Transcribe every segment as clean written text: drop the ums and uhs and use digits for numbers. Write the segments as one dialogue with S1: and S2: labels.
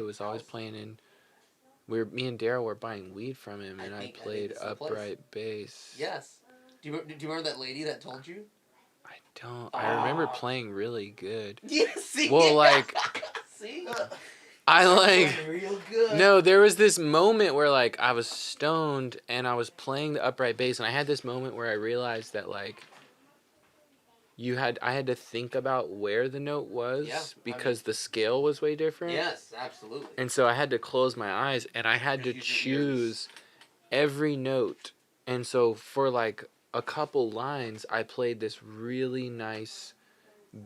S1: was always playing in. Me and Daryl were buying weed from him, and I
S2: think
S1: played
S2: this is the place.
S1: upright bass.
S2: Yes. Do you remember that lady that told you?
S1: I don't. I remember playing really good.
S2: Yeah, see?
S1: Well, like,
S2: See?
S1: I like.
S2: Real good.
S1: No, there was this moment where like I was stoned and I was playing the upright bass, and I had this moment where I realized that like I had to think about where the note was because the scale was way different.
S2: Yes, absolutely.
S1: And so I had to close my eyes and I had to choose every note. And so for like a couple lines, I played this really nice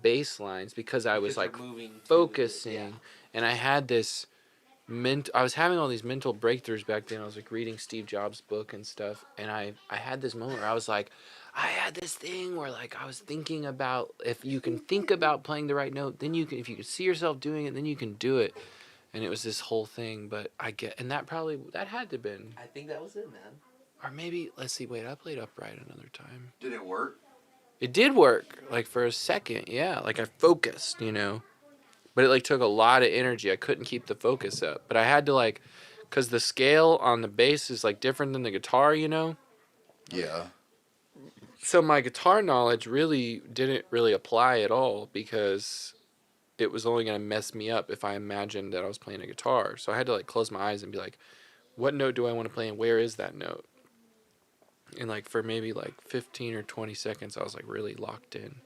S1: bass lines because I was like focusing, and I had this I was having all these mental breakthroughs back then. I was like reading Steve Jobs' book and stuff, and I had this moment where I was like, I had this thing where like I was thinking about if you can think about playing the right note, then you can, if you can see yourself doing it, then you can do it. And it was this whole thing, but and that had to have been.
S2: I think that was it, man.
S1: Or maybe, let's see, wait, I played upright another time.
S3: Did it work?
S1: It did work, like for a second, yeah. Like I focused, But it like took a lot of energy. I couldn't keep the focus up. But I had to like, because the scale on the bass is like different than the guitar,
S3: Yeah.
S1: So my guitar knowledge didn't really apply at all because it was only going to mess me up if I imagined that I was playing a guitar. So I had to like close my eyes and be like, what note do I want to play and where is that note? And like for maybe like 15 or 20 seconds, I was like really locked in.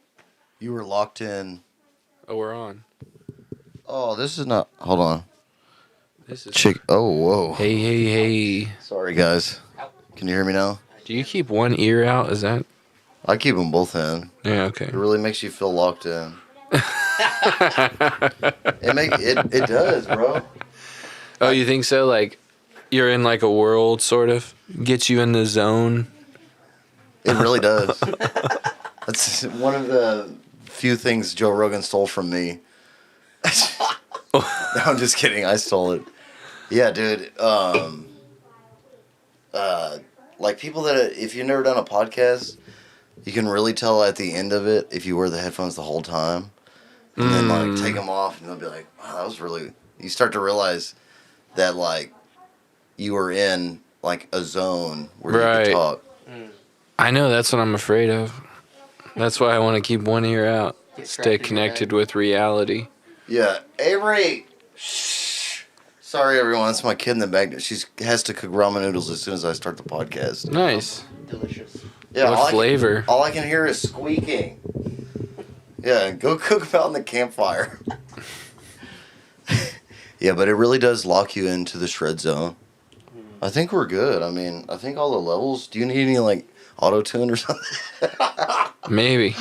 S3: You were locked in.
S1: Oh, we're on.
S3: Oh, this is not. Hold on.
S1: This is.
S3: Chick. Oh, whoa.
S1: Hey.
S3: Sorry, guys. Can you hear me now?
S1: Do you keep one ear out? Is that?
S3: I keep them both in.
S1: Yeah, okay.
S3: It really makes you feel locked in. It does, bro.
S1: Oh, you think so? Like, you're in like a world, sort of? Gets you in the zone?
S3: It really does. That's one of the few things Joe Rogan stole from me. No, I'm just kidding. I stole it. Yeah, dude. Like people that, if you've never done a podcast, you can really tell at the end of it if you wear the headphones the whole time. And then like take them off and they'll be like, wow, that was really, you start to realize that like you were in like a zone where you could talk.
S1: I know, that's what I'm afraid of. That's why I want to keep one ear out. Stay connected with reality.
S3: Yeah. Avery! Shh. Sorry, everyone. That's my kid in the back. She has to cook ramen noodles as soon as I start the podcast.
S1: Nice.
S2: Delicious.
S3: Yeah.
S1: What flavor?
S3: All I can hear is squeaking. Yeah, go cook them out in the campfire. Yeah, but it really does lock you into the shred zone. I think we're good. I mean, I think all the levels. Do you need any like auto tune or something?
S1: Maybe.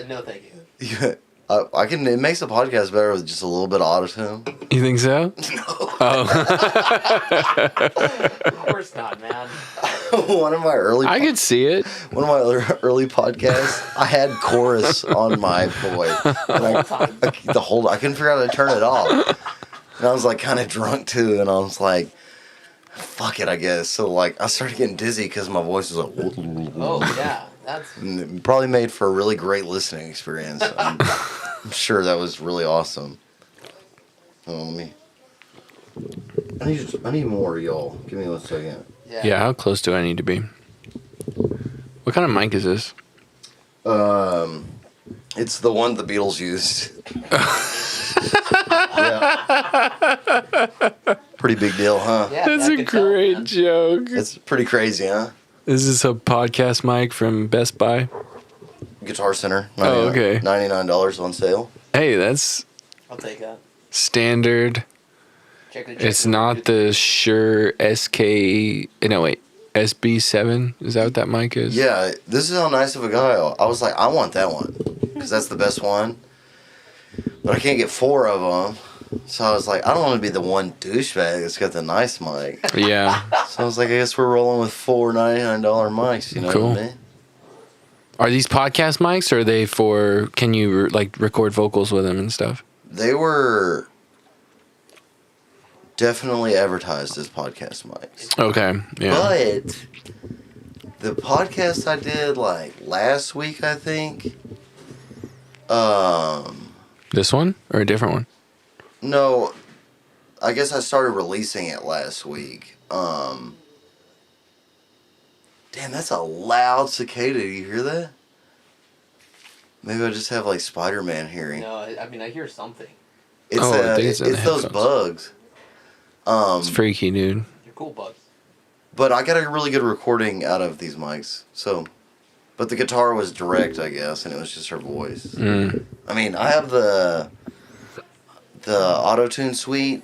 S2: No, thank you.
S3: Yeah, I can. It makes the podcast better with just a little bit of auto tune.
S1: You think so?
S3: No.
S1: Oh.
S2: Of course not, man.
S3: One of my early.
S1: I could see it.
S3: One of my early podcasts, I had chorus on my voice. And I couldn't figure out how to turn it off. And I was like kind of drunk too, and I was like, fuck it, I guess. So like I started getting dizzy because my voice was like.
S2: Oh yeah, that's.
S3: And it probably made for a really great listening experience. I'm sure that was really awesome. Oh, I need more, y'all. Give me 1 second.
S1: Yeah, how close do I need to be? What kind of mic is this?
S3: It's the one the Beatles used. Yeah. Pretty big deal, huh?
S2: Yeah,
S1: That's a great joke.
S3: It's pretty crazy, huh?
S1: Is this a podcast mic from Best Buy?
S3: Guitar Center.
S1: Oh, okay.
S3: $99 on sale.
S1: Hey, that's
S2: I'll take that.
S1: standard. It's not the Shure SB7. Is that what that mic is?
S3: Yeah, this is how nice of a guy. I was like, I want that one because that's the best one. But I can't get 4 of them. So I was like, I don't want to be the one douchebag that's got the nice mic.
S1: Yeah.
S3: So I was like, I guess we're rolling with 4 $99 mics. You know
S1: Cool.
S3: what I mean?
S1: Are these podcast mics, or are they for, can you like record vocals with them and stuff?
S3: They were definitely advertised as podcast mics.
S1: Okay, yeah.
S3: But the podcast I did like last week, I think.
S1: This one or a different one?
S3: No, I guess I started releasing it last week. Damn, that's a loud cicada. Do you hear that? Maybe I just have like Spider-Man hearing.
S2: No, I mean I hear something.
S3: It's
S1: I think it's in the
S3: those
S1: headphones.
S3: bugs.
S1: It's freaky, dude.
S2: You're cool bugs.
S3: But I got a really good recording out of these mics. So, but the guitar was direct, I guess, and it was just her voice.
S1: Mm.
S3: I mean, I have the auto-tune suite.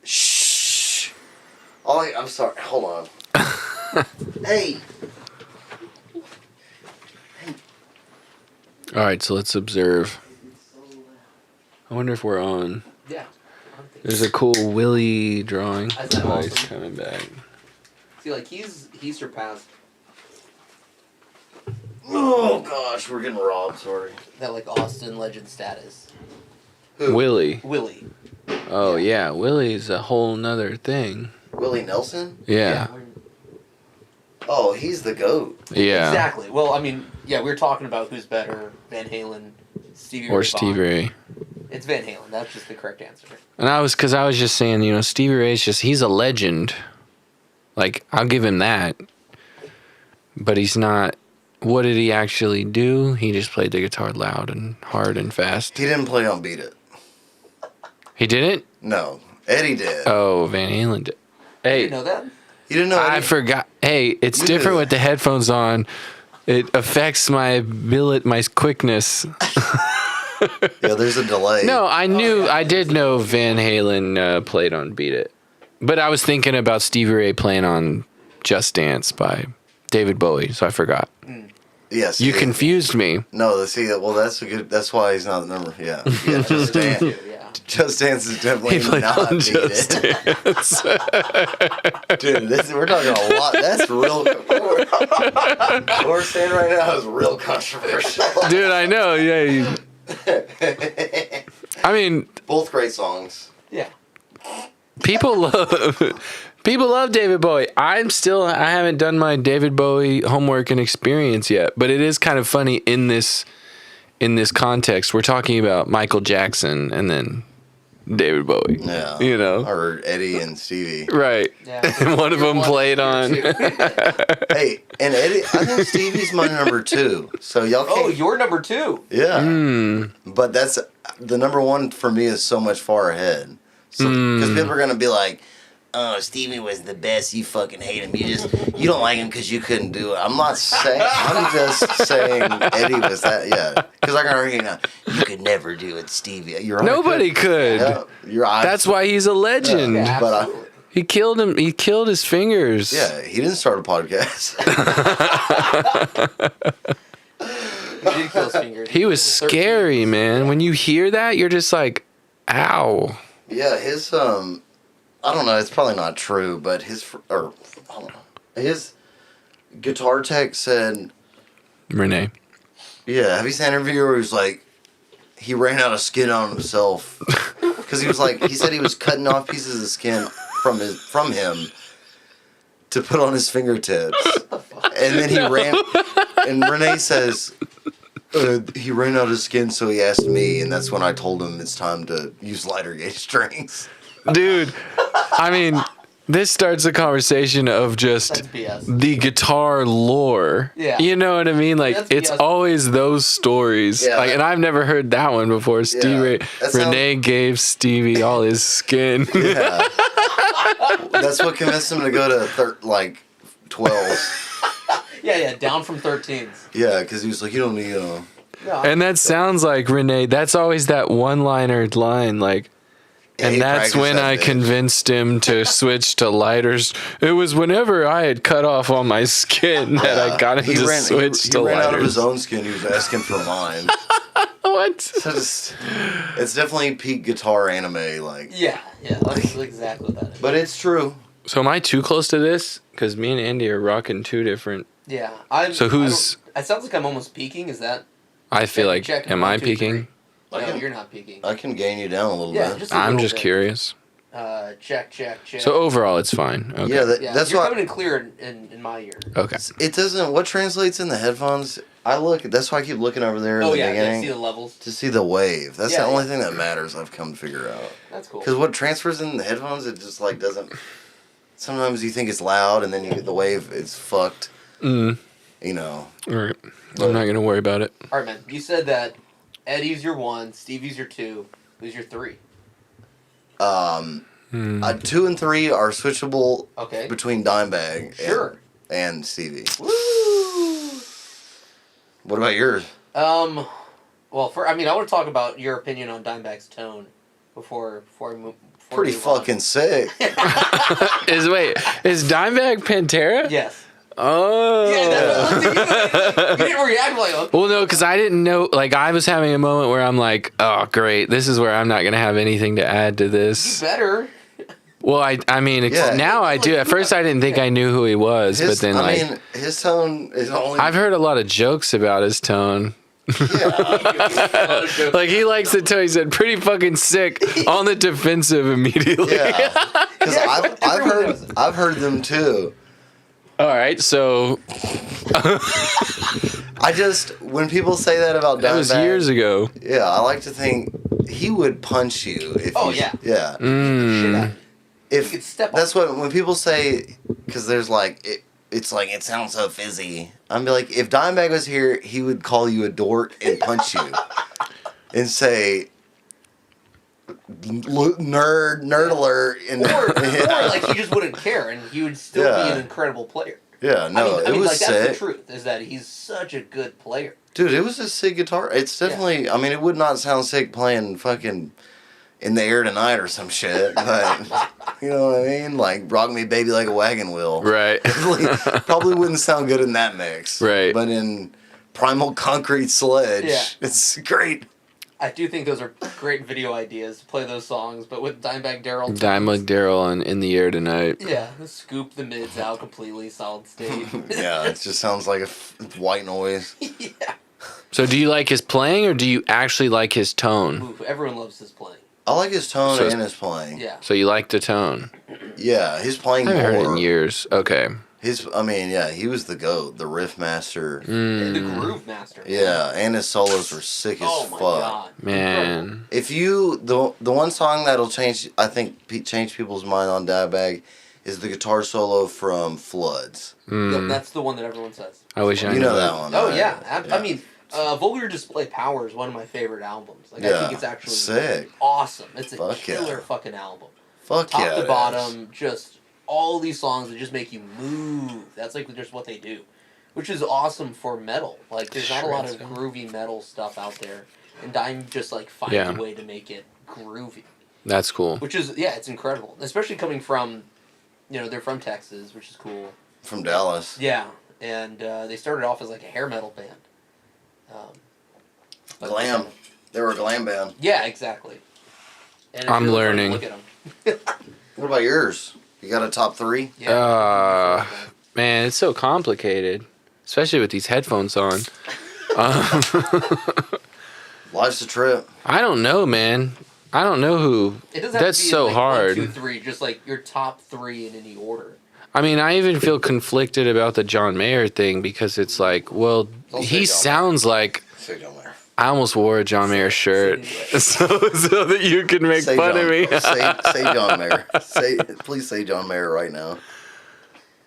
S3: Shh. I'm sorry. Hold on. Hey.
S1: All right, so let's observe. I wonder if we're on.
S2: Yeah.
S1: There's a cool Willie drawing.
S2: Is that
S1: Oh, he's
S2: awesome?
S1: coming back.
S2: See, like he surpassed
S3: Oh gosh, we're getting robbed. Sorry.
S2: that like Austin legend status.
S3: Who?
S1: Willie.
S2: Willie.
S1: Oh yeah, Willie's a whole nother thing.
S3: Willie Nelson?
S1: Yeah.
S3: Oh, he's the GOAT.
S1: Yeah.
S2: Exactly. Well, I mean, yeah, we were talking about who's better, Van Halen, Stevie Ray
S1: Or
S2: Vaughan.
S1: Stevie Ray.
S2: It's Van Halen. That's just the correct answer.
S1: And I was just saying, Stevie Ray's he's a legend. Like, I'll give him that. But he's not, what did he actually do? He just played the guitar loud and hard and fast.
S3: He didn't play on Beat It.
S1: He didn't?
S3: No, Eddie did.
S1: Oh, Van Halen did.
S2: You
S1: Hey,
S2: know that?
S3: You didn't know
S1: I
S3: Eddie?
S1: forgot. Hey, it's
S3: You
S1: different
S3: did.
S1: with the headphones on. It affects my quickness.
S3: Yeah, there's a delay.
S1: No, I did know Van Halen played on Beat It. But I was thinking about Stevie Ray playing on Just Dance by David Bowie, so I forgot.
S3: Yes.
S1: You confused me.
S3: No, well, that's a good. That's why he's not the number. Yeah. Just Dance.
S2: Yeah.
S3: Just Dance is definitely
S1: He played
S3: not
S1: on
S3: Beat
S1: Just
S3: It.
S1: Dance.
S3: Dude, we're talking a lot. That's real. What we're saying right now is real controversial.
S1: Dude, I know. Yeah. I mean,
S3: Both great songs.
S2: Yeah.
S1: people love David Bowie. I haven't done my David Bowie homework and experience yet, but it is kind of funny in this context. We're talking about Michael Jackson and then David Bowie.
S3: Yeah. Or Eddie and Stevie.
S1: Right.
S2: Yeah.
S1: And one of them played on.
S3: Hey, and Eddie, I think Stevie's my number 2. So y'all can't.
S2: Oh, you're number 2.
S3: Yeah.
S1: Mm.
S3: But that's the number 1 for me is so much far ahead. So because people are gonna be like, "Oh, Stevie was the best. You fucking hate him. You don't like him because you couldn't do it." I'm not saying. I'm just saying Eddie was that. Yeah. Because I can argue now. You could never do it, Stevie. You're right.
S1: Nobody could.
S3: Yeah, you're right.
S1: That's why he's a legend.
S2: Yeah,
S3: But
S2: absolutely.
S1: He killed him. He killed his fingers.
S3: Yeah, he didn't start a podcast.
S2: He did kill his fingers.
S1: He was
S2: 13.
S1: scary, man. When you hear that, you're just like, ow.
S3: Yeah, his I don't know. It's probably not true, but his guitar tech said,
S1: Renee.
S3: "Yeah, have you seen an interview where he was like, he ran out of skin on himself because he was like, he said he was cutting off pieces of skin from him to put on his fingertips, and then he ran, and Renee says." He ran out of skin, so he asked me, and that's when I told him it's time to use lighter gauge strings.
S1: Dude, I mean, this starts a conversation of just
S2: That's BS.
S1: the guitar lore.
S2: Yeah.
S1: You know what I mean? Like,
S2: That's
S1: it's
S2: BS.
S1: always those stories.
S3: Yeah,
S1: like, and I've never heard that one before. Stevie,
S3: that sounds-
S1: Renee gave Stevie all his skin.
S3: Yeah. That's what convinced him to go to 12s.
S2: Yeah, down from 13s.
S3: Yeah, because he was like, you don't need,
S2: No,
S1: And that sounds like Renee. That's always that one-liner line, like,
S3: Yeah,
S1: and
S3: he
S1: that's
S3: practiced
S1: when
S3: that
S1: I
S3: bitch.
S1: convinced him to switch to lighters. It was whenever I had cut off all my skin that I got him to switch
S3: he
S1: to
S3: ran out of his
S1: lighters.
S3: own skin. He was asking for mine.
S1: What?
S3: So it's definitely peak guitar anime, like.
S2: Yeah, that's exactly what that is.
S3: But it's true.
S1: So am I too close to this? Because me and Andy are rocking two different.
S2: Yeah,
S1: So who's?
S2: It sounds like I'm almost peaking. Is that?
S1: I feel like.
S2: Check
S1: Am
S2: one,
S1: I
S2: two,
S1: peaking?
S2: three.
S3: I
S2: No,
S3: can-
S2: you're not peaking.
S3: I can gain you down a little
S2: Yeah,
S3: bit.
S2: just a
S1: I'm
S2: little
S1: just
S2: bit.
S1: curious.
S2: Check.
S1: So overall, it's fine. Okay.
S3: Yeah,
S2: Yeah,
S3: that's
S2: you're
S3: why
S2: coming in clear in my ear.
S1: Okay.
S3: it doesn't. What translates in the headphones? That's why I keep looking over there in
S2: Oh
S3: the
S2: yeah,
S3: beginning
S2: see the levels.
S3: to see the wave. That's
S2: Yeah,
S3: the only
S2: yeah.
S3: thing that matters. I've come to figure out.
S2: That's cool.
S3: Because what transfers in the headphones, it just like doesn't. Sometimes you think it's loud, and then you get the wave. It's fucked.
S1: Mm.
S3: You know.
S1: All right. I'm not gonna worry about it.
S2: All right, man. You said that Eddie's your 1, Stevie's your 2. Who's your 3?
S3: 2 and 3 are switchable
S2: Okay.
S3: between Dimebag
S2: Sure.
S3: and Stevie.
S2: Woo!
S3: What about yours?
S2: Well, I want to talk about your opinion on Dimebag's tone before I move.
S3: Pretty fucking sick.
S1: Is Dimebag Pantera?
S2: Yes.
S1: Oh.
S2: Yeah, you didn't react like, okay.
S1: Well, no, because I didn't know. Like, I was having a moment where I'm like, "Oh, great! This is where I'm not gonna have anything to add to
S2: You
S1: this."
S2: better.
S1: Well, I mean,
S3: Yeah.
S1: now I do. At first, I didn't think I knew who he was, but then
S3: his tone is only.
S1: I've heard a lot of jokes about his tone.
S3: Yeah.
S1: Like, he likes the tone. He said, "Pretty fucking sick," on the defensive immediately.
S3: Yeah. Because
S2: Yeah,
S3: I've heard them too.
S1: All right, so
S3: When people say that about
S1: that was
S3: Dimebag,
S1: years ago.
S3: Yeah, I like to think he would punch you if.
S2: Oh,
S3: you,
S2: yeah.
S3: Yeah.
S2: Shit out of it.
S3: If
S2: You could step on
S3: that's what when people say, because there's like it's like it sounds so fizzy. I'm be like, if Dimebag was here, he would call you a dork and punch you, and say, nerd alert, and
S2: Or like he just wouldn't care, and he would still be
S3: Yeah.
S2: an incredible player.
S3: yeah, no, it was
S2: like
S3: sick.
S2: that's the truth is that he's such a good player.
S3: Dude, it was a sick guitar. It's definitely. I mean, it would not sound sick playing fucking "In the Air Tonight" or some shit, but you know what I mean? Like "Rock Me Baby Like a Wagon Wheel."
S1: Right.
S3: Probably wouldn't sound good in that mix.
S1: Right.
S3: But in Primal Concrete Sledge,
S2: Yeah.
S3: it's great.
S2: I do think those are great video ideas to play those songs, but with Dimebag Darrell.
S1: Dimebag Darrell and "In the Air Tonight."
S2: Yeah, scoop the mids out completely, solid state.
S3: Yeah, it just sounds like white noise.
S2: Yeah.
S1: So, do you like his playing, or do you actually like his tone?
S2: Ooh, everyone loves his playing.
S3: I like his tone
S1: So-
S3: and his playing.
S2: Yeah.
S1: So you like the tone?
S3: Yeah, his playing
S1: I haven't heard it in
S3: more.
S1: years. Okay.
S3: He was the GOAT, the riff master.
S2: And the
S1: Mm,
S2: Groove Master.
S3: Yeah, and his solos were sick as
S2: Oh
S3: fuck.
S2: my god. Incredible.
S1: man.
S3: If you the one song that'll change, I think change people's mind on Dimebag is the guitar solo from Floods.
S2: Yep,
S1: Mm,
S2: that's the one that everyone says.
S1: I wish I
S3: You
S1: knew
S3: know that
S1: it.
S3: one.
S2: Oh
S3: right?
S2: yeah. I mean, Vulgar Display Power is one of my favorite albums. Like I
S3: Yeah,
S2: think it's actually
S3: sick.
S2: awesome. It's a
S3: Fuck yeah.
S2: killer fucking album.
S3: Fuck
S2: Top
S3: yeah.
S2: to
S3: it
S2: bottom, just all these songs that just make you move. That's like just what they do, which is awesome for metal. Like there's not a lot of
S1: Shreds, yeah.
S2: groovy metal stuff out there, and Dime just like finds
S1: Yeah.
S2: a way to make it groovy,
S1: That's cool.
S2: which is it's incredible. Especially coming from, they're from Texas, which is cool.
S3: is. From Dallas.
S2: Yeah, and they started off as like a hair metal band. But-
S3: Glam. They were a glam band.
S2: Yeah, exactly. And if
S1: I'm
S2: you're
S1: learning.
S2: Look at them.
S3: What about yours? You got a top 3?
S1: Man, it's so complicated, especially with these headphones on. Um,
S3: Life's a trip.
S1: I don't know, man. I don't know who.
S2: It doesn't have
S1: That's
S2: to be
S1: so
S2: like
S1: hard.
S2: 1, 2, 3, just like your top 3 in any order.
S1: I mean, I even feel conflicted about the John Mayer thing because it's like, well,
S3: Don't say
S1: he
S3: John
S1: sounds like.
S3: Say John Mayer.
S1: I almost wore a John Mayer shirt so that you can make
S3: Say
S1: fun
S3: John,
S1: of me.
S3: say John Mayer. Please say John Mayer right now.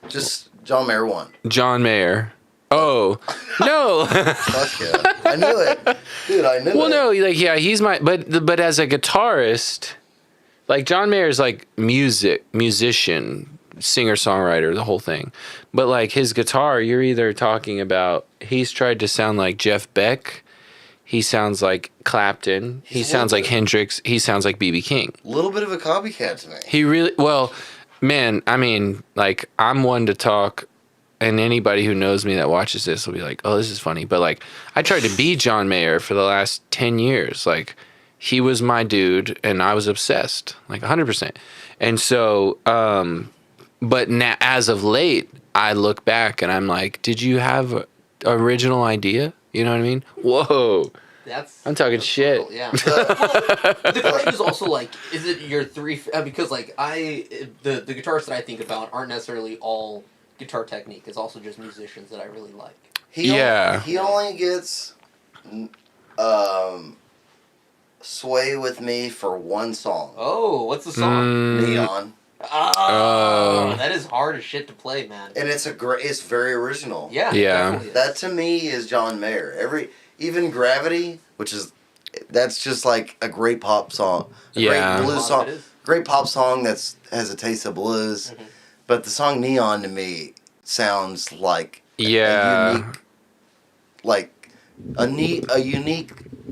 S3: Just John Mayer 1.
S1: John Mayer. Oh no.
S3: Fuck yeah. I knew it. Dude, I knew it.
S1: Well, no, like he's my but as a guitarist, like John Mayer's like musician, singer songwriter, the whole thing. But like his guitar, you're either talking about he's tried to sound like Jeff Beck, he sounds like Clapton, he
S3: He's a
S1: sounds
S3: little
S1: like
S3: bit-
S1: Hendrix, he sounds like B.B. King.
S3: A little bit of a copycat to me.
S1: He really man, I mean, like I'm one to talk. And anybody who knows me that watches this will be like, oh, this is funny. But, like, I tried to be John Mayer for the last 10 years. Like, he was my dude, and I was obsessed, like 100%. And so, but now, as of late, I look back and I'm like, did you have an original idea? You know what I mean? Whoa.
S2: That's.
S1: I'm talking
S2: that's
S1: shit.
S2: brutal, yeah. Well, the question is also like, is it your three? Because like the guitarists that I think about aren't necessarily all guitar technique. It's also just musicians that I really like.
S3: He only gets Sway With Me for one song.
S2: Oh, what's the song?
S3: Neon.
S2: Oh, that is hard as shit to play, man.
S3: And it's very original.
S2: Yeah.
S1: Yeah.
S2: Definitely is.
S3: That to me is John Mayer. Even Gravity, that's just like a great pop song.
S1: Yeah.
S3: Great
S2: A
S3: blues
S2: lot of
S3: song.
S2: it is.
S3: Great pop song has a taste of blues.
S2: Mhm.
S3: But the song Neon to me sounds like
S1: Yeah.
S3: a unique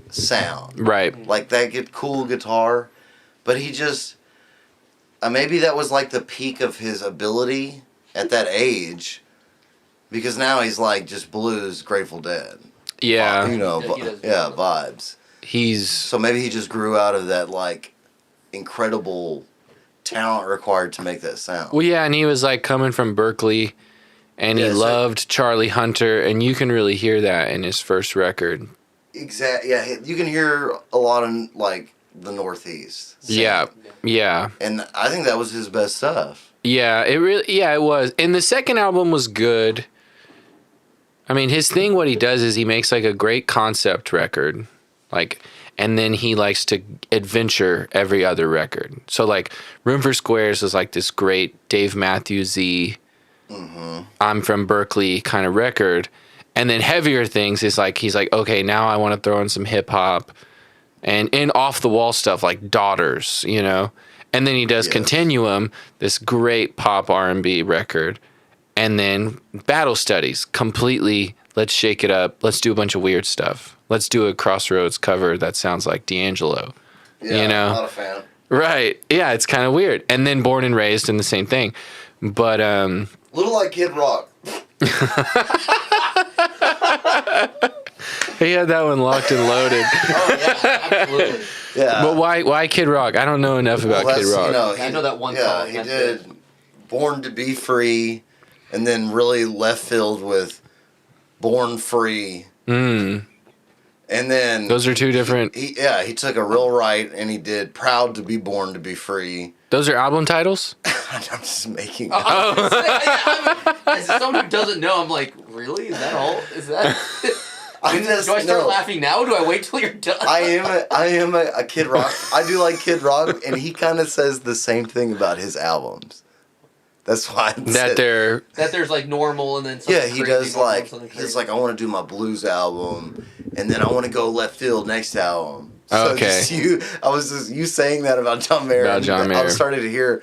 S3: sound.
S1: Right.
S3: Like that cool guitar. But he just maybe that was like the peak of his ability at that age. Because now he's like just blues, Grateful Dead.
S1: Yeah.
S3: You know,
S2: He does
S3: vibes.
S1: He's
S3: So maybe he just grew out of that like incredible talent required to make that sound.
S1: well, yeah, and he was like coming from Berkeley, and he
S3: Yeah, so-
S1: loved Charlie Hunter, and you can really hear that in his first record.
S3: Exactly. Yeah, you can hear a lot in like the Northeast. scene.
S1: Yeah.
S3: And I think that was his best stuff.
S1: It was. And the second album was good. I mean, his thing, what he does is he makes like a great concept record, like, and then he likes to adventure every other record. So like, Room for Squares is like this great Dave Matthews-y, I'm from Berkeley kind of record, and then Heavier Things is like he's like, okay, now I want to throw in some hip hop, and in off the wall stuff like Daughters, you know, and then he does
S3: Yes.
S1: Continuum, this great pop R&B record. And then Battle Studies, completely, let's shake it up. Let's do a bunch of weird stuff. Let's do a Crossroads cover that sounds like D'Angelo.
S3: Yeah,
S1: You know?
S3: not a fan.
S1: Right. Yeah, it's kind of weird. And then Born and Raised and the same thing. But,
S3: Little like Kid Rock.
S1: he had that one locked and loaded.
S2: Oh yeah, absolutely.
S3: Yeah.
S1: But why Kid Rock? I don't know enough about Kid Rock.
S2: I know that one
S3: Yeah,
S2: song,
S3: he
S2: that's
S3: did
S2: it.
S3: Born to Be Free, and then really left field with Born Free. And then
S1: Those are two different.
S3: he took a real right and he did Proud to Be Born to Be Free.
S1: Those are album titles?
S3: I'm just making
S2: As someone who doesn't know, I'm like, really? Is that all? Is that?
S3: I
S2: Do I start laughing now? Or do I wait till you're done?
S3: I am a Kid Rock. I do like Kid Rock, and he kind of says the same thing about his albums. That's why I said,
S2: that there's like normal and then something
S3: yeah, he
S2: crazy,
S3: does
S2: normal,
S3: like
S2: something
S3: he's
S2: crazy.
S3: like I want to do my blues album, and then I want to go left field next album. So
S1: Okay.
S3: you saying that about John Mayer.
S1: About John
S3: and I
S1: Mayer.
S3: was starting to hear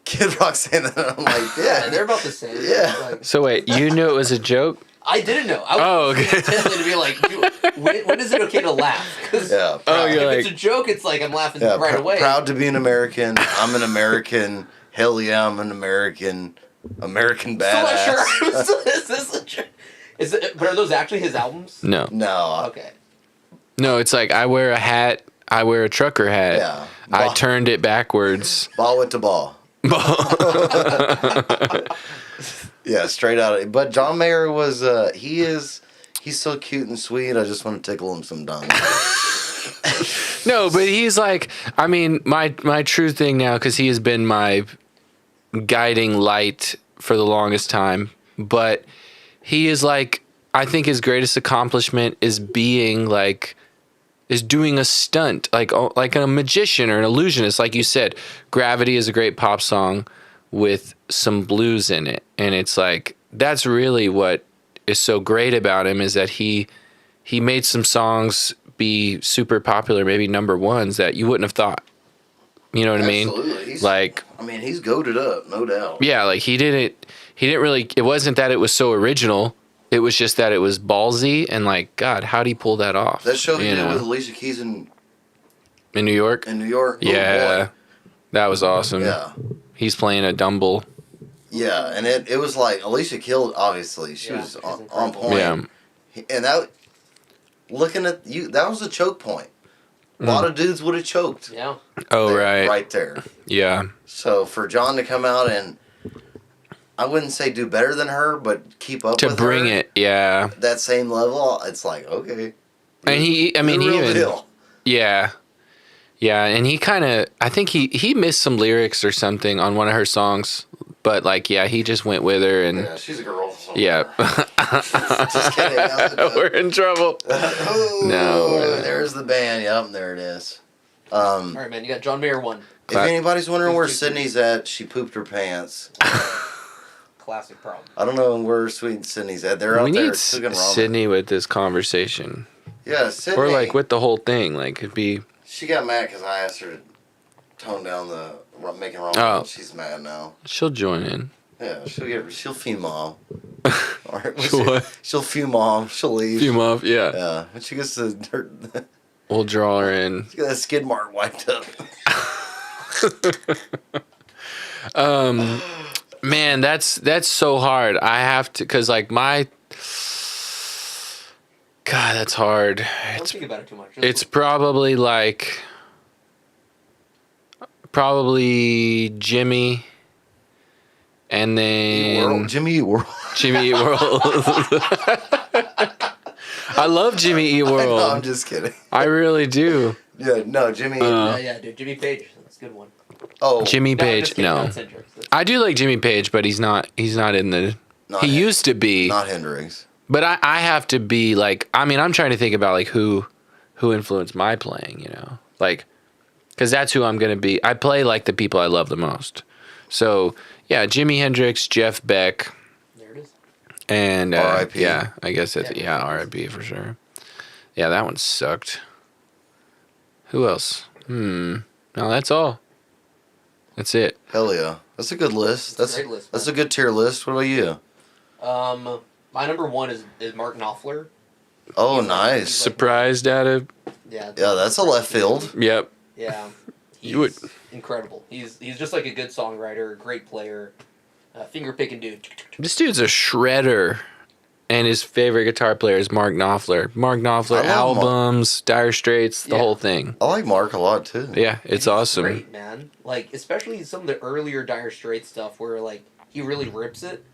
S3: Kid Rock saying that. And I'm like,
S2: yeah,
S3: yeah,
S2: they're about the same.
S3: Yeah.
S2: Like,
S1: So wait, you knew it was a joke?
S2: I didn't know. I was
S1: Oh, okay.
S2: intently to be like, dude, when is it okay to laugh? 'Cause
S3: yeah.
S1: Oh,
S3: Proud,
S1: you're
S2: if
S1: like,
S2: it's a joke, it's like I'm laughing
S3: yeah,
S2: right away.
S3: proud to be an American. I'm an American. Hell yeah, I'm an American. American
S2: Still not
S3: badass.
S2: sure. Is this a joke? But are those actually his albums?
S1: no.
S3: No.
S2: Okay.
S1: No, it's like I wear a hat, I wear a trucker hat.
S3: Yeah.
S1: I
S3: Ball-
S1: turned it backwards.
S3: Ball with the ball. Yeah, straight out of. But John Mayer was. He's so cute and sweet. I just want to tickle him sometimes.
S1: No, but he's like, I mean, my true thing now, because he has been my guiding light for the longest time. But he is like, I think his greatest accomplishment is being like, is doing a stunt, like a magician or an illusionist. Like you said, Gravity is a great pop song with some blues in it. And it's like, that's really what is so great about him, is that he made some songs be super popular, maybe number ones that you wouldn't have thought. You know what I mean?
S3: Absolutely.
S1: Like,
S3: I mean, he's goated up, no doubt.
S1: yeah, like he didn't really, it wasn't that it was so original. It was just that it was ballsy, and like, God, how'd he pull that off?
S3: That show he
S1: You
S3: did
S1: know?
S3: with Alicia Keys in
S1: In New York?
S3: New York.
S1: Yeah.
S3: Oh,
S1: That was awesome.
S3: boy. Yeah.
S1: He's playing a Dumble.
S3: Yeah, and it was like Alicia killed. Obviously, she
S2: Yeah,
S3: was
S2: she's
S3: on
S2: incredible.
S3: point.
S1: Yeah.
S3: And that, looking at you, that was a choke point. A lot of dudes would have choked.
S2: Yeah.
S1: Oh,
S3: there,
S1: right.
S3: right there.
S1: Yeah.
S3: So for John to come out and, I wouldn't say do better than her, but keep up
S1: To
S3: with
S1: bring
S3: her,
S1: it. Yeah.
S3: that same level, it's like, okay.
S1: And he
S3: Real
S1: even
S3: deal.
S1: yeah. Yeah, and he kind of, I think he missed some lyrics or something on one of her songs, but like, yeah, he just went with her, and
S3: Yeah, she's a girl. So.
S1: yeah,
S3: Just kidding.
S1: we're in trouble.
S3: Oh,
S1: No.
S3: there's the band. Yep, there it is.
S2: All right, man. You got John Mayer 1.
S3: If anybody's wondering where Sydney's at, she pooped her pants.
S2: Classic problem.
S3: I don't know where sweet Sydney's at. They're
S1: We
S3: out there
S1: need
S3: cooking ramen.
S1: Sydney with this conversation,
S3: Yeah, Sydney.
S1: or like with the whole thing, like it'd be.
S3: She got mad because I asked her to tone down the making ramen.
S1: Oh.
S3: She's mad now.
S1: She'll join in.
S3: Yeah, she'll fume mom. All right,
S1: What?
S3: She'll fume mom. She'll leave.
S1: Fume off, yeah.
S3: Yeah, when she gets to her,
S1: We'll draw her in.
S3: she got that skid mark wiped up.
S1: Man, that's so hard. I have to, cause like my. God, that's hard.
S2: Don't
S1: It's
S2: think about it too much.
S1: it's probably like. Probably Jimmy. And then
S3: Jimmy Eat World.
S1: Jimmy Eat World. I love Jimmy Eat
S3: No, I'm
S1: World.
S3: just kidding.
S1: I really do.
S3: Yeah, no, Jimmy.
S2: yeah, dude. Jimmy Page. That's a good one.
S3: oh,
S1: Jimmy
S2: No, I'm
S1: Page,
S2: just kidding,
S1: no.
S2: not Hendrix.
S1: I do like Jimmy Page, but he's not in the.
S3: not
S1: He
S3: Hen-
S1: used to be,
S3: not Hendrix.
S1: but I have to be like. I mean, I'm trying to think about like who influenced my playing. You know, like, because that's who I'm gonna be. I play like the people I love the most. So yeah, Jimi Hendrix, Jeff Beck,
S2: There it is.
S1: and
S3: R.I.P..
S1: yeah, I guess that's
S2: Yeah.
S1: R.I.P. for sure. Yeah, that one sucked. Who else? No, that's all. That's it.
S3: Hell yeah, that's a good list.
S2: That's a great list,
S3: That's
S2: man.
S3: a good tier list. What about you?
S2: My number 1 is Mark Knopfler.
S3: Oh,
S2: He's like-
S3: nice.
S2: he's like-
S1: Surprised out of.
S2: Yeah.
S3: Yeah, that's a left field.
S1: Yep.
S2: Yeah. He's
S1: You would-
S2: incredible. He's just like a good songwriter, a great player, finger picking dude.
S1: This dude's a shredder, and his favorite guitar player is Mark Knopfler. Mark Knopfler
S3: I love Mark.
S1: albums, Dire Straits, the
S2: Yeah.
S1: whole thing.
S3: I like Mark a lot too.
S1: Yeah, it's
S2: He's
S1: awesome.
S2: Great, man. Like especially some of the earlier Dire Straits stuff where like he really rips it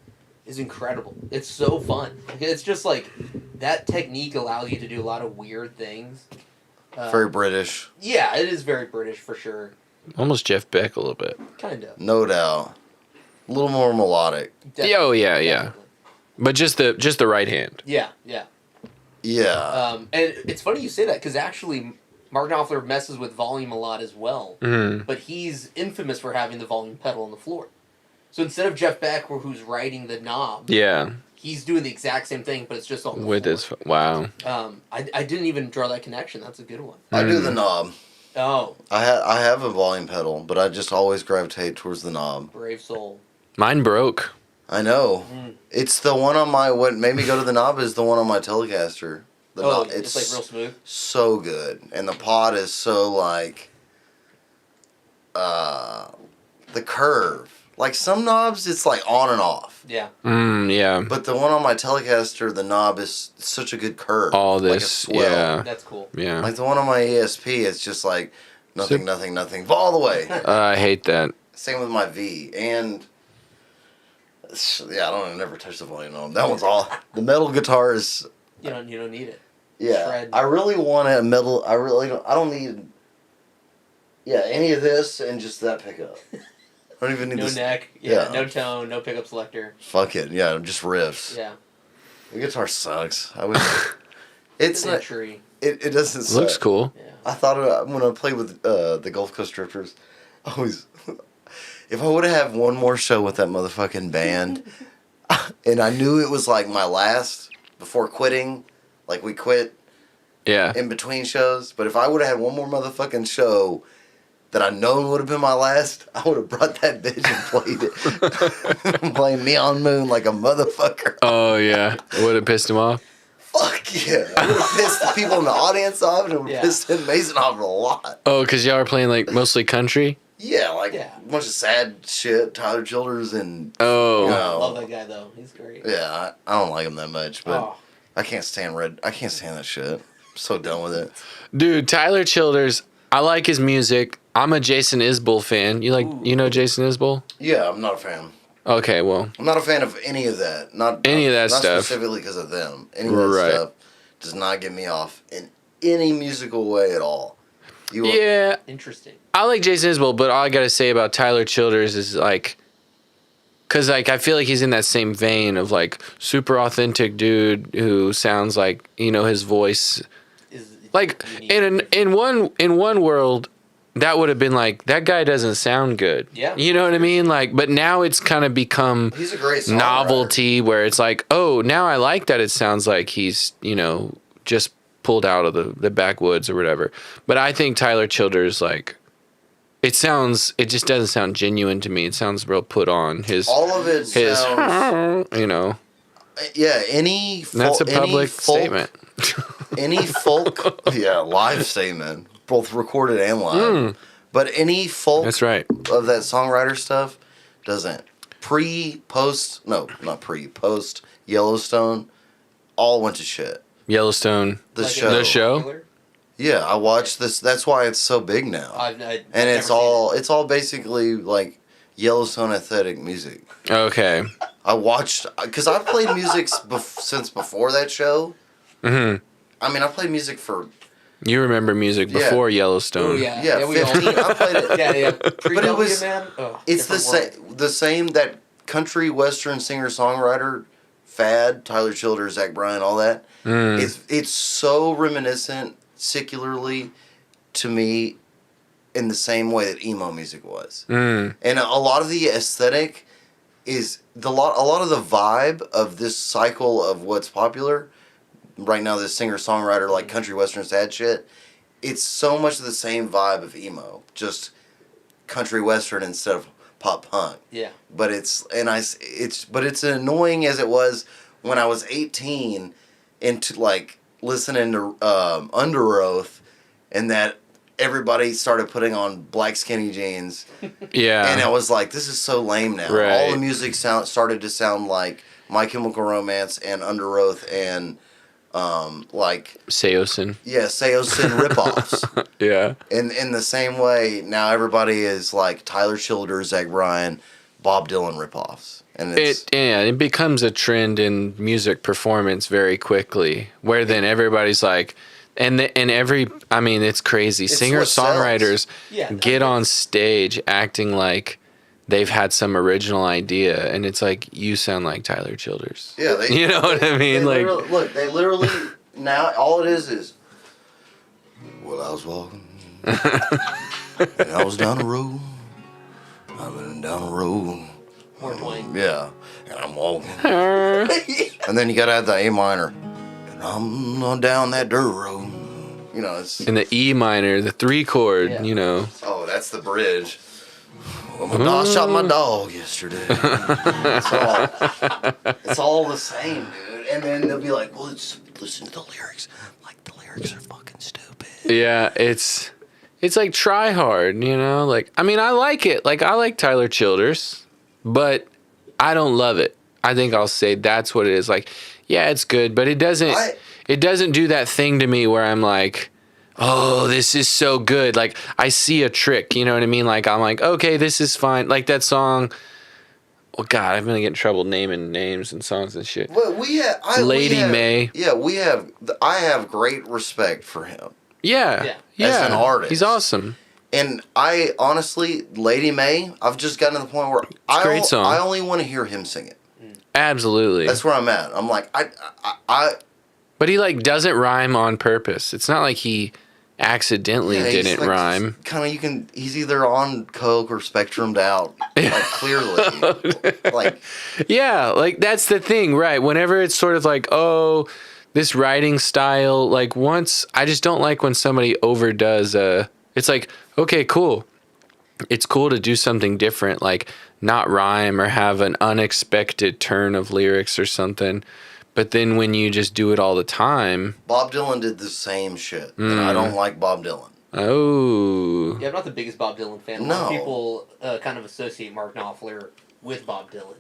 S2: is incredible. It's so fun. It's just like that technique allows you to do a lot of weird things.
S3: Very British,
S2: Yeah, it is very British for sure.
S1: Almost Jeff Beck a little bit.
S2: Kind of.
S3: no doubt. A little more melodic.
S1: Oh yeah. But just the right hand.
S2: Yeah.
S3: Yeah.
S2: And it's funny you say that because actually Mark Knopfler messes with volume a lot as well.
S1: Mm-hmm.
S2: But he's infamous for having the volume pedal on the floor. So instead of Jeff Beck, who's riding the knob,
S1: Yeah,
S2: he's doing the exact same thing, but it's just on the
S1: with
S2: floor.
S1: his wow.
S2: I didn't even draw that connection. That's a good one.
S3: I do the knob.
S2: Oh,
S3: I have a volume pedal, but I just always gravitate towards the knob.
S2: brave soul.
S1: Mine broke.
S3: I know.
S2: Mm.
S3: It's the one on my what made me go to the knob is the one on my Telecaster. The
S2: Oh,
S3: knob,
S2: it's like real smooth.
S3: so good, and the pod is so like the curve. Like some knobs, it's like on and off.
S2: Yeah.
S1: Yeah.
S3: But the one on my Telecaster, the knob is such a good curve.
S1: All
S3: like a
S1: this.
S3: swell.
S1: Yeah.
S2: That's cool.
S1: Yeah.
S3: Like the one on my ESP, it's just like nothing, nothing, all the way.
S1: I hate that.
S3: Same with my V, and yeah, I don't never touch the volume knob. That one's all. The metal guitar is.
S2: You don't need it.
S3: Yeah,
S2: Shred.
S3: I really want a metal. I really don't. I don't need. Yeah, any of this and just that pickup. I don't even need
S2: No
S3: this.
S2: neck. Yeah.
S3: Yeah.
S2: No tone. No pickup selector.
S3: Fuck it. Yeah, just riffs.
S2: Yeah.
S3: The guitar sucks. I wish. It's
S2: An
S3: not.
S2: tree.
S3: It doesn't. Suck.
S1: Looks cool.
S2: Yeah.
S3: I thought about when I played with the Gulf Coast Drifters. I always, if I would have had one more show with that motherfucking band, and I knew it was like my last before quitting, like we quit
S1: Yeah.
S3: in between shows. But if I would have had one more motherfucking show that I known would have been my last, I would have brought that bitch and played it, playing Neon Moon like a motherfucker.
S1: Oh yeah. Would have pissed him off.
S3: Fuck yeah! I would have pissed the people in the audience off, and it would have
S2: Yeah.
S3: pissed Tim Mason off a lot.
S1: Oh, because y'all are playing like mostly country.
S3: Yeah, like
S2: Yeah.
S3: a bunch of sad shit, Tyler Childers, and
S1: Oh.
S3: Yeah.
S2: Love that guy though. He's great.
S3: yeah, I don't like him that much, but
S2: Oh.
S3: I can't stand I can't stand that shit. I'm so done with it.
S1: Dude, Tyler Childers. I like his music. I'm a Jason Isbell fan.
S2: Ooh.
S1: You know Jason Isbell?
S3: Yeah, I'm not a fan.
S1: Okay, well,
S3: I'm not a fan of any of that. Not
S1: Any of that
S3: not
S1: stuff.
S3: specifically because of them. Any of that
S1: Right.
S3: stuff does not get me off in any musical way at all. You
S1: Yeah,
S2: Interesting.
S1: I like Jason Isbell, but all I gotta say about Tyler Childers is like, cause like I feel like he's in that same vein of like super authentic dude who sounds like his voice.
S2: Is
S1: Like
S2: unique.
S1: in one world, that would have been like that guy doesn't sound good.
S2: Yeah.
S1: You know what I mean? Like, but now it's kind of become
S3: he's a great songwriter.
S1: novelty where it's like, oh, now I like that it sounds like he's just pulled out of the backwoods or whatever. But I think Tyler Childers it just doesn't sound genuine to me. It sounds real put on.
S3: All of it
S1: His
S3: sounds. Yeah,
S1: that's a public statement.
S3: Any folk, yeah, live statement, both recorded and live. But any folk
S1: That's right.
S3: of that songwriter stuff doesn't post Yellowstone all went to shit.
S1: Yellowstone.
S3: The
S2: Like
S3: show.
S1: The show?
S2: Killer?
S3: Yeah, I watched this. That's why it's so big now.
S2: I've
S3: and
S2: never
S3: it's
S2: seen
S3: all
S2: it.
S3: it's all basically like Yellowstone aesthetic music.
S1: Okay.
S3: I watched because I played music since before that show.
S1: Hmm.
S3: I mean, I played music for
S1: You remember music
S3: Yeah.
S1: before
S2: Oh,
S1: Yellowstone.
S2: yeah.
S3: yeah,
S2: we all
S3: 15. I played it.
S2: Yeah. Pre
S3: it was-
S2: man. Oh,
S3: It's the
S2: different
S3: same.
S2: world.
S3: The same that country western singer songwriter fad. Tyler Childers, Zach Bryan, all that.
S1: Mm.
S3: It's so reminiscent secularly to me in the same way that emo music was.
S1: Mm.
S3: And a lot of the aesthetic is a lot of the vibe of this cycle of what's popular right now. This singer songwriter like country western sad shit. It's so much the same vibe of emo, just country western instead of pop punk.
S2: Yeah.
S3: But it's annoying as it was when I was 18 into like listening to Under Oath, and that everybody started putting on black skinny jeans,
S1: Yeah.
S3: and I was like, this is so lame now.
S1: Right.
S3: All the music started to sound like My Chemical Romance and Under Oath and like
S1: Seosin.
S3: Seosin ripoffs.
S1: Yeah.
S3: In the same way, now everybody is like Tyler Childers, Zach Bryan, Bob Dylan ripoffs, and
S1: It becomes a trend in music performance very quickly, where then everybody's like, it's crazy.
S3: It's
S1: Singer
S3: what sells.
S1: songwriters
S2: Yeah.
S1: get on stage acting like they've had some original idea, and it's like, you sound like Tyler Childers.
S3: yeah, they,
S1: You know what I mean?
S3: they literally now all it is. Well, I was walking, and I was down the road. I've been down the road.
S2: More Twain.
S3: Yeah, and I'm walking, and then you gotta add the A minor, and I'm down that dirt road. You know, it's
S1: in the E minor, the 3 chord,
S2: Yeah.
S3: oh, that's the bridge. Well, my dog shot my dog yesterday. It's all the same, dude. And then they'll be like, well, listen to the lyrics. Like, the lyrics are fucking stupid.
S1: Yeah, it's like try hard, Like, I mean, I like it. Like, I like Tyler Childers, but I don't love it. I think I'll say that's what it is. Like, yeah, it's good, but it doesn't do that thing to me where I'm like, oh, this is so good. Like, I see a trick, you know what I mean? Like, I'm like, okay, this is fine. Like that song. Well, God, I'm gonna get in trouble naming names and songs and shit.
S3: Well,
S1: Lady May.
S3: Yeah, I have great respect for him.
S1: Yeah.
S3: As an artist.
S1: He's awesome.
S3: And I honestly, Lady May, I've just gotten to the point where
S1: a great song.
S3: I only want to hear him sing it.
S1: Absolutely.
S3: That's where I'm at. I'm like,
S1: But he like doesn't rhyme on purpose. It's not like he accidentally didn't rhyme.
S3: He's either on coke or spectrumed out, like clearly. Like,
S1: Yeah, like that's the thing, right? Whenever it's sort of like, oh, this writing style, like I just don't like when somebody overdoes it's like, okay, cool. It's cool to do something different, like not rhyme or have an unexpected turn of lyrics or something. But then when you just do it all the time.
S3: Bob Dylan did the same shit. And I don't like Bob Dylan.
S1: Oh.
S2: Yeah, I'm not the biggest Bob Dylan fan. A lot of people kind of associate Mark Knopfler with Bob Dylan.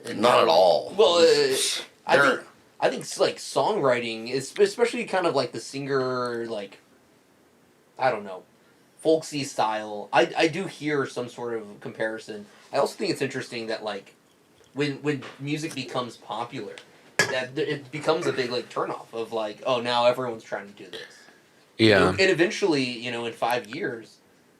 S2: And
S3: Not at all.
S2: Well, I think it's like songwriting, especially kind of like the singer, like, I don't know, folksy style. I do hear some sort of comparison. I also think it's interesting that like when music becomes popular, that it becomes a big like turnoff of like, oh, now everyone's trying to do this.
S1: Yeah.
S2: And eventually, in 5 years,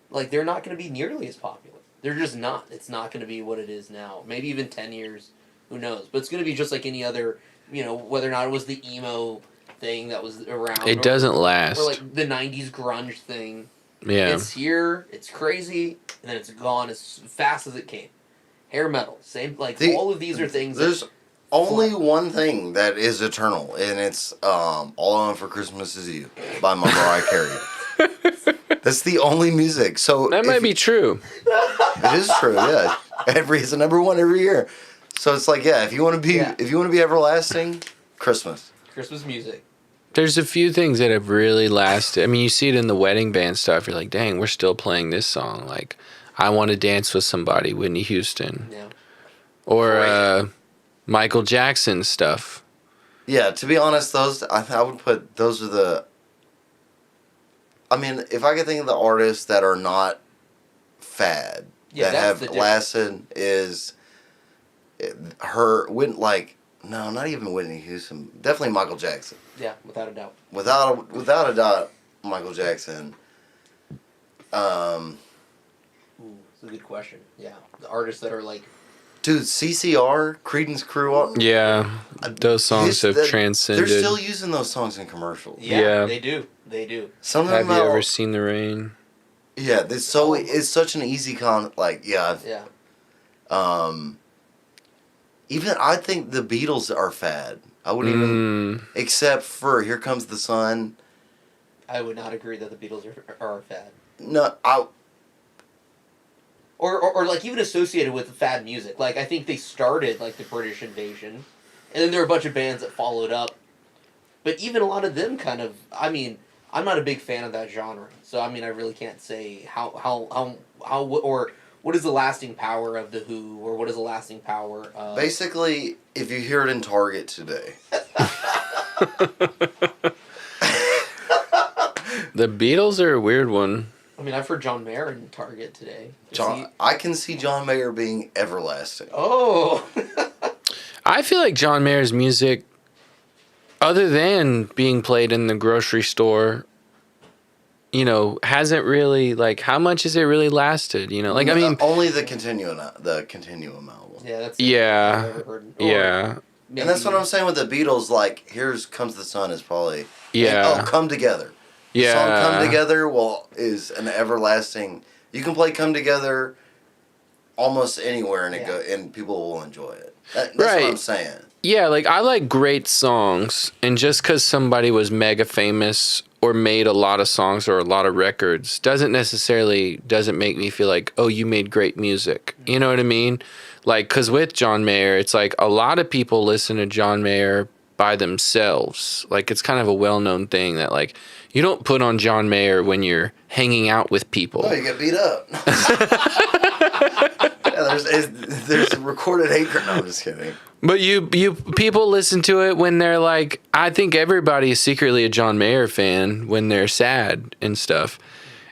S2: like they're not going to be nearly as popular. They're just not. It's not going to be what it is now. Maybe even 10 years, who knows? But it's going to be just like any other, whether or not it was the emo thing that was around.
S1: It doesn't last.
S2: Or like the '90s grunge thing.
S1: Yeah.
S2: It's here. It's crazy, and then it's gone as fast as it came. Hair metal, same. Like all of these are things.
S3: There's only one thing that is eternal, and it's "All I Want for Christmas Is You" by Mariah Carey. That's the only music. So
S1: That might be true.
S3: It is true. Yeah, it's the number one every year. So it's like, yeah, if you want to be everlasting, Christmas
S2: music.
S1: There's a few things that have really lasted. I mean, you see it in the wedding band stuff. You're like, dang, we're still playing this song. Like, I Want to Dance with Somebody, Whitney Houston.
S2: Yeah.
S1: Or Michael Jackson stuff.
S3: Yeah, to be honest, I would put those are the. I mean, if I could think of the artists that are not fad that have lasted, is not even Whitney Houston, definitely Michael Jackson.
S2: Yeah, without a doubt.
S3: Without a doubt, Michael Jackson.
S2: Ooh, that's a good question. Yeah, the artists that are like.
S3: Dude, CCR, Creedence Clearwater.
S1: Yeah, those songs have transcended.
S3: They're still using those songs in commercials.
S2: Yeah. They do. They do.
S1: Have you ever seen the rain?
S3: Yeah, it's such an easy
S2: Yeah.
S3: Even I think the Beatles are fad. I wouldn't even, except for "Here Comes the Sun."
S2: I would not agree that the Beatles are fad.
S3: No,
S2: Or like even associated with fad music. Like I think they started like the British Invasion, and then there were a bunch of bands that followed up. But even a lot of them kind of. I mean, I'm not a big fan of that genre, so I mean, I really can't say how or what is the lasting power of the Who, or what is the lasting power of.
S3: Basically, if you hear it in Target today.
S1: The Beatles are a weird one.
S2: I mean, I've heard John Mayer in Target today.
S3: I can see John Mayer being everlasting.
S2: Oh.
S1: I feel like John Mayer's music, other than being played in the grocery store, hasn't really, like, how much has it really lasted? Like, I mean,
S3: only the Continuum album.
S2: Yeah, that's
S1: yeah,
S2: I've ever heard.
S1: yeah.
S3: And that's what I'm saying with the Beatles. Like, "Here Comes the Sun" is probably "Come Together."
S1: Yeah.
S3: The song "Come Together" is an everlasting. You can play "Come Together" almost anywhere, and people will enjoy it. That's what I'm saying.
S1: Yeah, like, I like great songs, and just because somebody was mega famous or made a lot of songs or a lot of records doesn't make me feel like, oh, you made great music. You know what I mean? Like, because with John Mayer, it's like a lot of people listen to John Mayer by themselves. Like, it's kind of a well-known thing that, like, you don't put on John Mayer when you're hanging out with people.
S3: No, you get beat up. There's a recorded acre. No, I'm just kidding.
S1: But people listen to it when they're like, I think everybody is secretly a John Mayer fan when they're sad and stuff.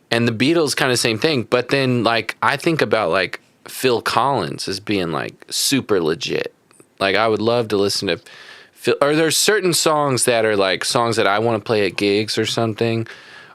S1: And the Beatles kind of same thing. But then, like, I think about, like, Phil Collins as being, like, super legit. Like, I would love to listen to Phil, or there's certain songs that are, like, songs that I want to play at gigs or something,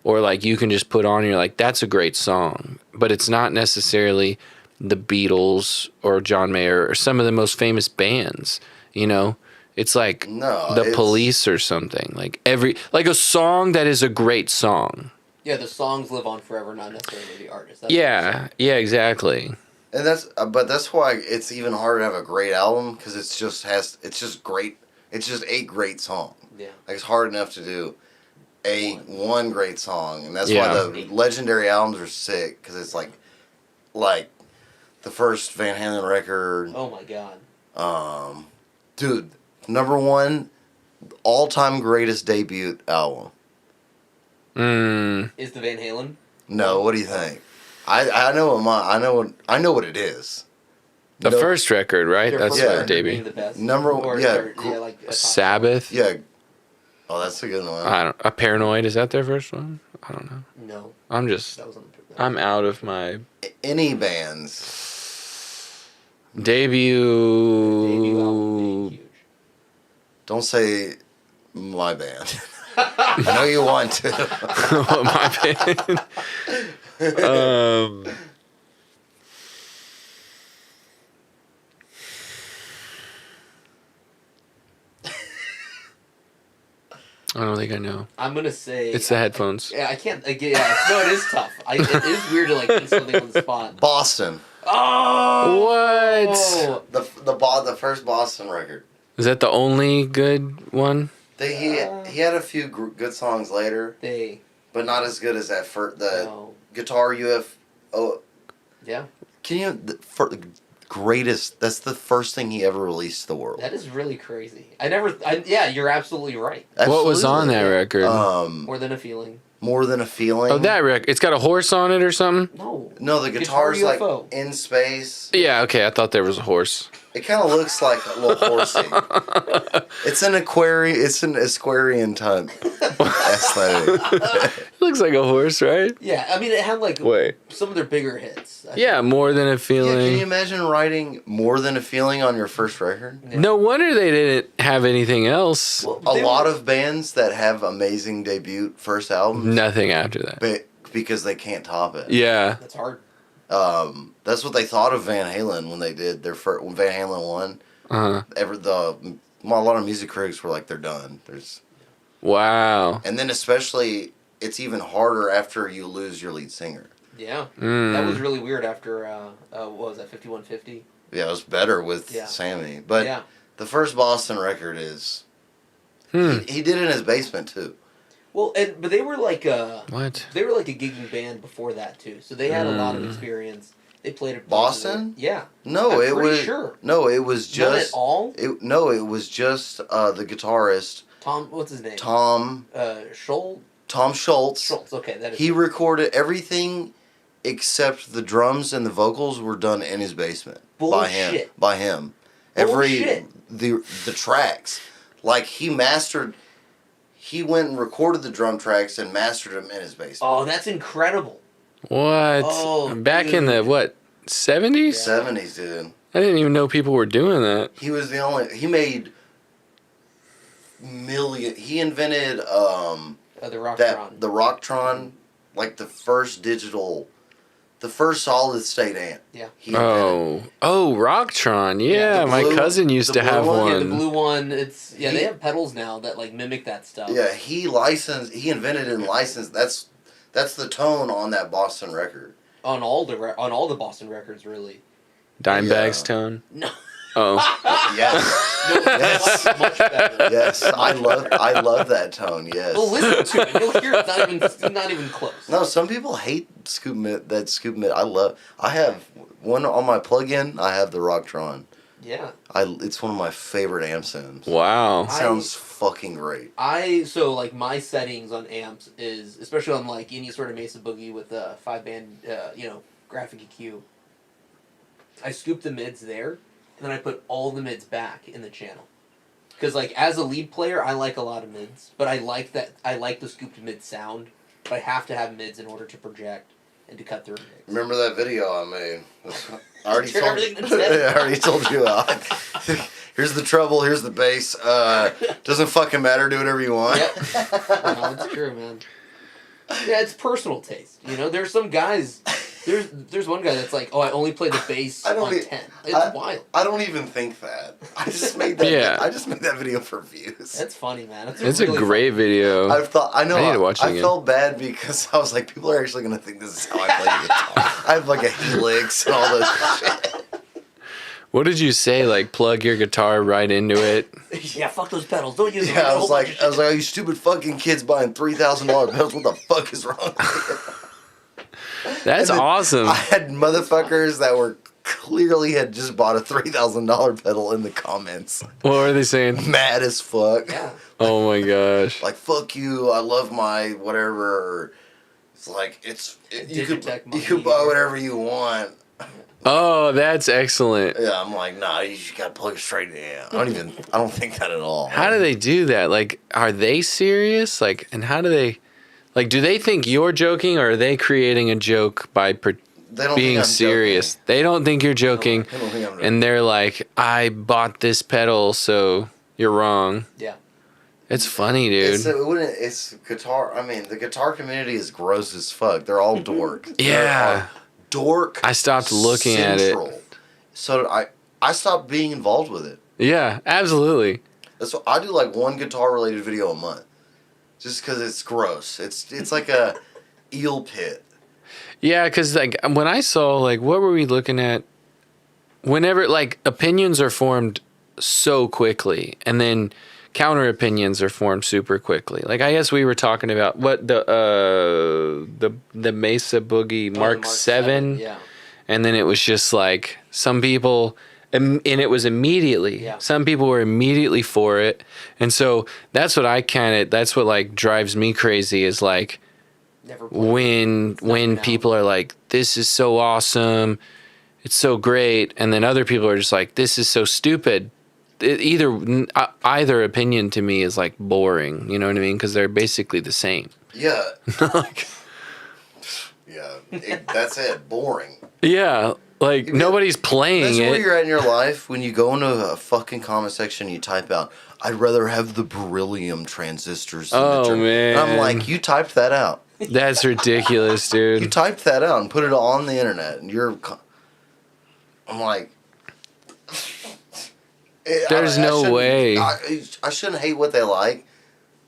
S1: or, like, you can just put on and you're like, that's a great song. But it's not necessarily the Beatles or John Mayer or some of the most famous bands, It's like the Police or something. Like a song that is a great song.
S2: Yeah, the songs live on forever, not necessarily the artist.
S1: Yeah, exactly.
S3: And that's why it's even harder to have a great album, because it's just great. It's just a great song.
S2: Yeah,
S3: like, it's hard enough to do one great song, and that's why the legendary albums are sick, because it's like the first Van Halen record.
S2: Oh my god.
S3: Dude, number one, all-time greatest debut album.
S2: Is the Van Halen?
S3: No, what do you think? I know what it is.
S1: The first record, right? That's
S2: the
S1: debut. Sabbath.
S3: Yeah. Oh, that's a good one.
S1: A Paranoid, is that their first one? I don't know.
S2: No.
S1: I'm out of my
S3: any bands.
S1: Debut
S2: album, huge.
S3: Don't say my band. I know you want to.
S1: My opinion. I don't think I know.
S2: I'm gonna say
S1: It's the headphones.
S2: Yeah, I can't. Yeah, no, it is tough. It is weird to like pick something on the spot.
S3: Boston.
S2: Oh,
S1: What?
S3: The first Boston record.
S1: Is that the only good one?
S3: He had a few good songs later,
S2: They.
S3: but not as good as that first. The
S2: No.
S3: Guitar UFO.
S2: Yeah,
S3: Can you the greatest? That's the first thing he ever released to the world.
S2: that is really crazy. Yeah, you're absolutely right.
S1: What was on that record?
S2: More than a feeling.
S3: More Than a Feeling.
S1: Oh, that record. It's got a horse on it or something?
S2: No.
S3: No, the guitar's like
S2: UFO.
S3: in space.
S1: Yeah, okay. I thought there was a horse.
S3: It kind of looks like a little horsey. It's an aquarium. It's an Aquarian type aesthetic.
S1: It looks like a horse, right?
S2: Yeah, I mean, it had like
S1: Wait.
S2: some of their bigger hits.
S1: Yeah, More Than a
S3: Yeah,
S1: Feeling.
S3: can you imagine writing More Than a Feeling on your first record?
S2: Yeah.
S1: No wonder they didn't have anything else.
S2: Well,
S3: A
S2: they
S3: lot
S2: were-
S3: of bands that have amazing debut first albums,
S1: Nothing after that.
S3: because they can't top it.
S1: Yeah.
S2: That's hard.
S3: That's what they thought of Van Halen when they did their first. When Van Halen won,
S1: Uh-huh.
S3: a lot of music critics were like, they're done.
S1: Wow.
S3: And then especially, it's even harder after you lose your lead singer.
S2: Yeah,
S1: Mm.
S2: that was really weird. After what was that? 5150.
S3: Yeah, it was better with
S2: Yeah.
S3: Sammy, but
S2: Yeah.
S3: the first Boston record is.
S1: Hmm.
S3: He did it in his basement too.
S2: Well, but they were like
S1: What?
S2: they were like a gigging band before that too, so they had a lot of experience. They played at places
S3: Boston?
S2: where- yeah.
S3: No,
S2: I'm
S3: it
S2: pretty
S3: was
S2: sure.
S3: no, it was
S2: None
S3: just
S2: at all.
S3: it was just the guitarist
S2: Tom, what's his name?
S3: Tom Schultz.
S2: Schultz. Okay, that is.
S3: He recorded everything except the drums and the vocals were done in his basement by him.
S2: Bullshit.
S3: By him.
S2: Bullshit.
S3: The tracks, like he went and recorded the drum tracks and mastered them in his basement.
S2: Oh, that's incredible.
S1: What?
S2: Oh,
S1: Back in the,
S2: dude.
S1: what, 70s?
S3: 70s, dude.
S1: I didn't even know people were doing that.
S3: He was the only. He made million. He invented
S2: The Rocktron.
S3: the Rocktron, like the first solid state amp.
S2: Yeah.
S3: He invented.
S1: Oh, Rocktron. Yeah,
S3: the
S1: my
S3: blue-
S1: cousin used
S3: the
S1: to
S3: blue
S1: have
S3: one?
S1: one.
S2: Yeah, the blue one. They
S3: He-
S2: have pedals now that like mimic that stuff.
S3: Yeah, he invented and licensed. That's the tone on that Boston record.
S2: On all the Boston records, really.
S1: Dimebag's
S3: Yeah.
S1: tone.
S2: No.
S1: Oh.
S3: Yes,
S2: No,
S3: Yes.
S2: much better.
S3: yes, I love that tone. Yes.
S2: Well, listen to it. You'll hear it's not even close.
S3: No, some people hate scoop mid. I have one on my plug-in. I have the Rocktron.
S2: Yeah.
S3: It's one of my favorite amp sounds.
S1: Wow.
S3: It sounds fucking great.
S2: So like my settings on amps is, especially on like any sort of Mesa Boogie with a 5-band graphic EQ. I scoop the mids there, and then I put all the mids back in the channel. Because like as a lead player, I like a lot of mids, but I like the scooped mid sound. But I have to have mids in order to project and to cut through mix.
S3: Remember that video I made? I already
S2: Turn
S3: told.
S2: everything to 10.
S3: I already told you. Here's the treble. Here's the bass. Doesn't fucking matter. Do whatever you want.
S2: Yep. No, it's true, man. Yeah, it's personal taste. There's some guys. There's one guy that's like, oh, I only play the bass
S3: I don't
S2: on
S3: e-
S2: 10. It's wild.
S3: I don't even think that. I just made that.
S1: Yeah.
S3: I just made that video for views.
S2: That's funny, man.
S1: It's
S2: really
S1: a great video.
S3: I know.
S1: I need to watch it
S3: I
S1: again.
S3: felt bad because I was like, people are actually gonna think this is how I play guitar. I have like a helix and all this shit.
S1: What did you say? Like, plug your guitar right into it?
S2: Yeah, fuck those pedals. Don't use them.
S3: Yeah, I was like, oh, you stupid fucking kids buying $3,000 pedals. What the fuck is wrong with you?
S1: That's
S3: And then
S1: awesome.
S3: I had motherfuckers that were clearly had just bought a $3,000 pedal in the comments.
S1: What were they saying?
S3: Mad as fuck.
S2: Yeah.
S1: Oh my gosh.
S3: Like, fuck you, I love my whatever. It's like, you
S2: Digitech
S3: could
S2: money.
S3: buy whatever you want.
S1: Oh, that's excellent.
S3: Yeah, I'm like, nah, you just gotta plug it straight in. I don't think that at all.
S1: How do they do that? Like, are they serious? Like, and how do they, like, do they think you're joking or are they creating a joke by
S3: They don't think
S1: being
S3: I'm
S1: serious?
S3: joking.
S1: They don't think you're joking.
S3: They don't think I'm joking.
S1: And they're like, I bought this pedal, so you're wrong.
S2: Yeah.
S1: It's funny, dude.
S3: It's guitar. I mean, the guitar community is gross as fuck. They're all dork.
S1: Yeah.
S3: Dork.
S1: I stopped looking at it.
S3: So I stopped being involved with it.
S1: Yeah, absolutely.
S3: That's what I do. Like one guitar related video a month, just because it's gross. It's like a eel pit.
S1: Yeah, because like when I saw like what were we looking at? Whenever like opinions are formed so quickly, and then counter opinions are formed super quickly. Like I guess we were talking about what the Mesa Boogie Mark 7,
S2: Yeah.
S1: and then it was just like some people. And it was immediately.
S2: Yeah.
S1: Some people were immediately for it, and so that's what that's what like drives me crazy is like
S2: Never played.
S1: when people are like, this is so awesome, it's so great, and then other people are just like, this is so stupid. Either opinion to me is like boring. You know what I mean? Because they're basically the same.
S3: Yeah.
S1: Like,
S3: Yeah. That's it. Boring.
S1: yeah. Like nobody's playing
S3: That's
S1: it.
S3: where you're at in your life when you go into a fucking comment section and you type out, I'd rather have the beryllium transistors than the
S1: Oh, man.
S3: And I'm like, you typed that out.
S1: That's ridiculous,
S3: You
S1: dude.
S3: typed that out and put it on the internet, and I'm like,
S1: There's no
S3: shouldn't-
S1: way.
S3: I shouldn't hate what they like,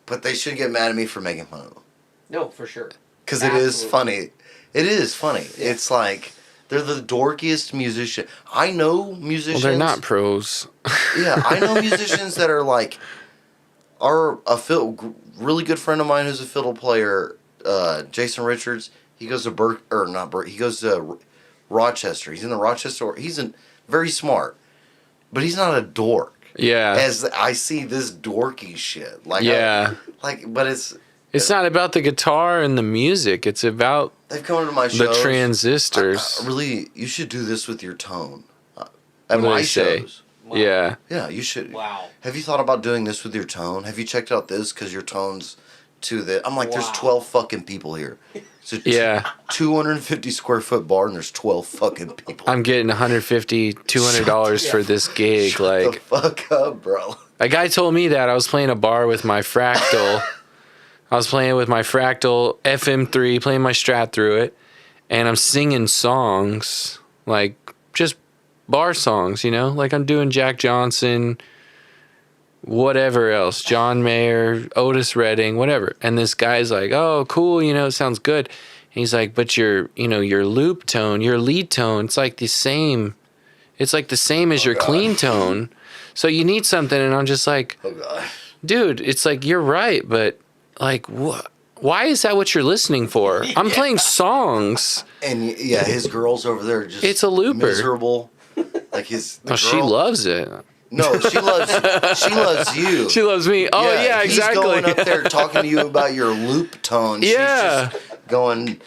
S3: but they should get mad at me for making fun of them.
S2: No, for sure.
S3: Because it is
S2: Absolutely.
S3: funny. It is funny.
S2: Yeah.
S3: It's like, they're the dorkiest musician. I know musicians.
S1: Well, they're not pros.
S3: Yeah, I know musicians that are like, really good friend of mine who's a fiddle player, Jason Richards. He goes to he goes to Rochester. He's in the Rochester. He's very smart, but he's not a dork.
S1: Yeah.
S3: As I see this dorky shit, like
S1: Yeah.
S3: but
S1: It's not about the guitar and the music. It's about
S3: they've come to my
S1: the
S3: shows.
S1: transistors.
S3: Really, you should do this with your tone. At
S1: What do
S3: my
S1: they say?
S3: shows.
S2: Wow.
S1: Yeah.
S3: Yeah, you should.
S2: Wow.
S3: Have you thought about doing this with your tone? Have you checked out this because your tone's to the? I'm like, there's
S2: Wow.
S3: 12 fucking people here. It's a
S1: Yeah.
S3: 250 square foot bar and there's 12 fucking people.
S1: I'm getting $150, $200 for this gig.
S3: Shut
S1: Like,
S3: the fuck up, bro.
S1: a guy told me that I was playing a bar with my Fractal. I was playing with my Fractal FM3, playing my Strat through it, and I'm singing songs, like just bar songs, you know? Like I'm doing Jack Johnson, whatever else, John Mayer, Otis Redding, whatever. And this guy's like, oh, cool, you know, it sounds good. And he's like, but your loop tone, your lead tone, it's like the same. It's like the same as your
S3: God.
S1: clean tone. So you need something. And I'm just like,
S3: Oh god.
S1: dude, it's like, you're right, but like, what? Why is that what you're listening for? I'm playing songs.
S3: And yeah, his girl's over there just
S1: It's a looper.
S3: miserable. Like the
S1: Oh, she
S3: girl-
S1: loves it.
S3: No, she loves you.
S1: She loves me. Oh, yeah,
S3: he's
S1: exactly.
S3: going up there talking to you about your loop tone.
S1: Yeah.
S3: She's just going.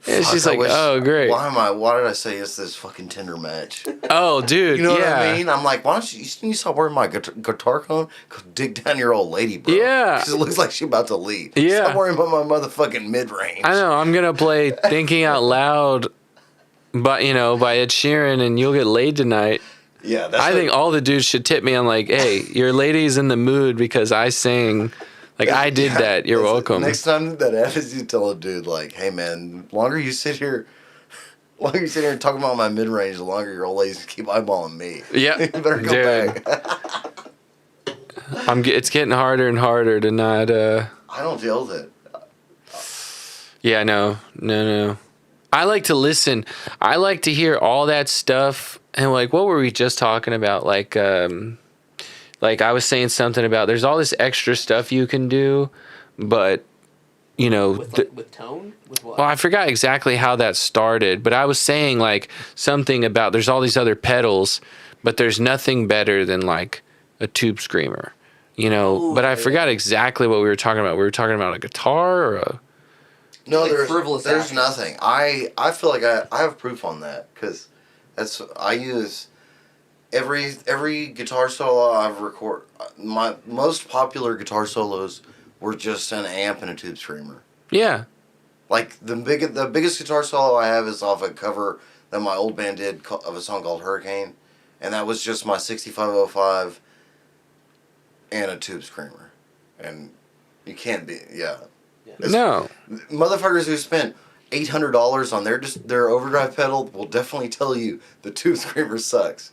S1: Yeah,
S3: "Fuck,
S1: she's
S3: I
S1: like,
S3: wish-
S1: oh, great.
S3: Why did I say it's this fucking Tinder match?
S1: Oh, dude.
S3: You know
S1: yeah.
S3: what I mean? I'm like, why don't you stop wearing my guitar cone? Go dig down your old lady, bro.
S1: Yeah.
S3: Because it looks like she's about to leave.
S1: Yeah.
S3: Stop worrying about my motherfucking mid range.
S1: I know. I'm going to play Thinking Out Loud by Ed Sheeran, and you'll get laid tonight.
S3: Yeah, that's
S1: I think all the dudes should tip me on like, hey, your lady's in the mood because I sang. Like, I did that. You're
S3: that's-
S1: welcome.
S3: Next time that happens, you tell a dude like, "Hey man, longer you sit here and talk about my mid range, the longer your old ladies keep eyeballing me."
S1: Yeah.
S3: You better go
S1: Dude.
S3: back.
S1: It's getting harder and harder to not.
S3: I don't deal with it.
S1: Yeah, no. I like to listen. I like to hear all that stuff. And like, what were we just talking about? Like I was saying something about there's all this extra stuff you can do, but
S2: With tone? With what?
S1: well, I forgot exactly how that started, but I was saying like something about there's all these other pedals, but there's nothing better than like a tube screamer,
S2: Ooh,
S1: but I
S2: yeah.
S1: forgot exactly what we were talking about. We were talking about a guitar or a.
S3: No,
S2: Like
S3: there's
S2: frivolous
S3: there's
S2: actions.
S3: nothing. I feel like I have proof on that because I use every guitar solo I've recorded. My most popular guitar solos were just an amp and a tube screamer.
S1: Yeah.
S3: Like the biggest guitar solo I have is off a cover that my old band did of a song called Hurricane, and that was just my 6505 and a tube screamer, and you can't be. Yeah.
S1: No.
S3: Motherfuckers who spent $800 on their overdrive pedal will definitely tell you the Tube Screamer sucks.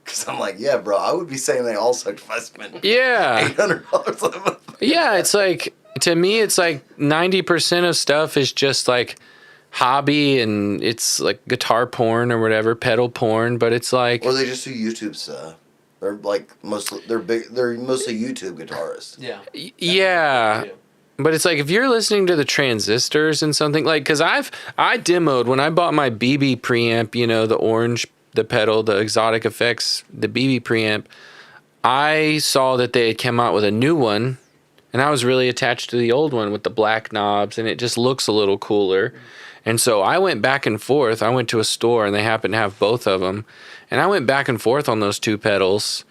S3: Cause I'm like, yeah, bro, I would be saying they all sucked if I spent
S1: Yeah.
S3: $800 on them.
S1: Yeah, it's like, to me, it's like 90% of stuff is just like hobby, and it's like guitar porn or whatever, pedal porn, but it's like,
S3: Or they just do YouTube stuff. They're like mostly they're mostly YouTube guitarists.
S2: Yeah.
S1: yeah.
S2: Yeah.
S1: But it's like, if you're listening to the transistors and something like, because I demoed when I bought my BB preamp, you know, the orange, the pedal, the Exotic Effects, the BB preamp. I saw that they had come out with a new one, and I was really attached to the old one with the black knobs, and it just looks a little cooler. And so I went back and forth. I went to a store, and they happened to have both of them, and I went back and forth on those two pedals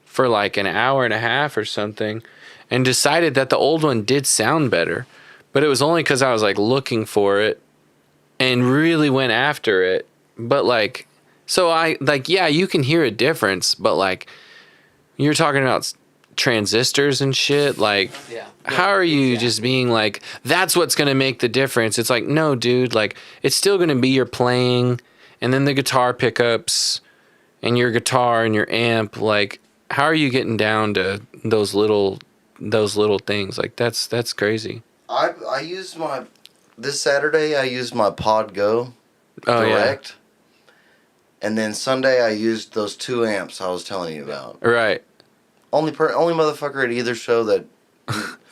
S1: for like an hour and a half or something, and decided that the old one did sound better. But it was only because I was like looking for it and really went after it. But like, so I like, yeah, you can hear a difference, but like, you're talking about transistors and shit. Like,
S2: Yeah.
S1: how are you
S2: Exactly.
S1: just being like, that's what's going to make the difference? It's like, no, dude, like, it's still going to be your playing, and then the guitar pickups and your guitar and your amp. Like, how are you getting down to those little things? Like, that's crazy.
S3: I used this Saturday I used my Pod Go
S1: Oh
S3: Direct. And then Sunday I used those 2 amps I was telling you about.
S1: yeah. Right.
S3: Only motherfucker at either show that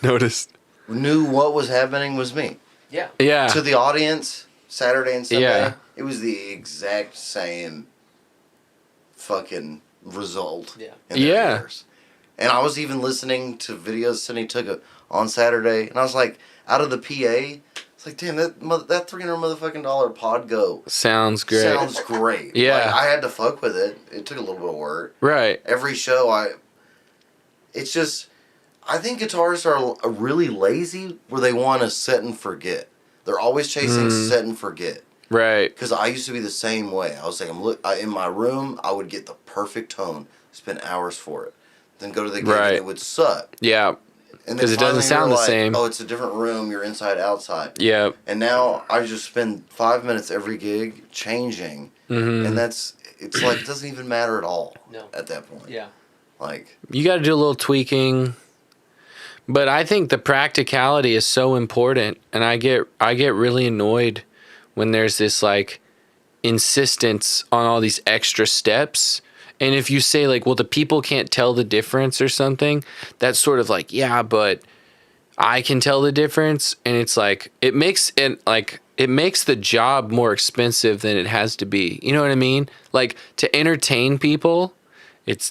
S1: Noticed.
S3: knew what was happening was me.
S2: Yeah.
S1: Yeah.
S3: To the audience, Saturday and Sunday,
S1: Yeah.
S3: it was the exact same fucking result.
S2: Yeah.
S3: In their
S1: Yeah.
S3: ears. And I was even listening to videos Cindy took on Saturday, and I was like, out of the PA, it's like, damn, that $300 motherfucking Pod Go
S1: Sounds great.
S3: sounds great.
S1: Yeah.
S3: Like, I had to fuck with it. It took a little bit of work.
S1: Right.
S3: Every show, it's just, I think guitarists are really lazy where they want to set and forget. They're always chasing set and forget.
S1: Right.
S3: Because I used to be the same way. I was like, in my room, I would get the perfect tone, spend hours for it, then go to the gig
S1: Right.
S3: and it would suck.
S1: Yeah.
S3: And
S1: 'Cause
S3: then
S1: it doesn't
S3: finally
S1: sound
S3: you're
S1: the
S3: like,
S1: same.
S3: Oh, it's a different room. You're inside, outside.
S1: Yeah.
S3: And now I just spend 5 minutes every gig changing,
S1: Mm-hmm.
S3: and it's like it doesn't even matter at all.
S2: No.
S3: At that point.
S2: Yeah.
S3: Like,
S1: You got to do a little tweaking. But I think the practicality is so important, and I get really annoyed when there's this like insistence on all these extra steps. And if you say like, well, the people can't tell the difference or something, that's sort of like, yeah, but I can tell the difference. And it's like, it makes the job more expensive than it has to be. You know what I mean? Like, to entertain people, it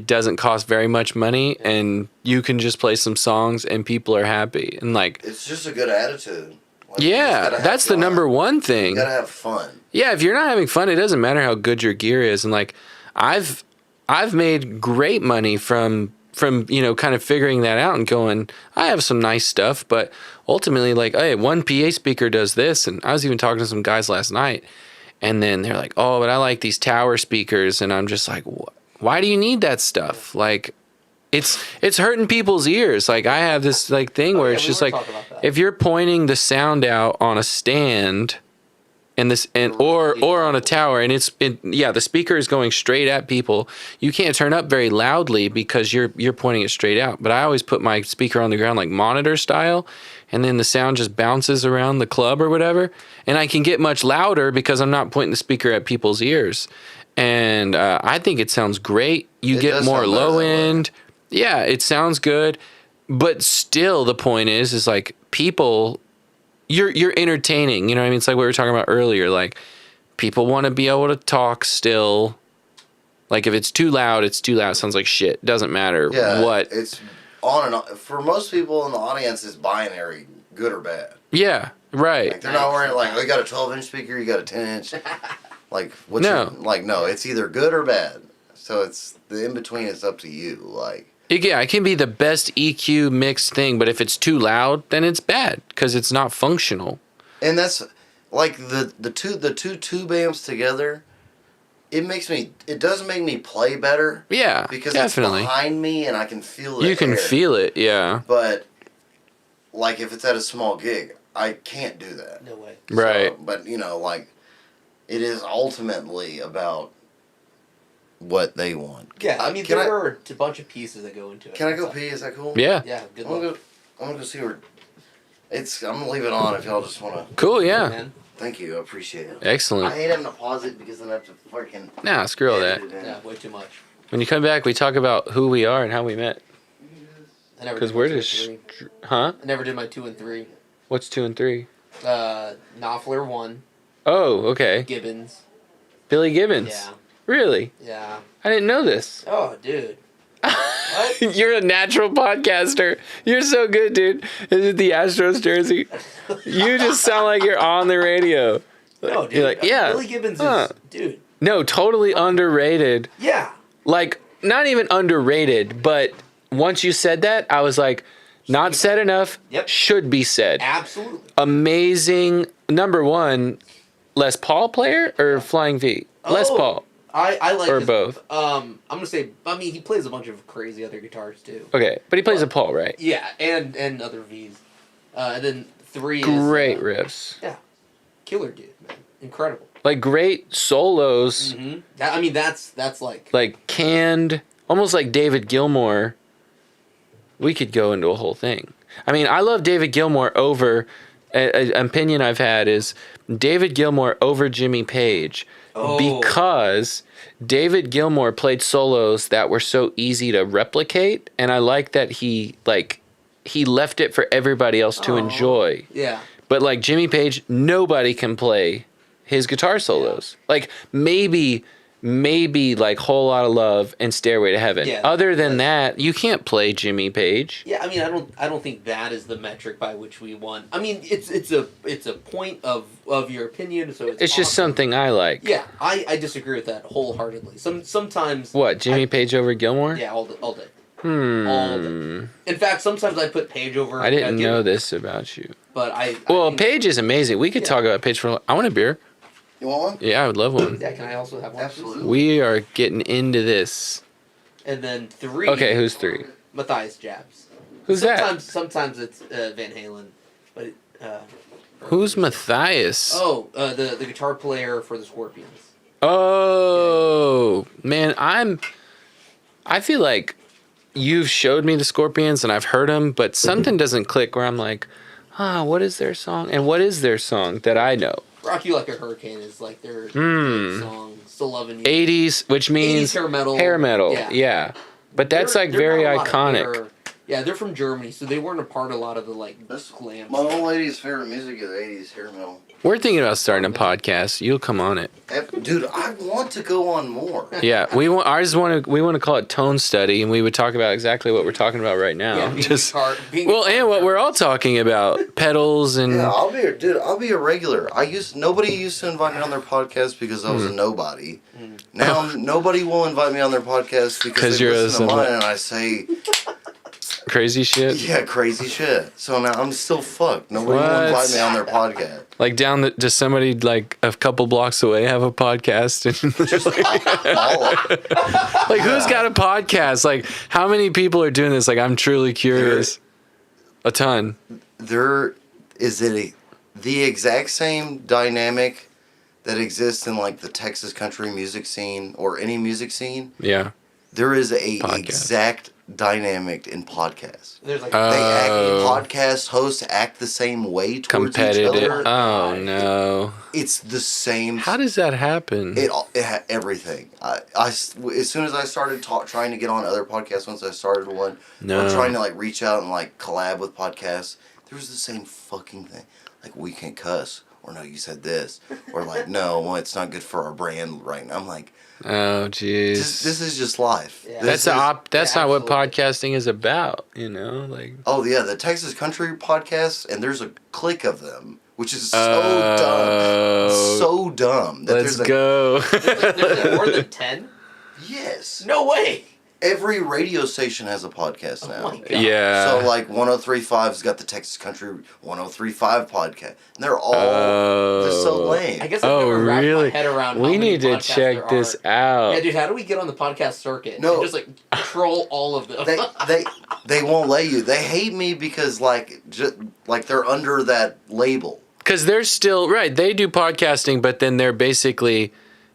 S1: doesn't cost very much money, and you can just play some songs and people are happy. And like,
S3: it's just a good attitude. Like, you just
S1: yeah,
S3: gotta have
S1: that's the
S3: fun.
S1: number one
S3: You
S1: thing.
S3: gotta have fun.
S1: Yeah, if you're not having fun, it doesn't matter how good your gear is. And like, I've made great money from kind of figuring that out and going, I have some nice stuff, but ultimately, like, hey, one PA speaker does this. And I was even talking to some guys last night, and then they're like, oh, but I like these tower speakers. And I'm just like, why do you need that stuff? Like, it's hurting people's ears. Like, I have this like thing where
S2: yeah,
S1: it's
S2: we
S1: just
S2: were
S1: like,
S2: talking about that.
S1: if you're pointing the sound out on a stand or on a tower, and the speaker is going straight at people, you can't turn up very loudly because you're pointing it straight out. But I always put my speaker on the ground like monitor style, and then the sound just bounces around the club or whatever, and I can get much louder because I'm not pointing the speaker at people's ears. And I think it sounds great. You
S3: It
S1: get
S3: does
S1: more
S3: sound better
S1: low
S3: that way.
S1: end. Yeah, it sounds good. But still, the point is like, people, you're entertaining. You know what I mean? It's like what we were talking about earlier. Like, people want to be able to talk still. Like, if it's too loud, it's too loud. It sounds like shit. Doesn't matter
S3: Yeah.
S1: what.
S3: It's on and on. For most people in the audience, it's binary, good or bad.
S1: Yeah, right.
S3: Like, they're not worrying like, oh, you got a 12-inch speaker, you got a 10-inch. Like, no, it's either good or bad. So it's the in between. It's up to you. Like,
S1: Yeah, it can be the best EQ mixed thing, but if it's too loud, then it's bad because it's not functional.
S3: and that's like the two tube amps together it does make me play better
S1: Yeah,
S3: because
S1: definitely.
S3: it's behind me and I can feel it.
S1: You can feel it, yeah.
S3: But like if it's at a small gig, I can't do that.
S2: No way.
S1: Right.
S3: But like it is ultimately about what they want.
S2: Yeah, I mean, there are a bunch of pieces that go into it.
S3: Can I go pee? Is that cool?
S1: Yeah.
S2: Yeah, good
S3: I'm
S2: luck.
S3: gonna go see where. I'm gonna leave it on if y'all just wanna.
S1: Cool, yeah.
S2: Man.
S3: Thank you, I appreciate it.
S1: Excellent.
S3: I hate having to pause it because then I have to fucking.
S1: Nah, screw all that.
S3: edit it in.
S2: Yeah, way too much.
S1: When you come back, we talk about who we are and how we met.
S2: I never
S1: Because
S2: did
S1: we're
S2: my 2
S1: just...
S2: and 3.
S1: Huh?
S2: I never did my 2 and 3.
S1: What's 2 and 3?
S2: Knopfler 1,
S1: Oh, okay.
S2: Gibbons.
S1: Billy Gibbons.
S2: Yeah,
S1: Really?
S2: yeah.
S1: I didn't know this.
S2: Oh, dude. What?
S1: You're a natural podcaster. You're so good, dude. Is it the Astros jersey? You just sound like you're on the radio.
S2: No, dude.
S1: You're like, yeah.
S2: Billy Gibbons
S1: Huh.
S2: is, dude.
S1: No, totally underrated.
S2: Yeah.
S1: Like, not even underrated, but once you said that, I was like, not said enough,
S2: Yep.
S1: should be said.
S2: Absolutely.
S1: Amazing. Number one, Les Paul player or Flying V? Les
S2: Oh.
S1: Paul.
S2: I like
S1: Or
S2: his,
S1: both.
S2: I'm gonna say. I mean, he plays a bunch of crazy other guitars too.
S1: Okay, but he plays a Paul, right?
S2: Yeah, and other V's. And then 3
S1: Great
S2: is
S1: riffs.
S2: killer dude, man, incredible.
S1: Like great solos.
S2: Mm-hmm. I mean, that's like
S1: Like canned, almost like David Gilmour. We could go into a whole thing. I mean, I love David Gilmour over. An opinion I've had is David Gilmour over Jimmy Page because David Gilmour played solos that were so easy to replicate, and I like that he left it for everybody else to enjoy.
S2: yeah.
S1: But like Jimmy Page, nobody can play his guitar solos. Like maybe like Whole Lotta Love and Stairway to Heaven.
S2: Yeah,
S1: Other than that, you can't play Jimmy Page.
S2: Yeah, I mean, I don't think that is the metric by which we won. I mean, it's a point of your opinion, so
S1: It's just
S2: awesome.
S1: something I like.
S2: Yeah, I disagree with that wholeheartedly. Sometimes
S1: What, Jimmy Page over Gilmour?
S2: yeah, all day. All day.
S1: Hmm.
S2: In fact, sometimes I put Page over.
S1: I didn't know
S2: Gibbons,
S1: this about you.
S2: but I
S1: Well,
S2: think-
S1: Page is amazing. We could talk about Page for. I want a beer.
S3: You want one?
S1: Yeah, I would love one.
S2: Yeah, can I also have one? please?
S3: Absolutely.
S1: We are getting into this.
S2: And then 3.
S1: Okay, who's 3?
S2: Matthias Jabs.
S1: Who's that?
S2: Sometimes it's Van Halen, but
S1: Who's Matthias?
S2: the guitar player for the Scorpions.
S1: Oh, man, I feel like you've showed me the Scorpions and I've heard them, but something doesn't click where I'm like, what is their song? And what is their song that I know?
S2: Rock You Like a Hurricane is like their
S1: Hmm.
S2: song. Still loving you.
S1: 80s, which means
S2: 80s hair metal.
S1: hair metal.
S2: Yeah.
S1: Yeah. But that's
S2: They're
S1: like very
S2: not a lot.
S1: iconic.
S2: They're from Germany, so they weren't a part of a lot of the like
S3: That's
S2: glam.
S3: My old lady's favorite music is 80s hair metal.
S1: We're thinking about starting a podcast. You'll come on it.
S3: Dude, I want to go on more.
S1: Yeah, we want to call it Tone Study, and we would talk about exactly what we're talking about right now.
S2: Yeah, being
S1: Just
S2: guitar, being
S1: well, and what we're all talking about, pedals and
S3: Yeah, I'll be a regular. Nobody used to invite me on their podcast because I was a nobody. Now nobody will invite me on their podcast because
S1: 'Cause
S3: they
S1: you're
S3: listen to
S1: a-
S3: mine and I say
S1: crazy shit.
S3: yeah, crazy shit. So now I'm still fucked. Nobody will
S1: What?
S3: invite me on their podcast.
S1: Like does somebody like a couple blocks away have a podcast? And
S3: All of it.
S1: like who's got a podcast? Like how many people are doing this? Like I'm truly curious. A ton.
S3: There is the exact same dynamic that exists in like the Texas country music scene or any music scene.
S1: Yeah.
S3: There is a
S1: Podcast.
S3: exact dynamic in podcasts.
S2: There's like
S3: Podcast hosts act the same way towards each
S1: Competitive.
S3: other.
S1: Oh no.
S3: It's the same.
S1: How does that happen?
S3: It had everything. As soon as I started trying to get on other podcasts, once I started one,
S1: No.
S3: or trying to like reach out and like collab with podcasts, there was the same fucking thing. Like we can't cuss, or no, you said this, or like no, well, it's not good for our brand right now. I'm like,
S1: Oh jeez.
S3: this is just life.
S2: Yeah.
S3: This
S1: That's
S3: is-
S1: not what
S2: absolutely.
S1: podcasting is about, you know? Like
S3: Oh yeah, the Texas Country podcast, and there's a clique of them, which is so
S1: Oh.
S3: dumb, so dumb. That
S1: let's
S3: there's
S1: go.
S2: there's like more than 10.
S3: Yes.
S2: No way.
S3: every radio station has a podcast now.
S2: Oh my God.
S1: Yeah.
S3: So like 103.5's got the Texas Country 103.5 podcast. And they're all they're so lame.
S2: I guess I've
S1: Oh,
S2: never wrapped
S1: really?
S2: my head around how
S1: We
S2: many
S1: need to
S2: podcasts
S1: check
S2: there
S1: this
S2: are.
S1: out.
S2: Yeah, dude, how do we get on the podcast circuit?
S3: No.
S2: And just like troll all of them.
S3: they won't let you. They hate me because like they're under that label.
S1: Because they're still right. They do podcasting, but then they're basically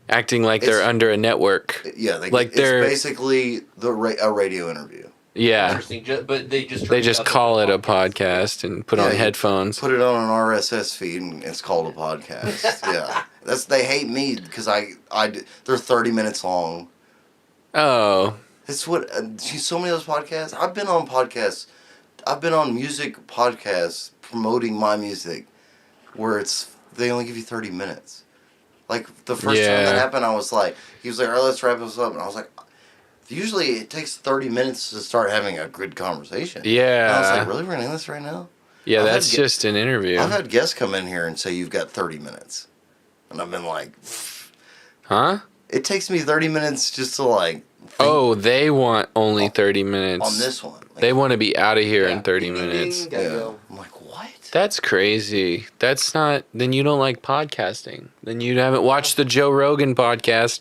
S1: acting like they're
S3: It's-
S1: under a network.
S3: Yeah,
S1: Like
S3: it's
S1: they're-
S3: basically a radio interview.
S1: Yeah,
S2: Interesting, but they just
S1: they just
S2: turn it
S1: call it
S2: up
S1: a podcast and put
S3: Yeah,
S1: on
S3: you
S1: headphones.
S3: Put it on an RSS feed and it's called a podcast. Yeah, they hate me because they're 30 minutes long.
S1: Oh,
S3: It's what see so many of those podcasts. I've been on podcasts. I've been on music podcasts promoting my music, where they only give you 30 minutes. Like the first time that
S1: Yeah.
S3: happened, I was like, he was like, "All right, let's wrap this up," and I was like, usually it takes 30 minutes to start having a good conversation. And I was
S1: yeah,
S3: like, really, we're gonna end this right now?
S1: yeah.
S3: I've had
S1: That's just an interview,
S3: I've had guests come in here and say you've got 30 minutes, and I've been like,
S1: huh?
S3: it takes me 30 minutes just to like. think
S1: Oh, they want only 30 minutes.
S3: on this one. Like,
S1: They want to be out of here
S2: Yeah.
S1: in 30
S2: Ding, ding,
S1: minutes.
S2: ding, gotta
S3: yeah.
S2: go.
S3: I'm like, what?
S1: That's crazy. That's not. Then you don't like podcasting. Then you haven't watched the Joe Rogan podcast,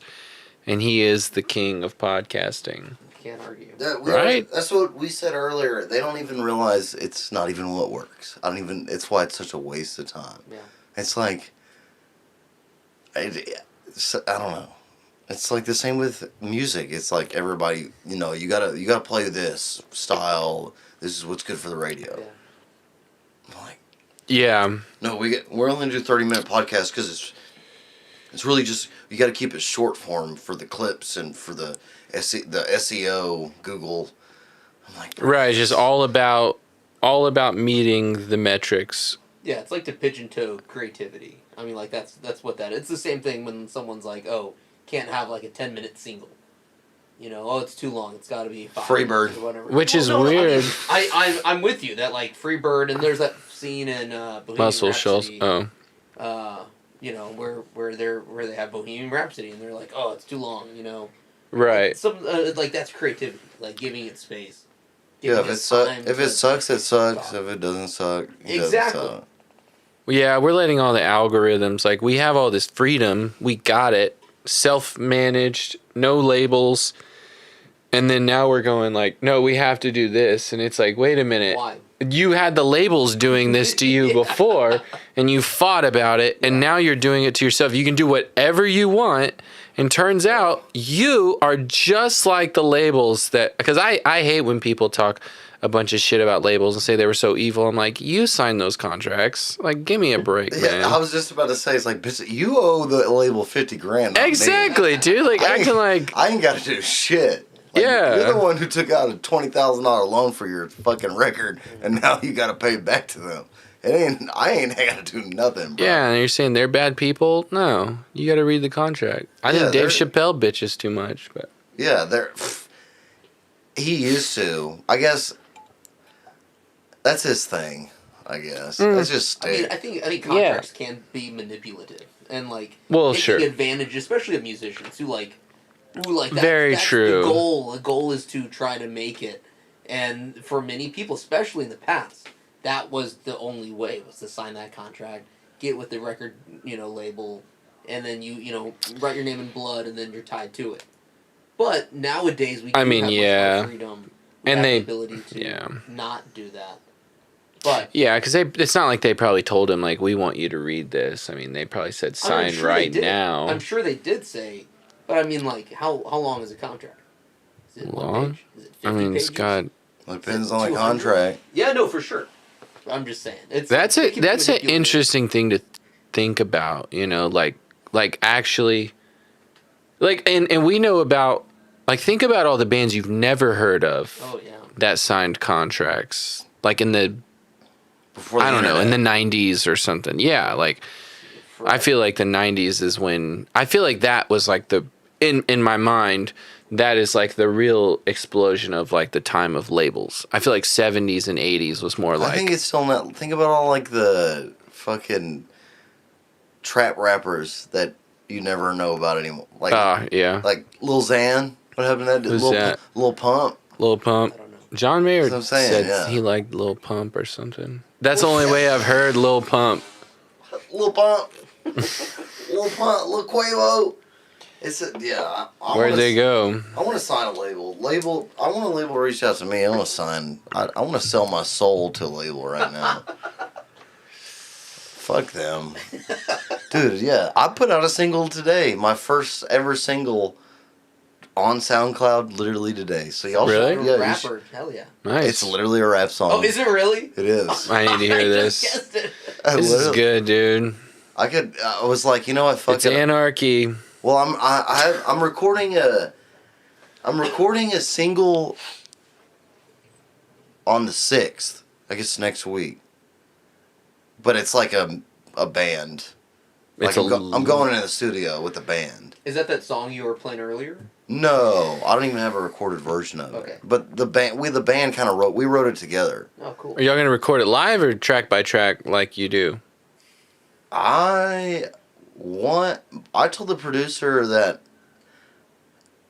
S1: and he is the king of podcasting.
S2: Can't argue.
S1: Right?
S3: That's what we said earlier. They don't even realize it's not even what works. It's why it's such a waste of time.
S2: Yeah.
S3: It's like, I don't know. It's like the same with music. It's like everybody, you gotta play this style. This is what's good for the radio.
S2: Yeah.
S3: I'm like,
S1: Yeah.
S3: no, we're only gonna do 30-minute podcasts because it's really just you got to keep it short form for the clips and for the SEO Google. I'm like,
S1: Right. It's just all about meeting the metrics.
S2: Yeah, it's like to pigeon toe creativity. I mean, like that's what that is. It's the same thing when someone's like, "Oh, can't have like a 10-minute single." You know, oh, it's too long. It's got to be 5
S3: Freebird.
S2: minutes or whatever.
S1: Which is
S2: I mean,
S1: weird.
S2: I'm with you that like Freebird, and there's that scene in Bohemian
S1: Muscle shoals.
S2: Rhapsody.
S1: Oh.
S2: You know, where they have Bohemian Rhapsody, and they're like, "Oh, it's too long." You know,
S1: Right.
S2: some like that's creativity, like giving it space.
S3: yeah,
S2: Giving
S3: if
S2: time
S3: it
S2: to-
S3: sucks, it sucks. If it doesn't suck, it
S2: Exactly.
S3: doesn't suck.
S1: Yeah, we're letting all the algorithms, like, we have all this freedom. We got it. Self-managed, no labels. And then now we're going like, no, we have to do this. And it's like, wait a minute.
S2: Why?
S1: You had the labels doing this to you
S2: Yeah.
S1: before, and you fought about it, and now you're doing it to yourself. You can do whatever you want. And turns out you are just like the labels that, because I hate when people talk a bunch of shit about labels and say they were so evil. I'm like, you signed those contracts. Like, give me a break, man.
S3: Yeah, I was just about to say, it's like, bitch, you owe the label $50,000. not me.
S1: Exactly, dude. Like,
S3: I ain't-
S1: acting like,
S3: I ain't got to do shit. Like,
S1: Yeah.
S3: You're the one who took out a $20,000 loan for your fucking record, and now you got to pay it back to them. I ain't got to do nothing, bro.
S1: yeah, and you're saying they're bad people? No, you got to read the contract. I
S3: Yeah,
S1: think Dave
S3: they're-
S1: Chappelle bitches too much, but
S3: Yeah, he used to. I guess that's his thing. I guess that's just
S2: I mean,
S3: state.
S2: I think contracts can be manipulative and like
S1: Well,
S2: taking
S1: sure.
S2: advantage, especially of musicians who like
S1: Very true.
S2: The goal is to try to make it, and for many people, especially in the past, that was the only way was to sign that contract, get with the record label, and then you write your name in blood, and then you're tied to it. But nowadays we do
S1: I mean,
S2: have much
S1: yeah.
S2: more freedom. We
S1: And
S2: have
S1: they-
S2: the ability to
S1: yeah.
S2: not do that. But
S1: yeah, because it's not like they probably told him, like, we want you to read this. I mean, they probably said,
S2: I'm
S1: sign
S2: sure they
S1: right
S2: did.
S1: now.
S2: I'm sure they did say, but I mean, like, how long is a contract? Is it
S1: Long?
S2: one page? Is it 50
S1: I mean,
S2: pages?
S1: Scott,
S3: It depends on the
S2: 200?
S3: contract.
S2: Yeah, no, for sure. I'm just saying.
S1: that's
S2: it can be
S1: that's an
S2: manipulated.
S1: interesting thing to think about, like actually, like, and we know about, like, think about all the bands you've never heard of
S2: Oh yeah.
S1: that signed contracts, like in the,
S3: Before the
S1: I don't know, in the
S3: internet.
S1: 90s or something. Yeah, like, I feel like the 90s is when, I feel like that was like the, in my mind, that is like the real explosion of like the time of labels. I feel like 70s and 80s was more like,
S3: I think it's still not. Think about all like the fucking trap rappers that you never know about anymore. Like
S1: yeah.
S3: like Lil Xan. What happened to that
S1: Who's
S3: little
S1: that?
S3: little pump?
S1: Lil
S2: I
S1: Pump.
S2: don't know.
S1: John Mayer
S3: That's what I'm saying,
S1: said
S3: yeah.
S1: he liked Lil Pump or something. That's the only way I've heard Lil Pump.
S3: Little pump. Little pump. Little Quavo. It's yeah.
S1: Where'd they go?
S3: I want to sign a label. I want a label to reach out to me. I want to sign. I want to sell my soul to a label right now. Fuck them, dude. Yeah, I put out a single today. My first ever single on SoundCloud, literally today. So y'all
S1: Really?
S3: should,
S2: You're a
S3: yeah, you should-
S2: rapper. Hell yeah.
S1: Nice.
S3: it's literally a rap song.
S2: Oh, is it really?
S3: It is.
S1: I need to hear
S2: I
S1: this.
S2: just guessed it.
S1: This is good, dude.
S3: I was like, you know what? Fuck
S1: It's
S3: it.
S1: anarchy.
S3: Well, I'm recording a single on the 6th. I guess next week. But it's like a band. Like I'm going in the studio with the band.
S2: Is that song you were playing earlier?
S3: No, I don't even have a recorded version of
S2: Okay.
S3: it. But the band kind of wrote it together.
S2: Oh, cool.
S1: Are y'all gonna record it live or track by track like you do?
S3: I told the producer that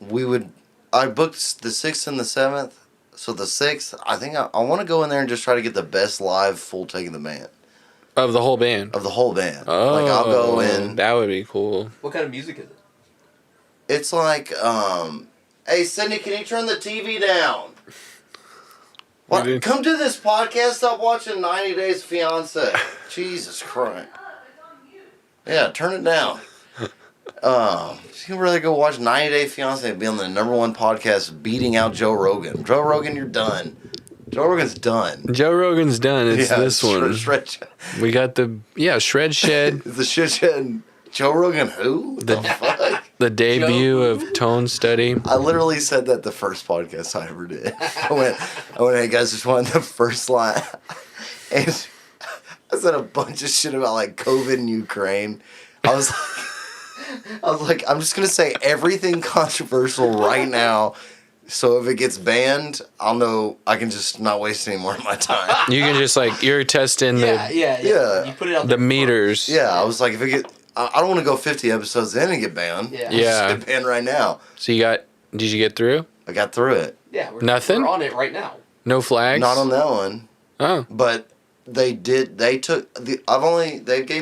S3: I booked the 6th and the 7th. So the 6th, I think I want to go in there and just try to get the best live full take of the band.
S1: Of the whole band.
S3: Of the whole band.
S1: Oh,
S3: Like I'll go in.
S1: That would be cool.
S2: What kind of music is it?
S3: It's like, hey Cindy, can you turn the TV down? What?
S1: did-
S3: Come to this podcast. Stop watching 90 Days Fiance. Jesus Christ. Yeah, turn it down. You'd rather go watch 90 Day Fiance and be on the #1 podcast beating out Joe Rogan. Joe Rogan, you're done. Joe Rogan's done.
S1: Joe Rogan's done. It's
S3: Yeah,
S1: this one.
S3: Shred,
S1: We got the Shred Shed,
S3: the shit shed. Joe Rogan who? What the fuck?
S1: the debut of Tone Study.
S3: I literally said that the first podcast I ever did. I went, hey guys, just wanted the first line. And I said a bunch of shit about like COVID and Ukraine. I was like, I'm just gonna say everything controversial right now. So if it gets banned, I'll know I can just not waste any more of my time.
S1: You can just you're testing
S2: Yeah.
S3: Yeah.
S2: You put it out
S1: the
S2: there
S1: meters.
S3: Yeah, I was like, I don't want to go 50 episodes in and get banned.
S2: Yeah.
S3: I'll
S1: Yeah.
S3: just get banned right now.
S1: So did you get through?
S3: I got through it.
S2: Yeah.
S1: Nothing?
S2: We're on it right now.
S1: No flags?
S3: Not on that one.
S1: Oh.
S3: But they gave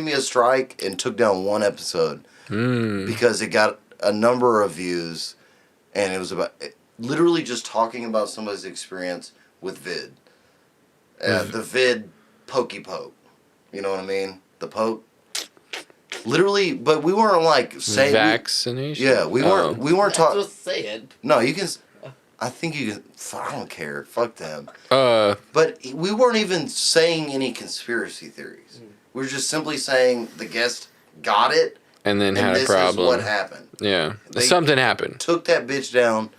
S3: me a strike and took down one episode because it got a number of views, and it was about literally just talking about somebody's experience with vid. The vid pokey poke. You know what I mean? The poke. Literally, but we weren't like saying
S1: Vaccination?
S3: we
S1: Oh.
S3: weren't talking.
S2: Just say it.
S3: No, you can. I think you can. I don't care. Fuck them.
S1: But
S3: we weren't even saying any conspiracy theories. We were just simply saying the guest got it,
S1: and then
S3: and
S1: had a
S3: this
S1: problem.
S3: is what happened.
S1: Yeah.
S3: They-
S1: Something happened.
S3: Took that bitch down.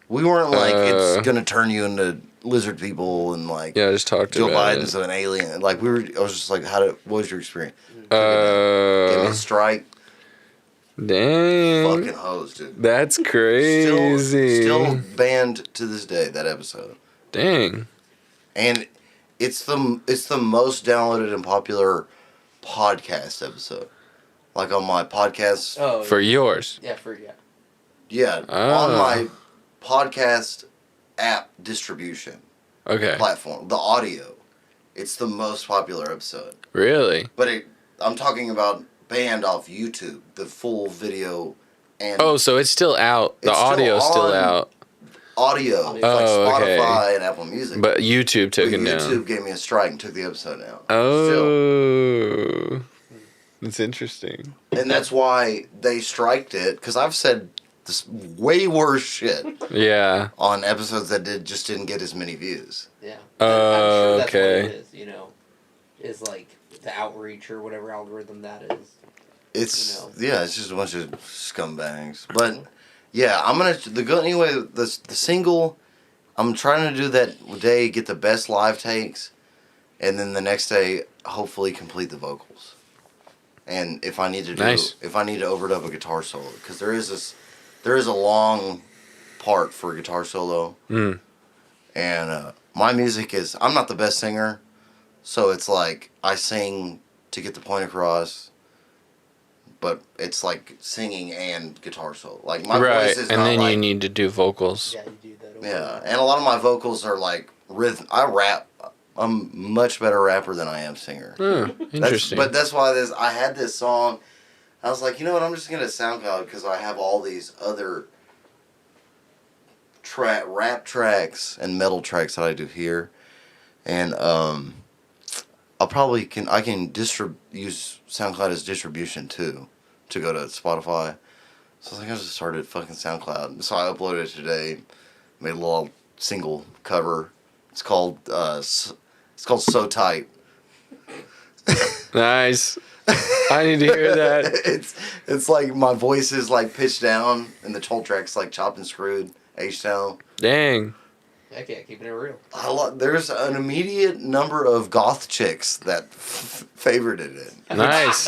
S3: We weren't like it's gonna turn you into lizard people and like
S1: Yeah, just talked
S3: Joe
S1: about
S3: Biden's
S1: it.
S3: an alien. Like I was just like, what was your experience? Give me a strike.
S1: Dang.
S3: Fucking hoes, dude.
S1: That's crazy.
S3: Still banned to this day. That episode.
S1: Dang.
S3: And it's the most downloaded and popular podcast episode. Like on my podcast.
S2: Oh.
S1: For yours.
S2: Yeah.
S3: Yeah,
S1: Ah.
S3: on my podcast app distribution
S1: Okay.
S3: platform, the audio, it's the most popular episode.
S1: Really?
S3: But I'm talking about banned off YouTube, the full video and
S1: Oh, so it's still out. The
S3: It's still
S1: audio's still
S3: on.
S1: out.
S3: audio, like
S1: Oh, okay.
S3: Spotify and Apple Music.
S1: But YouTube took
S3: But
S1: it down.
S3: YouTube gave me a strike and took the episode down. Still.
S1: Oh. That's interesting.
S3: And that's why they striked it, because I've said this way worse shit
S1: Yeah.
S3: on episodes that didn't get as many views.
S2: Yeah.
S1: Oh,
S2: I'm sure that's
S1: okay.
S2: what it is. Is like the outreach or whatever algorithm that is.
S3: It's it's just a bunch of scumbags. But yeah, I'm gonna the single. I'm trying to do that day, get the best live takes, and then the next day hopefully complete the vocals. And if I need to overdub a guitar solo, because there is a long part for a guitar solo, and my music is, I'm not the best singer, so it's like I sing to get the point across. but it's like singing and guitar solo. Like my
S1: Right,
S3: voice is
S1: and
S3: not
S1: then
S3: like
S1: you need to do vocals.
S2: Yeah, you do that. Over
S3: yeah,
S2: and
S3: and a lot of my vocals are like rhythm. I rap. I'm much better rapper than I am singer.
S1: Interesting.
S3: But that's why I had this song. I was like, you know what? I'm just gonna SoundCloud because I have all these other rap tracks and metal tracks that I do here, and I can use SoundCloud as distribution too, to go to Spotify. So I think I just started fucking SoundCloud. So I uploaded it today, made a little single cover. It's called So Tight.
S1: Nice. I need to hear that.
S3: It's like my voice is like pitched down and the whole track's like chopped and screwed, H-Town.
S1: Dang.
S2: Heck yeah, keeping it real.
S3: There's an immediate number of goth chicks that favorited it.
S1: Nice.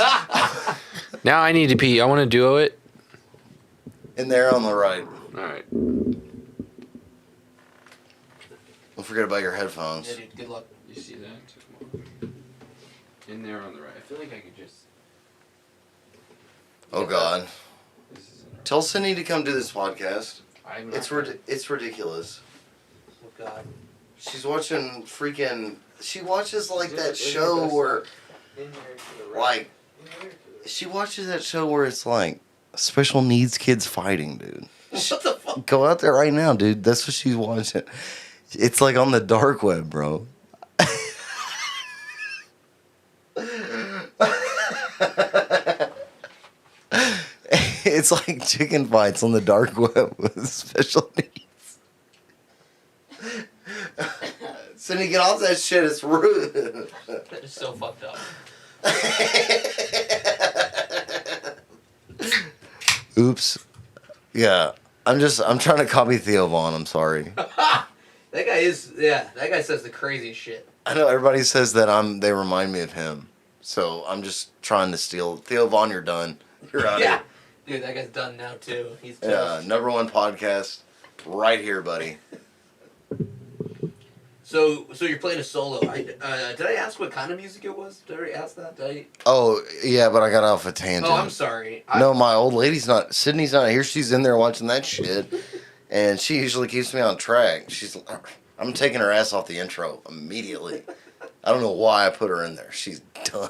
S1: Now I need to pee. I want to duo it.
S3: And there on the right.
S1: All right.
S3: Don't forget about your headphones.
S2: Yeah, dude, good luck.
S1: You see that? In there on the right. I feel like I could just.
S3: Oh God.
S1: This is in the right.
S3: Tell Cindy to come do this podcast.
S1: I'm
S3: It's ridiculous.
S2: Oh God.
S3: She's watching freaking. She watches like
S1: Is
S3: that
S1: it-
S3: show
S1: is it
S3: where,
S2: In here to the
S3: like, she watches that show where it's like special needs kids fighting, dude.
S2: What the fuck?
S3: Go out there right now, dude. That's what she's watching. It's like on the dark web, bro. It's like chicken fights on the dark web with special needs. Cindy, get off that shit. It's rude.
S2: That is so fucked up.
S3: Oops. Yeah. I'm trying to copy Theo Vaughn. I'm sorry.
S2: That guy says the craziest shit.
S3: I know everybody says that they remind me of him. So I'm just trying to steal. Theo Vaughn, you're done. You're out
S2: Yeah.
S3: of
S2: Dude, that guy's done now too. He's
S3: here. Yeah,
S2: toast.
S3: #1 podcast right here, buddy.
S2: So you're playing a solo. Did I ask what kind of music it was? Did I already ask that?
S3: Oh, yeah, but I got off a tangent.
S2: Oh, I'm sorry.
S3: No, my old lady's not. Sydney's not here. She's in there watching that shit, and she usually keeps me on track. I'm taking her ass off the intro immediately. I don't know why I put her in there. She's done.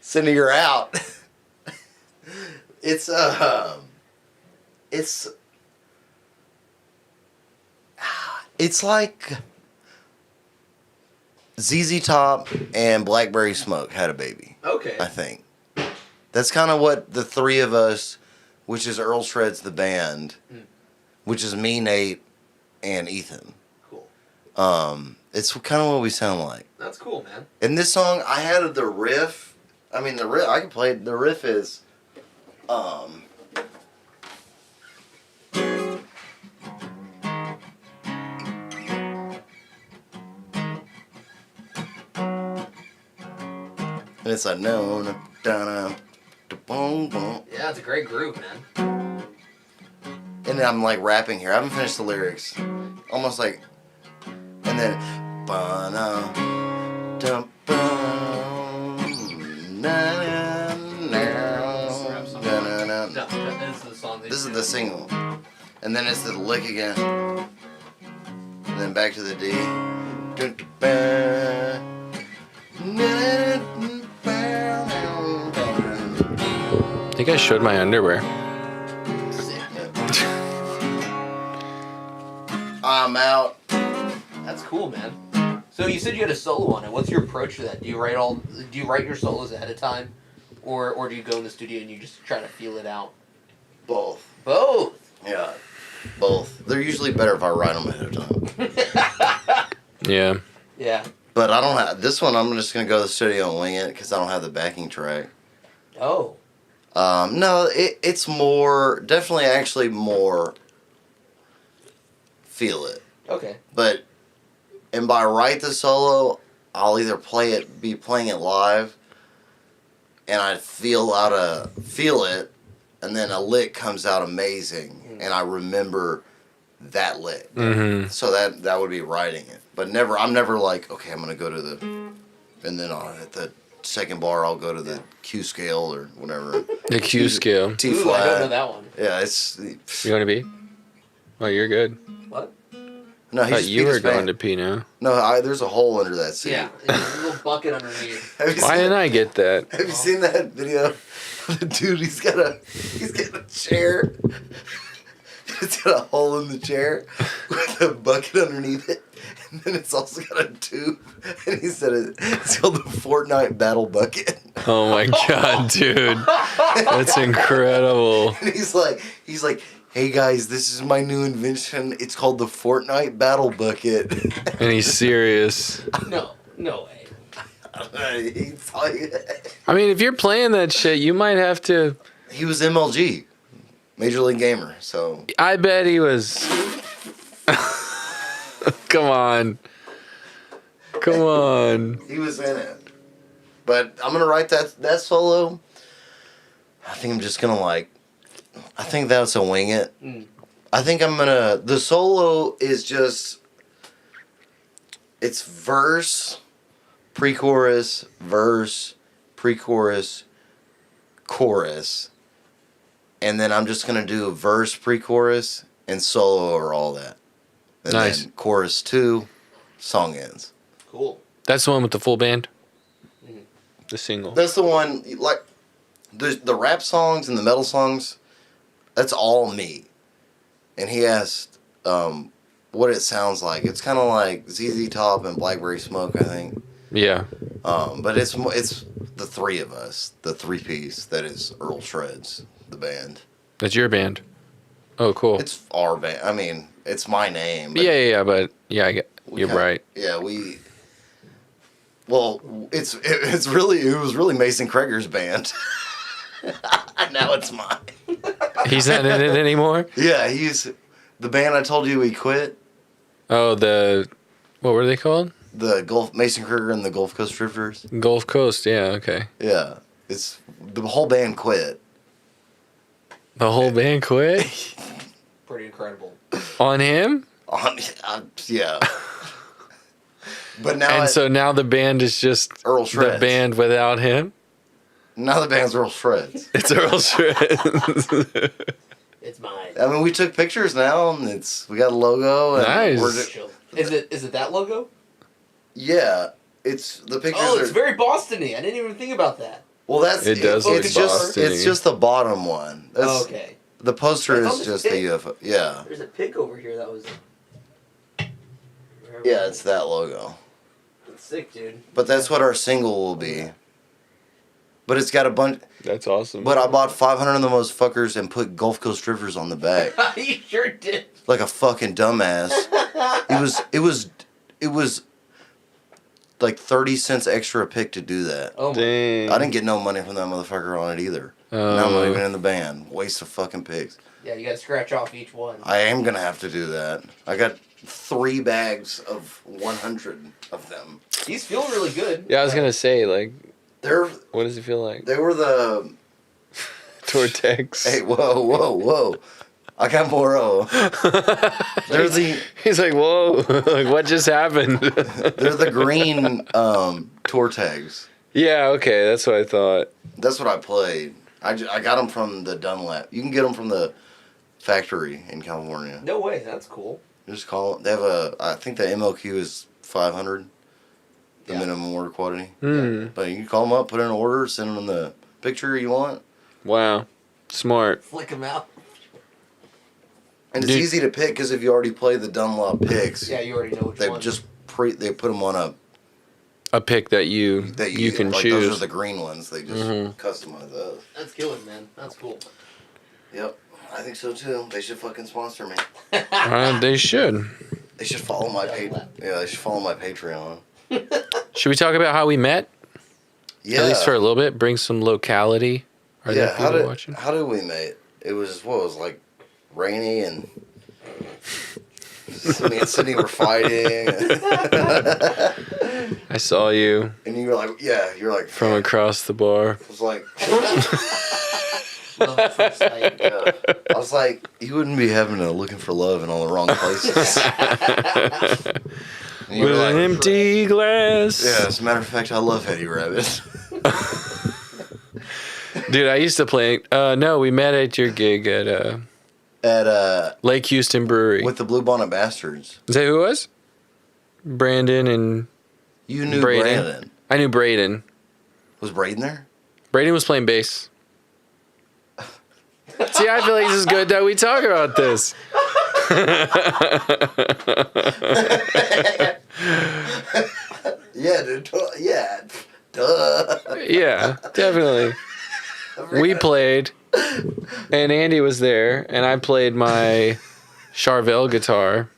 S3: Sydney, you're out. It's like ZZ Top and Blackberry Smoke had a baby.
S2: Okay.
S3: I think. That's kind of what the three of us, which is Earl Shreds the band, which is me, Nate, and Ethan.
S2: Cool.
S3: It's kind of what we sound like.
S2: That's cool, man.
S3: In this song, I had the riff. I mean, the riff, I can play it. The riff is, and it's like, no, no, da, da, boom, boom.
S2: Yeah, it's a great groove, man.
S3: And then I'm like rapping here. I haven't finished the lyrics. Almost like, and then, ba-na, dum, bum, na, na, na, na, na, na.
S2: No, this is the song.
S3: This is the single. And then it's the lick again. And then back to the D. Dun, dun, ba, na, ba,
S1: I think I showed my underwear.
S2: Sick.
S3: I'm out.
S2: That's cool, man. So you said you had a solo on it. What's your approach to that? Do you write your solos ahead of time, or do you go in the studio and you just try to feel it out?
S3: Both.
S2: Both.
S3: Yeah. Both. They're usually better if I write them ahead of time.
S1: Yeah.
S2: Yeah.
S3: But I don't have this one. I'm just gonna go to the studio and wing it because I don't have the backing track.
S2: Oh.
S3: No, it's more definitely actually more feel it.
S2: Okay.
S3: But and by write the solo, I'll either be playing it live, and I feel it, and then a lick comes out amazing, and I remember that lick.
S1: Mm-hmm.
S3: So that would be writing it. But I'm never like, okay, I'm gonna go to the, and then I'll hit the second bar, I'll go to the Q scale or whatever.
S1: The Q scale.
S3: T
S2: Ooh, I don't know
S3: flat.
S2: that one.
S3: Yeah, it's
S1: You want to be? Oh, you're good.
S2: What?
S3: no.
S1: I
S3: He
S1: thought
S3: just
S1: you
S3: beat
S1: were
S3: his
S1: going
S3: band.
S1: to pee now.
S3: No, there's a hole under that seat.
S2: Yeah, there's a little bucket underneath.
S3: Have you
S1: Why
S3: seen
S1: didn't I get that?
S3: Have you seen that video? The dude, he's got a chair. It's got a hole in the chair with a bucket underneath it, and then it's also got a tube. And he said it's called the Fortnite Battle Bucket.
S1: Oh my god, dude. That's incredible.
S3: And he's like, hey guys, this is my new invention. It's called the Fortnite Battle Bucket.
S1: And he's serious.
S2: No way.
S1: I mean, if you're playing that shit, you might have to.
S3: He was MLG, Major League Gamer. So
S1: I bet he was. Come on. Come on.
S3: he was in it. But I'm gonna write that solo. I think I'm just gonna I think that's a wing it.
S2: Mm.
S3: I think I'm gonna. The solo is just. It's verse, pre-chorus, verse, pre-chorus, chorus, and then I'm just gonna do a verse, pre-chorus, and solo over all that. And
S1: Nice.
S3: then chorus 2, song ends.
S2: Cool.
S1: That's the one with the full band?
S2: Mhm.
S1: The single.
S3: That's the one, like, the rap songs and the metal songs, that's all me. And he asked what it sounds like. It's kind of like ZZ Top and Blackberry Smoke, I think.
S1: Yeah.
S3: But it's the three of us, the three-piece that is Earl Shreds, the band.
S1: That's your band. Oh, cool.
S3: It's our band. I mean, it's my name. But
S1: Yeah, but yeah,
S3: we
S1: you're
S3: kinda-
S1: right.
S3: Yeah, we. Well, it was really Mason Kreger's band. Now it's mine.
S1: He's not in it anymore?
S3: Yeah, he's the band I told you we quit.
S1: Oh, what were they called?
S3: The Mason Kreger and the Gulf Coast Drifters.
S1: Gulf Coast, yeah, okay.
S3: Yeah, it's the whole band quit.
S1: The whole band quit?
S2: Pretty incredible.
S1: On him?
S3: Yeah. But now
S1: And so now the band is just
S3: Earl
S1: the
S3: Shreds.
S1: band without him?
S3: Now the band's Earl Shreds.
S1: It's Earl Shreds.
S2: It's mine.
S3: I mean, we took pictures now, and we got a logo. And
S1: Nice.
S2: Is it that logo?
S3: Yeah, it's the pictures.
S2: Oh, it's
S3: are,
S2: very Boston-y. I didn't even think about that.
S3: well, that's
S1: It does
S2: look
S3: it's just
S1: Boston-y.
S3: it's just the bottom one. That's,
S2: Oh, okay.
S3: The poster
S2: That's on
S3: is
S2: the
S3: just the
S2: stick.
S3: UFO. Yeah,
S2: There's a pic over here that was.
S3: yeah, it's that logo.
S2: It's sick, dude.
S3: But that's what our single will be. But it's got a bunch.
S1: That's awesome.
S3: But I bought 500 of the fuckers and put Gulf Coast Drifters on the back,
S2: You sure did.
S3: like a fucking dumbass. It was like 30 cents extra a pick to do that.
S2: Oh my.
S1: Dang.
S3: I didn't get no money from that motherfucker on it either. Now I'm not
S1: Oh.
S3: even in the band. Waste of fucking pigs.
S2: Yeah, you gotta scratch off each one.
S3: I am gonna have to do that. I got 3 bags of 100 of them.
S2: He's feeling really good.
S1: Yeah, I was going to say, like,
S3: They're
S1: what does it feel like?
S3: they were the
S1: Tortex.
S3: hey whoa. I got more They're the
S1: He's like, whoa, like, what just happened?
S3: they're the green tour tags.
S1: Yeah, okay, that's what I thought.
S3: That's what I played. I got them from the Dunlap. You can get them from the factory in California.
S2: No way. That's cool.
S3: Just call. They have I think the MLQ is 500, the
S2: Yeah.
S3: minimum order quantity.
S1: Hmm.
S3: But you can call them up, put in an order, send them the picture you want,
S1: Wow. Smart.
S2: Flick him out.
S3: and it's
S1: Dude.
S3: easy to pick because if you already play the Dunlop picks,
S2: Yeah, you already know which
S3: they
S2: one.
S3: just they put them on
S1: A pick that you can
S3: like
S1: choose.
S3: those are the green ones. They just
S1: Mhm.
S3: customize those.
S2: That's killer, man. That's cool.
S3: Yep, I think so too. They should fucking sponsor me.
S1: They should.
S3: They should follow my
S2: Dunlap.
S3: they should follow my Patreon.
S1: Should we talk about how we met?
S3: Yeah,
S1: At least for a little bit. Bring some locality. Are there
S3: how
S1: people
S3: did
S1: watching?
S3: how did we meet? It was like rainy and me and Sydney were fighting,
S1: I saw you
S3: and you were like, you're like
S1: from across the bar.
S3: I was like,
S2: Love at first sight.
S3: yeah. I was like, you wouldn't be having looking for love in all the wrong places. And you
S1: With
S3: were
S1: an
S3: like,
S1: empty glass.
S3: yeah. As a matter of fact, I love Eddie Rabbit.
S1: Dude, I used to play. No, we met at your gig at
S3: At
S1: Lake Houston Brewery.
S3: with the Blue Bonnet Bastards.
S1: Is that who it was? Brandon and
S3: You knew
S1: Braden.
S3: Brandon.
S1: I knew Braden.
S3: Was Braden there?
S1: Braden was playing bass. See, I feel like this is good that we talk about this.
S3: Yeah, dude. Yeah. Duh.
S1: Yeah, definitely. We played, and Andy was there, and I played my Charvel guitar,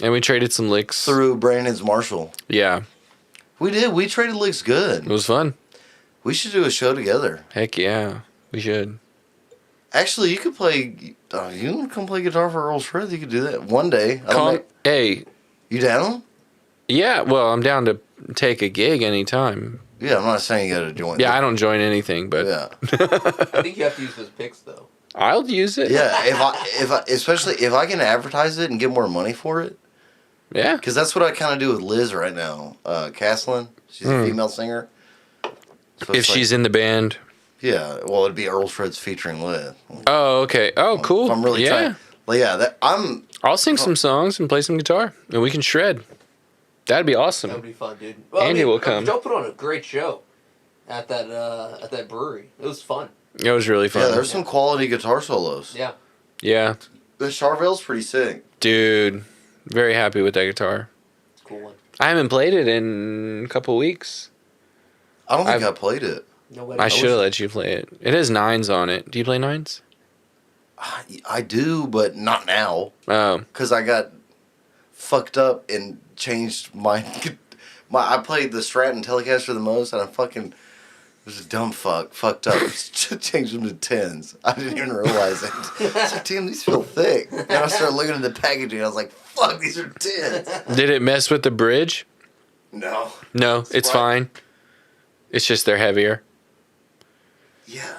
S1: and we traded some licks.
S3: Through Brandon's Marshall.
S1: Yeah,
S3: We did. We traded licks
S1: it
S3: good.
S1: was fun.
S3: We should do a show together.
S1: Heck yeah, we should.
S3: Actually, you could play. You want to come play guitar for Earl Shred? You could do that one day.
S1: Hey,
S3: You down?
S1: yeah, well, I'm down to take a gig anytime.
S3: Yeah, I'm not saying you got to join.
S1: Yeah, I don't join anything, but
S3: Yeah.
S2: I think you have to use those picks though.
S1: I'll use it.
S3: Yeah, especially if I can advertise it and get more money for it,
S1: Yeah.
S3: because that's what I kind of do with Liz right now. Caslin, she's a female singer. So
S1: If
S3: it's like-
S1: she's in the band.
S3: yeah, well, it'd be Earl Shred's featuring Liz.
S1: Oh, okay. Oh, cool.
S3: If I'm really
S1: yeah.
S3: trying. Like, yeah,
S1: I'll sing some songs and play some guitar, and we can shred. That'd be
S2: That would
S1: awesome.
S2: be fun, dude.
S1: Andy will come.
S2: Joe put on a great show at that brewery. It was fun.
S1: It was really
S3: Yeah,
S1: fun.
S3: there's some quality guitar solos.
S2: Yeah.
S1: Yeah,
S3: The Charvel's pretty sick.
S1: dude. Very happy with that guitar.
S2: It's a cool one.
S1: I haven't played it in a couple weeks.
S3: I don't think
S1: I've-
S3: I played it.
S2: Nobody
S1: I
S2: knows.
S1: should have let you play it. It has nines on it. Do you play nines?
S3: I do, but not now.
S1: Oh,
S3: Because I got fucked up and changed my. I played the Stratton Telecaster the most, and I fucking was a dumb fuck. Fucked up. Changed them to 10s. I didn't even realize it. I was like, damn, these feel thick. Then I started looking at the packaging. I was like, fuck, these are 10s.
S1: did it mess with the bridge?
S3: No.
S1: No, it's fine. It's just they're heavier.
S3: Yeah.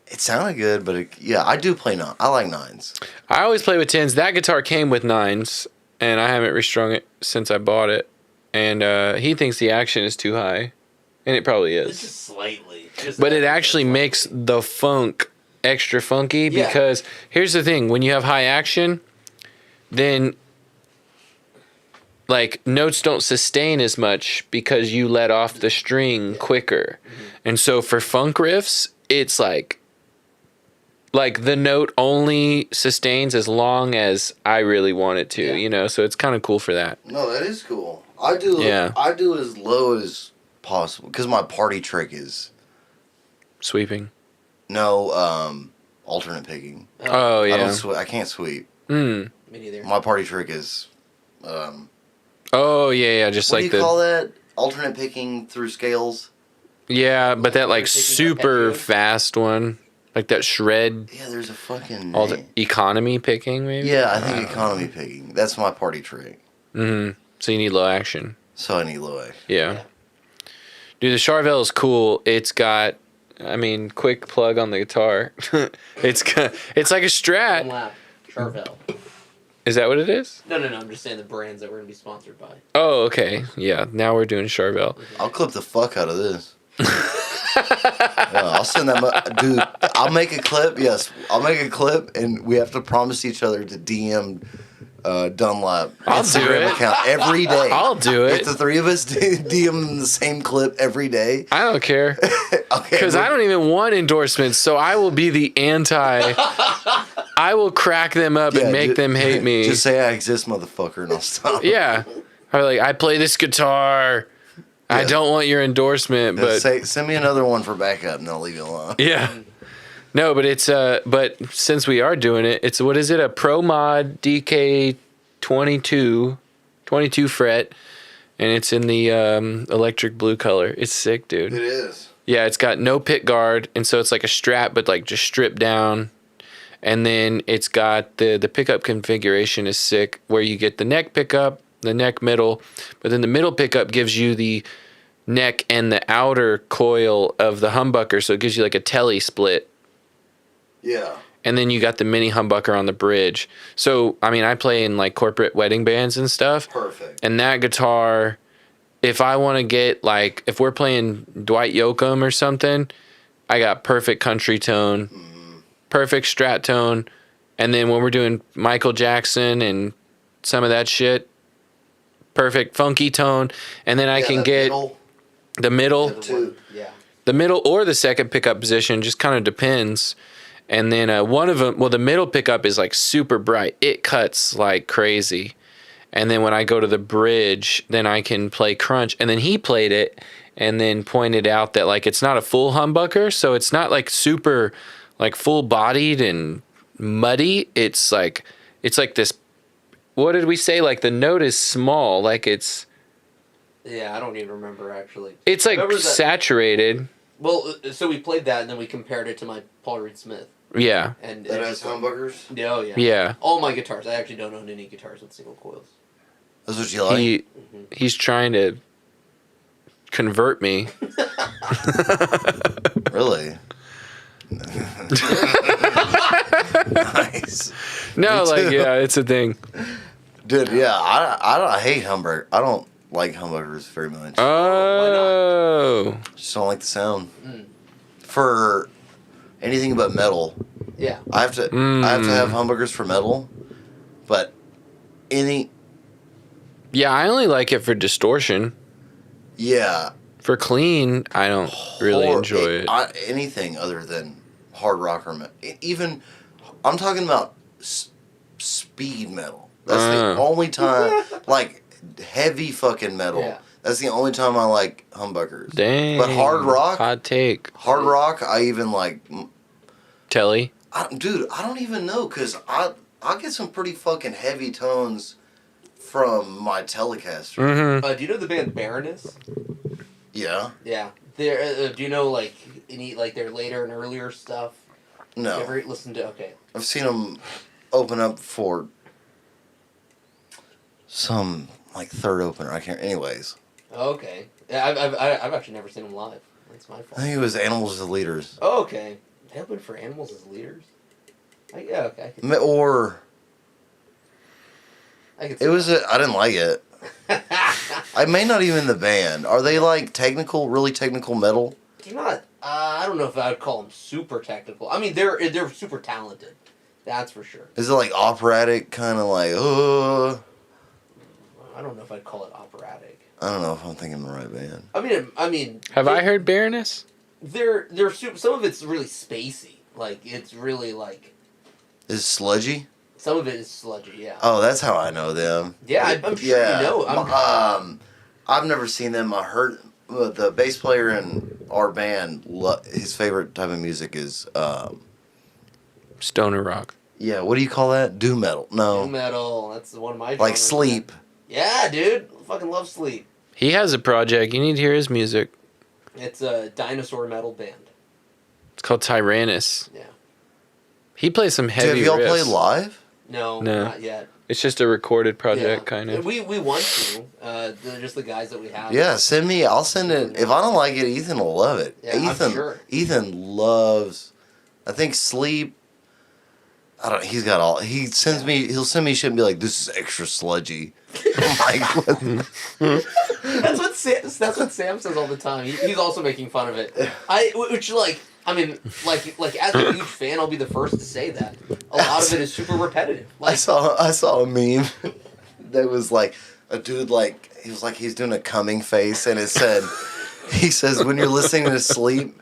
S3: It sounded good, but yeah, I do play 9. I like 9s.
S1: I always play with tens. That guitar came with nines, and I haven't restrung it since I bought it. And he thinks the action is too high, and it probably
S2: It's
S1: is.
S2: just slightly. Just
S1: But it
S2: slightly.
S1: actually makes the funk extra funky
S2: Yeah.
S1: because here's the thing: when you have high action, then like notes don't sustain as much because you let off the string quicker. And so for funk riffs, it's like the note only sustains as long as I really want it to,
S2: Yeah.
S1: you know? So it's kind of cool for that.
S3: No, that is cool. I do.
S1: Yeah.
S3: I do as low as possible because my party trick is
S1: Sweeping.
S3: no alternate picking.
S1: Oh,
S3: I
S1: yeah.
S3: don't I can't sweep.
S1: Mm.
S2: Me neither.
S3: My party trick is
S1: Oh, yeah, just
S3: what
S1: like
S3: do you
S1: the
S3: call that? Alternate picking through scales.
S1: Yeah, but that like
S2: Taking
S1: super
S2: arpeggio?
S1: fast one, like that shred,
S3: Yeah, there's a fucking
S1: all the
S3: name.
S1: economy picking, maybe.
S3: Yeah, I think economy picking. That's my party trick.
S1: Mm-hmm. So you need low action.
S3: So I need low action.
S1: Yeah.
S2: Yeah.
S1: Dude, the Charvel is cool. It's got, I mean, quick plug on the guitar. It's like a
S2: One
S1: Strat.
S2: lap. Charvel.
S1: Is that what it is?
S2: No. I'm just saying the brands that we're gonna be sponsored by.
S1: Oh, okay. Yeah. Now we're doing Charvel.
S3: I'll clip the fuck out of this. Yeah, I'll send that, dude. I'll make a clip. Yes, I'll make a clip, and we have to promise each other to DM Dunlap
S1: I'll do
S3: Instagram
S1: it.
S3: account every day.
S1: I'll do it.
S3: If the three of us DM the same clip every day,
S1: I don't care.
S3: okay.
S1: Because I don't even want endorsements, so I will be the anti. I will crack them up and make them hate me.
S3: Just say I exist, motherfucker, and I'll stop.
S1: Yeah. I'm like, I play this guitar. I
S3: Yeah.
S1: don't want your endorsement, but
S3: Send me another one for backup, and I'll leave you alone.
S1: yeah. No, but it's but since we are doing it, it's what is it? A Pro Mod DK 22 fret, and it's in the electric blue color. It's sick, dude.
S3: It is.
S1: Yeah, it's got no pick guard, and so it's like a strap, but like just stripped down. And then it's got the pickup configuration is sick, where you get the neck pickup, the neck middle, but then the middle pickup gives you the neck and the outer coil of the humbucker, so it gives you like a telly split.
S3: Yeah.
S1: And then you got the mini humbucker on the bridge. So I mean, I play in like corporate wedding bands and stuff,
S3: Perfect.
S1: and that guitar if I want to get like if we're playing Dwight Yoakam or something, I got perfect country tone, perfect strat tone, and then when we're doing Michael Jackson and some of that shit, perfect funky tone, and then I can get the middle,
S2: Yeah.
S1: the middle or the second pickup position, just kind of depends. And then one of them, well, the middle pickup is like super bright. It cuts like crazy. And then when I go to the bridge, then I can play crunch. And then he played it and then pointed out that like it's not a full humbucker, so it's not like super like full bodied and muddy. It's like this. What did we say? Like the note is small. Like it's
S2: Yeah, I don't even remember actually.
S1: like
S2: Remember that-
S1: saturated.
S2: Well, so we played that and then we compared it to my Paul Reed Smith.
S1: Yeah.
S2: And
S3: That
S2: it
S3: has
S2: just like-
S3: humbuckers?
S2: Oh yeah.
S1: Yeah.
S2: All my guitars. I actually don't own any guitars with single coils.
S3: That's what you like?
S1: He's trying to convert me.
S3: Really? Nice.
S1: No,
S3: Me
S1: like
S3: too.
S1: yeah, it's a thing.
S3: Dude, yeah, I hate humbucker. I don't like humbuckers very much.
S1: Oh.
S3: Just don't like the sound. For anything but metal,
S2: Yeah.
S3: I have to have humbuckers for metal, but any
S1: Yeah, I only like it for distortion.
S3: yeah,
S1: For clean, I don't really
S3: or
S1: enjoy it.
S3: anything other than hard rock or even I'm talking about speed metal. That's the only time like heavy fucking metal.
S2: Yeah.
S3: That's the only time I like humbuckers.
S1: Dang.
S3: But hard rock,
S1: Hot take.
S3: I even like.
S1: Telly.
S3: Dude, I don't even know because I get some pretty fucking heavy tones from my Telecaster.
S1: Mm-hmm.
S2: Do you know the band Baroness?
S3: Yeah.
S2: Yeah. They're, do you know like any like their later and earlier stuff?
S3: No.
S2: You ever listen to? Okay.
S3: I've seen them open up for some like third opener. I can't. Anyways,
S2: Okay. Yeah, I've actually never seen them live. That's my
S3: I
S2: fault.
S3: think it was Animals as Leaders,
S2: Oh, okay. They opened for Animals as Leaders. Yeah. Okay.
S3: or
S2: I could.
S3: it was. I didn't like it. I may not even the band. Are they like technical, really technical metal?
S2: They're not. I don't know if I would call them super technical. I mean, they're super talented. That's for sure.
S3: Is it like operatic, kind of like?
S2: I don't know if I'd call it operatic.
S3: I don't know if I'm thinking the right band.
S2: I mean.
S1: Have I heard Baroness?
S2: They're super. Some of it's really spacey. Like it's really like.
S3: Is it sludgy?
S2: Some of it is sludgy. Yeah.
S3: Oh, that's how I know them.
S2: Yeah, I'm sure you know.
S3: I've never seen them. I heard the bass player in our band. His favorite type of music is
S1: Stoner rock.
S3: yeah. What do you call that? Doom metal? No,
S2: Doom metal. That's one of my.
S3: like
S2: genres,
S3: Sleep.
S2: man. Yeah, dude. Fucking love Sleep.
S1: He has a project. You need to hear his music.
S2: It's a dinosaur metal band.
S1: It's called Tyrannus.
S2: Yeah.
S1: He plays some heavy
S3: Have y'all
S1: riffs.
S3: play live?
S2: No,
S1: No.
S2: not yet.
S1: It's just a recorded project,
S2: Yeah.
S1: kind of.
S2: We want to. Just the guys that we have.
S3: Yeah, send me. I'll send it. If I don't like it, Ethan will love it.
S2: Yeah, I'm
S3: Ethan.
S2: sure.
S3: Ethan loves. I think Sleep. I don't. He's got all. He sends me. He'll send me shit and be like, "This is extra sludgy." I'm like, what?
S2: That's what Sam says all the time. He's also making fun of it. Which like. I mean, like as a huge fan, I'll be the first to say that. A lot of it is super repetitive.
S3: I
S2: Like,
S3: saw a meme that was like a dude like he's doing a coming face and it said he says when you're listening to Sleep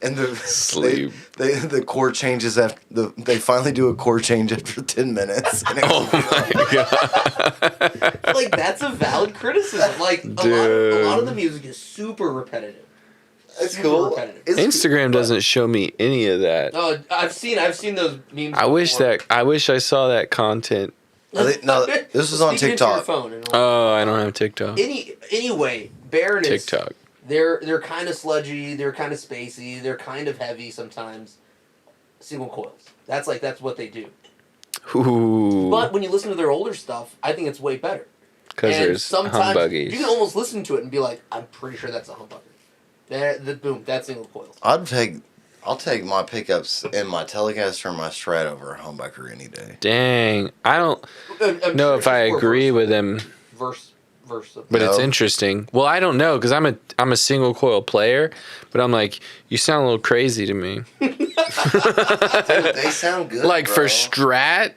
S3: and
S1: Sleep.
S3: the chord changes after they finally do a chord change after 10 minutes. And it was,
S1: Oh my god.
S2: like that's a valid criticism. Like a lot of the music is super repetitive.
S3: it's
S2: Super
S3: cool.
S2: repetitive.
S3: It's
S1: Instagram doesn't show me any of that.
S2: Oh, I've seen those memes.
S1: I wish I saw that content.
S3: No, this is on
S2: Speak into your
S3: TikTok.
S2: phone and
S1: Oh, I don't have TikTok.
S2: Anyway, Baroness.
S1: TikTok.
S2: They're kind of sludgy. They're kind of spacey. They're kind of heavy sometimes. Single coils. That's what they do.
S1: Ooh.
S2: But when you listen to their older stuff, I think it's way better.
S1: Because
S2: And
S1: there's
S2: sometimes
S1: humbuggies.
S2: you can almost listen to it and be like, I'm pretty sure that's a humbucker. Boom, that's single coils.
S3: I'll take my pickups in my Telecaster and my Strat over a humbucker any day.
S1: Dang. I don't
S2: I'm
S1: know
S2: sure
S1: if I
S2: it's more
S1: agree with him.
S2: versatile.
S1: But it's
S3: No.
S1: interesting. Well, I don't know because I'm a single coil player, but I'm like, you sound a little crazy to me.
S3: Dude, they sound good.
S1: Like for
S3: bro.
S1: Strat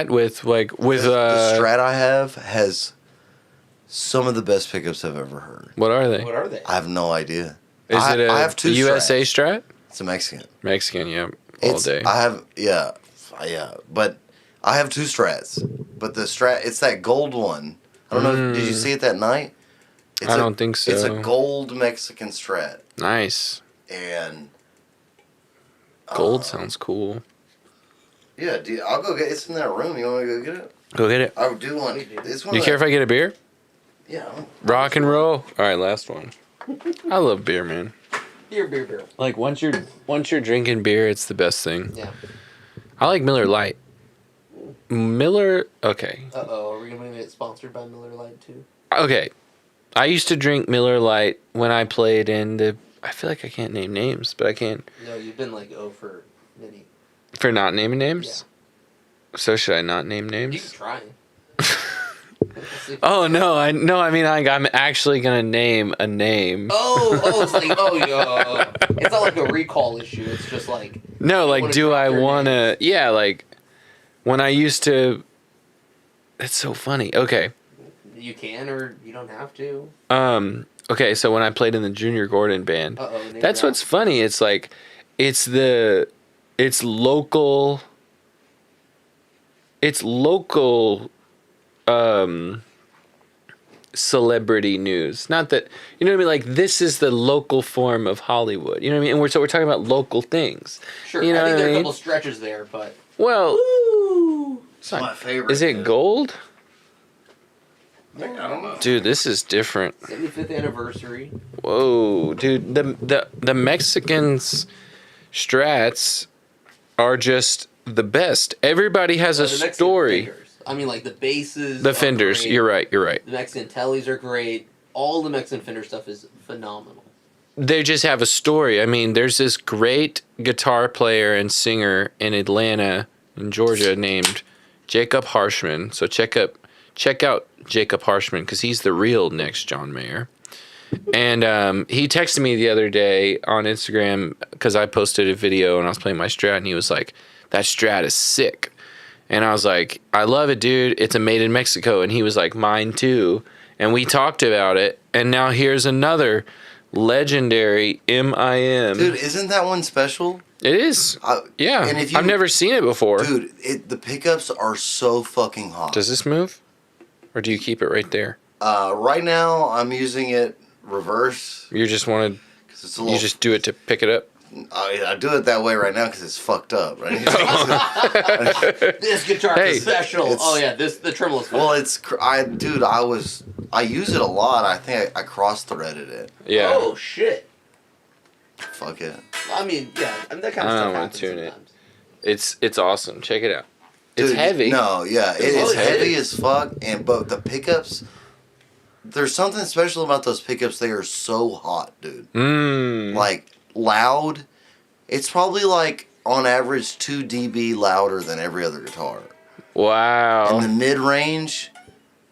S1: with
S3: the Strat I have has some of the best pickups I've ever heard.
S1: what are they?
S2: What are they?
S3: I have no idea.
S1: Is
S3: I
S1: it a
S3: have two
S1: USA
S3: Strats.
S1: Strat?
S3: It's a Mexican.
S1: Mexican, yeah, all day.
S3: I have yeah, but I have two Strats. But the Strat, it's that gold one. I don't know. Did you see it that night? It's
S1: I don't think so.
S3: It's a gold Mexican Strat,
S1: Nice.
S3: and
S1: Gold sounds cool.
S3: yeah, dude, I'll go get. It's in that room. You want me to go get it?
S1: Go get it.
S3: I do want. It's one.
S1: You
S3: of
S1: care if
S3: that-
S1: I get a beer?
S3: Yeah.
S1: Rock and roll. All right, last one. I love beer, man.
S2: Beer.
S1: Like once you're drinking beer, it's the best thing.
S2: Yeah.
S1: I like Miller Lite. Miller, okay.
S2: Are we gonna get sponsored by Miller Lite too?
S1: Okay. I used to drink Miller Lite when I played in the I feel like I can't name names, but I can
S2: No, you've been like for many.
S1: for not naming names. So should I not name
S2: You
S1: names?
S2: can try.
S1: Oh no, I mean I'm actually gonna name a name.
S2: It's like it's not like a recall issue. It's just like
S1: No, like
S2: wanna
S1: do
S2: drop
S1: I
S2: their
S1: wanna yeah, like when I used to it's so funny. Okay.
S2: you can or you don't have to.
S1: Okay, so when I played in the Junior Gordon band, that's what's funny. It's like it's local celebrity news. Not that you know what I mean, like this is the local form of Hollywood. You know what I mean? And we're talking about local things.
S2: Sure,
S1: You know
S2: I think
S1: what
S2: there
S1: I
S2: are a
S1: mean?
S2: couple stretches there, but
S1: Well,
S3: It's my favorite.
S1: is it
S3: dude.
S1: gold?
S3: I don't know.
S1: Dude, this is different.
S2: 75th anniversary.
S1: Whoa, dude, the Mexicans strats are just the best. Everybody has a
S2: The Mexican
S1: story.
S2: Fenders. I mean, like the basses.
S1: The
S2: are
S1: Fenders,
S2: great.
S1: you're right.
S2: The Mexican tellies are great. All the Mexican Fender stuff is phenomenal.
S1: They just have a story. I mean, there's this great guitar player and singer in Atlanta, in Georgia, named Jacob Harshman. So check out Jacob Harshman because he's the real next John Mayer. And he texted me the other day on Instagram because I posted a video and I was playing my Strat, and he was like, "That Strat is sick." And I was like, "I love it, dude. It's a made in Mexico." And he was like, "Mine too." And we talked about it. And now here's another legendary MIM.
S3: Dude, isn't that one special?
S1: It is. Yeah.
S3: And if you-
S1: I've never seen it before.
S3: Dude, the pickups are so fucking hot.
S1: Does this move? Or do you keep it right there?
S3: Right now, I'm using it reverse.
S1: You just wanted,
S3: 'Cause it's a little,
S1: you just do it to pick it up?
S3: I do it that way right now because it's fucked up. Right?
S2: This guitar
S1: Hey,
S2: is special. The tremolo's
S3: Well, I use it a lot. I think I cross-threaded it.
S1: Yeah.
S2: Oh shit.
S3: Fuck it.
S2: I mean, yeah, that kind of
S1: I
S2: stuff
S1: don't wanna
S2: happens
S1: tune it.
S2: sometimes.
S1: It's awesome. Check it out. It's
S3: Dude,
S1: heavy.
S3: No, yeah, it is
S2: really
S3: heavy
S2: heavy.
S3: as fuck. But the pickups, there's something special about those pickups. They are so hot, dude. Like loud. It's probably like on average 2 dB louder than every other guitar.
S1: Wow.
S3: And the mid range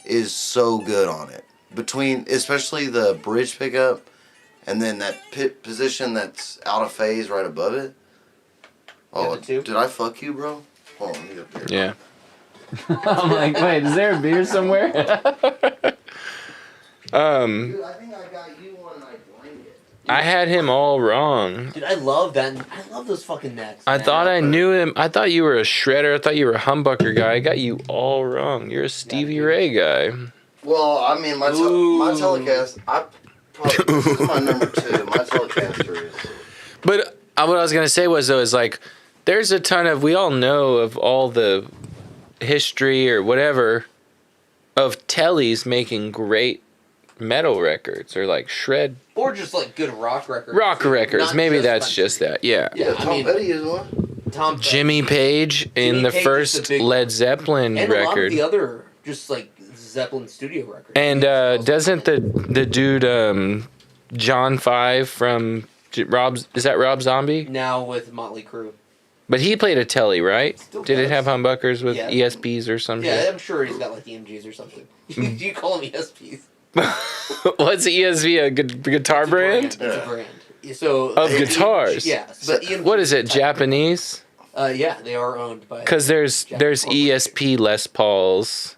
S3: is so good on it. Between especially the bridge pickup and then that pit position that's out of phase right above it. Oh,
S2: the two?
S3: did I fuck you, bro? Hold on, let me get a beer.
S1: Yeah. I'm like, wait, is there a beer somewhere?
S3: Dude, I think I got you one and I blamed it.
S1: I had him all wrong.
S2: Dude, I love that. I love those fucking necks.
S1: I
S2: man.
S1: thought I knew him. I thought you were a shredder. I thought you were a humbucker guy. I got you all wrong. You're a Stevie Ray guy.
S3: Well, I mean, my
S2: Ooh.
S3: Telecast, this is my number 2. My Telecaster is.
S1: But what I was gonna say was though is like, there's a ton of we all know of all the history or whatever of tellies making great metal records or like shred
S2: or just like good rock records.
S1: rock
S2: too.
S1: records.
S2: Not
S1: Maybe
S2: just
S1: that's
S2: country.
S1: just that. Yeah.
S2: Yeah,
S3: Tom
S2: I mean,
S3: Petty is one.
S2: Tom Petty.
S1: Jimmy Page in
S2: Jimmy
S1: the
S2: Page is
S1: first
S2: the big
S1: Led
S2: one.
S1: Zeppelin
S2: and a lot of
S1: record.
S2: the other just like Zeppelin studio records.
S1: And doesn't the dude John 5 from Rob, is that Rob Zombie?
S2: now with Motley Crue.
S1: But he played a telly, right?
S2: Still
S1: Did it
S2: does.
S1: have humbuckers with
S2: Yeah.
S1: ESPs or some
S2: Yeah,
S1: shit?
S2: I'm sure he's got like EMGs or something. You call them ESPs.
S1: What's ESV? A guitar
S2: It's a
S1: brand?
S2: It's a brand. So
S1: Of
S2: EMG
S1: guitars?
S2: Yes, but EMG
S1: What is it?
S2: type-
S1: Japanese?
S2: Yeah, they are owned by.
S1: Because there's
S2: Japanese
S1: ESP Les Pauls.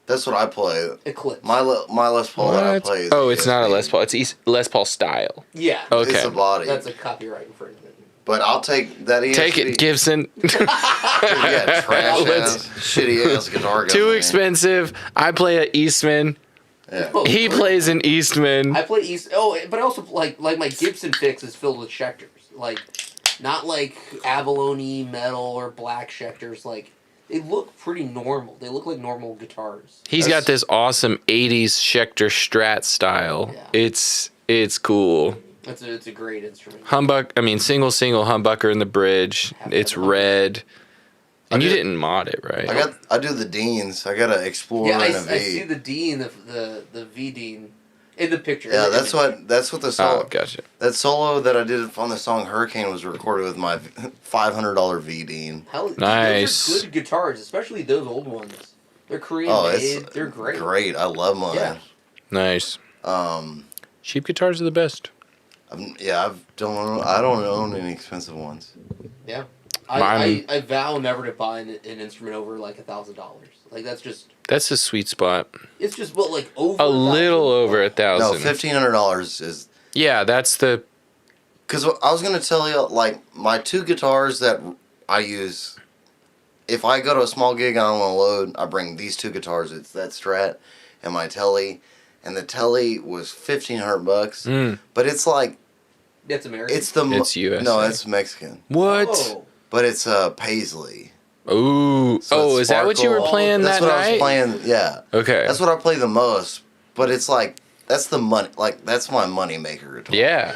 S3: That's what I play.
S2: Eclipse.
S3: My Les Paul that I
S1: What?
S3: play is
S1: Oh, it's not a
S3: ESP.
S1: Les Paul. It's Les Paul style.
S2: Yeah.
S1: Okay.
S3: It's a body.
S2: That's a copyright infringement.
S3: But I'll take that ESP.
S1: Take it, Gibson.
S3: Yeah, trash
S1: Let's-
S3: ass, shitty ass guitar.
S1: Too
S3: company.
S1: expensive. I play a Eastman.
S3: Yeah.
S2: Oh,
S1: He plays an Eastman.
S2: I play East. Oh, but also like my Gibson fix is filled with Schecters. Like, not like abalone metal or black Schecters. Like, they look pretty normal. They look like normal guitars.
S1: He's got this awesome 80s Schecter Strat style.
S2: Yeah.
S1: It's cool.
S2: It's a great instrument.
S1: Single humbucker in the bridge.
S2: Have
S1: It's
S2: that on.
S1: red. And
S3: I
S1: you
S3: did-
S1: didn't mod it, right?
S3: I do the Deans. I got an Explorer
S2: Yeah,
S3: and a V.
S2: I see the Dean, the V Dean, in the picture.
S3: Yeah,
S2: in the
S3: that's
S2: image.
S3: what the solo.
S1: Oh, gotcha.
S3: That solo that I did on the song Hurricane was recorded with my $500 V Dean.
S2: Hell,
S1: Nice.
S2: Those are good guitars, especially those old ones. They're Korean
S3: Oh,
S2: made.
S3: it's
S2: They're great.
S3: Great, I love mine.
S2: Yeah.
S1: Nice. Cheap guitars are the best.
S3: I don't own any expensive ones.
S2: Yeah.
S1: Mine-
S2: I vow never to buy an instrument over like $1,000. Like
S1: That's a sweet spot.
S2: it's just what like over
S1: A little
S2: $1,000?
S1: over
S3: No,
S1: $1,000.
S3: $1,500 is
S1: Yeah, that's the.
S3: because I was gonna tell you like my two guitars that I use. If I go to a small gig and I don't want to load, I bring these two guitars. It's that Strat and my Telly, and the Telly was $1,500.
S1: Mm,
S3: But it's like
S2: That's American.
S3: it's the
S1: It's USA.
S3: No, it's Mexican,
S1: what?
S2: Oh,
S3: but it's Paisley.
S1: Ooh.
S3: So it's
S1: Is that what you were
S3: sparkle.
S1: playing
S3: That's
S1: that
S3: what
S1: night?
S3: I was playing. Yeah,
S1: Okay.
S3: that's what I play the most. But it's like that's the money. Like that's my money maker guitar.
S1: Yeah.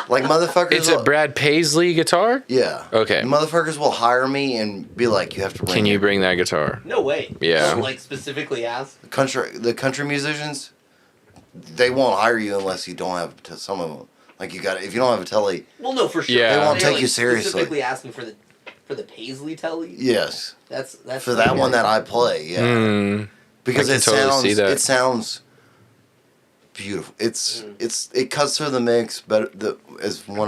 S3: Like motherfuckers.
S1: It's a Brad Paisley guitar?
S3: Yeah.
S1: Okay.
S3: Motherfuckers will hire me and be like, "You have to bring."
S1: Can you
S3: your
S1: bring that guitar?
S2: no way.
S1: Yeah.
S2: Don't, like specifically ask.
S3: the country musicians? They won't hire you unless you don't have some of them. Like you got if you don't have a Telly.
S2: Well, no, for sure.
S1: Yeah. They
S3: won't
S2: They're,
S3: take you seriously.
S2: Specifically asking for the Paisley Telly.
S3: Yes.
S2: That's
S3: For that one that I play, yeah.
S1: Mm.
S3: Because
S1: I
S3: it
S1: can totally
S3: sounds
S1: see that.
S3: it sounds beautiful. It cuts through the mix better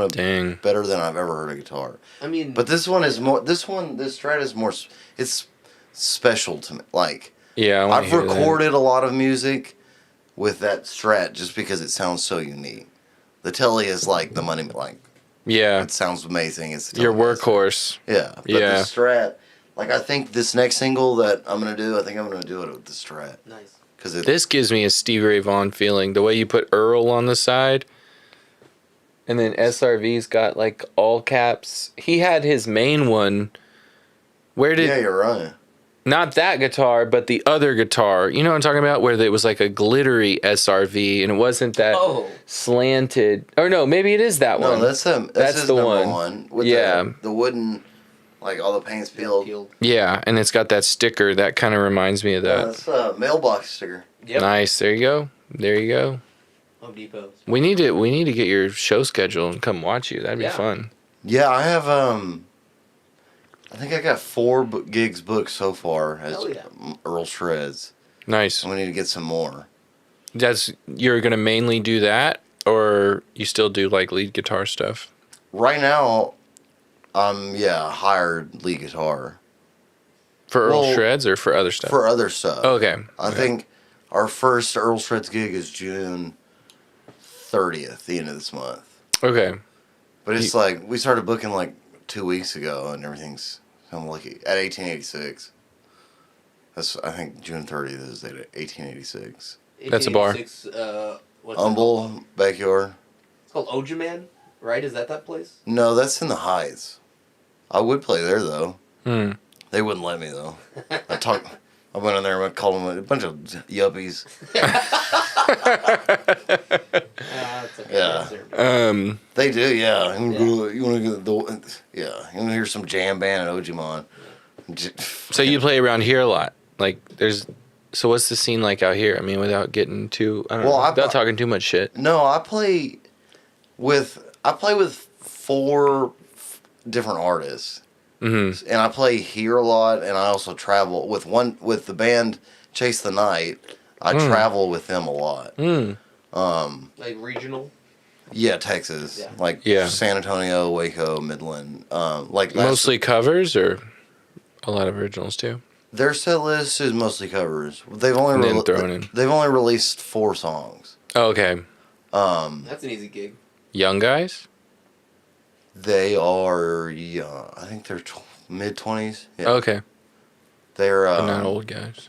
S1: Dang.
S3: better than I've ever heard a guitar.
S2: I mean,
S3: But this one is more this Strat is more it's special to me. Like
S1: Yeah, I wanna
S3: I've
S1: hear that.
S3: recorded a lot of music with that Strat just because it sounds so unique. The Telly is like the money like
S1: Yeah.
S3: it sounds amazing. It's
S1: Your
S3: totally-
S1: workhorse.
S3: Yeah. But
S1: Yeah.
S3: the Strat like I think this next single that I'm gonna do, I think I'm gonna do it with the Strat.
S2: nice.
S3: Cause it
S1: This gives me a Stevie Ray Vaughan feeling. The way you put Earl on the side, and then SRV's got like all caps. He had his main one. Where did
S3: yeah, you're right.
S1: not that guitar, but the other guitar? You know what I'm talking about? Where it was like a glittery SRV, and it wasn't that
S2: Oh,
S1: slanted. Or no, maybe it is that
S3: No,
S1: one.
S3: that's
S1: That's
S3: his
S1: the
S3: number
S1: one.
S3: with
S1: Yeah.
S3: the wooden, like all the paint's peeled.
S2: peeled.
S1: Yeah, and it's got that sticker that kind of reminds me of that.
S3: That's a mailbox sticker.
S2: Yep.
S1: Nice. There you go. There you go.
S2: Home Depot.
S1: We need to get your show schedule and come watch you. That'd be
S2: Yeah.
S1: fun.
S3: Yeah, I have. I think I got 4 gigs booked so far as
S2: Hell yeah.
S3: Earl Shreds.
S1: Nice.
S3: And we need to get some more.
S1: You're gonna mainly do that, or you still do like lead guitar stuff?
S3: Right now, hired lead guitar
S1: For Earl
S3: Well,
S1: Shreds or for other stuff?
S3: for other stuff.
S1: Okay.
S3: I think our first Earl Shreds gig is June 30th, the end of this month.
S1: Okay.
S3: But it's like we started booking like 2 weeks ago, and everything's. I'm lucky at 1886. That's I think June 30th is 1886.
S1: That's a bar.
S2: 1886, what's it called?
S3: Humble backyard.
S2: It's called Ojaman, right? Is that place?
S3: No, that's in the Heights. I would play there though.
S1: Hmm.
S3: They wouldn't let me though. I went in there and called them a bunch of yuppies.
S2: That's okay.
S3: Yeah.
S2: That's
S3: They do, yeah. You
S2: Yeah.
S3: want to go you want to hear some jam band at Ojimon.
S1: So you play around here a lot. Like there's. So what's the scene like out here? I mean, without getting too. I don't
S3: Well,
S1: know,
S3: I-
S1: without talking too much shit.
S3: No, I play with 4 different artists.
S1: Mm-hmm.
S3: and I play here a lot, and I also travel with the band Chase the Night. I travel with them a lot.
S1: Mm.
S2: Like regional.
S3: Yeah, Texas,
S2: Yeah.
S3: like
S1: Yeah.
S3: San Antonio, Waco, Midland. Like
S1: Mostly covers or a lot of originals too.
S3: their set list is mostly covers. They've
S1: And then
S3: only
S1: thrown in.
S3: they've only released 4 songs.
S1: Oh, okay.
S2: That's an easy gig.
S1: Young guys?
S3: They are young. I think they're mid 20s. Yeah,
S1: Okay.
S3: they're
S1: But not old guys.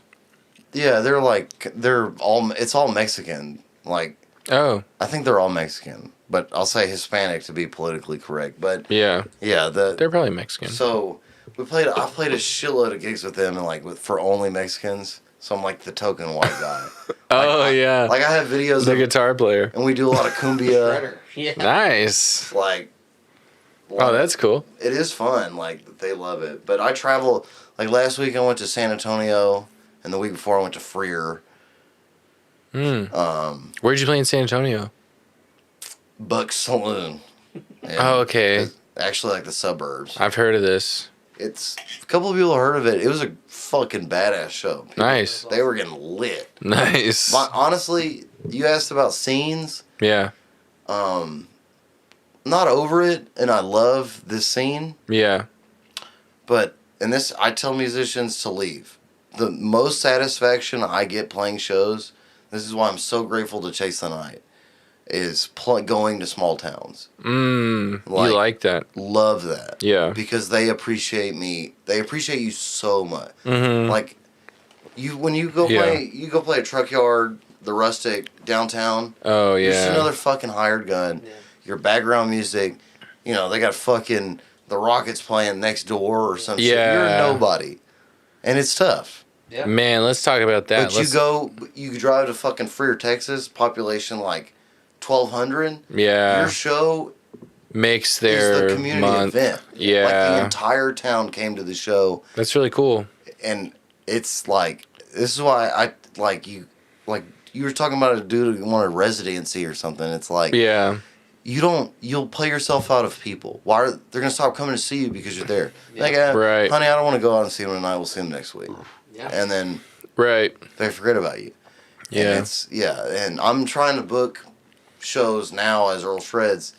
S3: yeah, it's all Mexican. Like
S1: Oh,
S3: I think they're all Mexican, but I'll say Hispanic to be politically correct. But
S1: yeah.
S3: yeah,
S1: They're probably Mexican.
S3: so I played a shitload of gigs with them, and like for only Mexicans. So I'm like the token white guy.
S1: Oh, yeah.
S3: Like I have videos
S1: the
S3: of,
S1: guitar player.
S3: and we do a lot of cumbia.
S2: Shredder. Yeah.
S1: Nice.
S3: like,
S1: Oh, that's cool.
S3: it is fun. Like they love it. But I travel. Like last week I went to San Antonio, and the week before I went to Freer.
S1: Where'd you play in San Antonio?
S3: Buck Saloon. And
S1: Oh, okay.
S3: it's actually like the suburbs.
S1: I've heard of this.
S3: It's a couple of people have heard of it. It was a fucking badass show.
S1: Nice.
S3: They were getting lit.
S1: Nice.
S3: Honestly, you asked about scenes.
S1: Yeah.
S3: Not over it, and I love this scene.
S1: Yeah.
S3: But and this, I tell musicians to leave. The most satisfaction I get playing shows. This is why I'm so grateful to Chase the Night. Is going to small towns.
S1: You like that.
S3: Love that.
S1: Yeah.
S3: Because they appreciate me. They appreciate you so much.
S1: Mm-hmm.
S3: Like when you go play a truck yard, the Rustic downtown.
S1: Oh,
S3: You're just
S1: yeah.
S3: another fucking hired gun.
S2: Yeah.
S3: Your background music, they got fucking the Rockets playing next door or some shit.
S1: Yeah.
S3: You're a nobody, and it's tough.
S2: Yeah.
S1: Man, let's talk about that.
S3: But you drive to fucking Freer, Texas, population like 1,200.
S1: Yeah.
S3: Your show
S1: Makes
S3: is
S1: their
S3: the community
S1: month.
S3: event.
S1: Yeah.
S3: Like the entire town came to the show,
S1: That's really cool.
S3: and it's like this is why I like you. Like you were talking about a dude who wanted residency or something. It's like
S1: Yeah.
S3: you'll play yourself out of people. Why are they're gonna stop coming to see you because you're there?
S2: Yeah.
S3: Like,
S1: Right.
S3: honey, I don't want to go out and see them tonight. We'll see them next week,
S2: Yeah.
S3: and then
S1: Right.
S3: they forget about you.
S1: Yeah.
S3: And I'm trying to book shows now as Earl Shreds.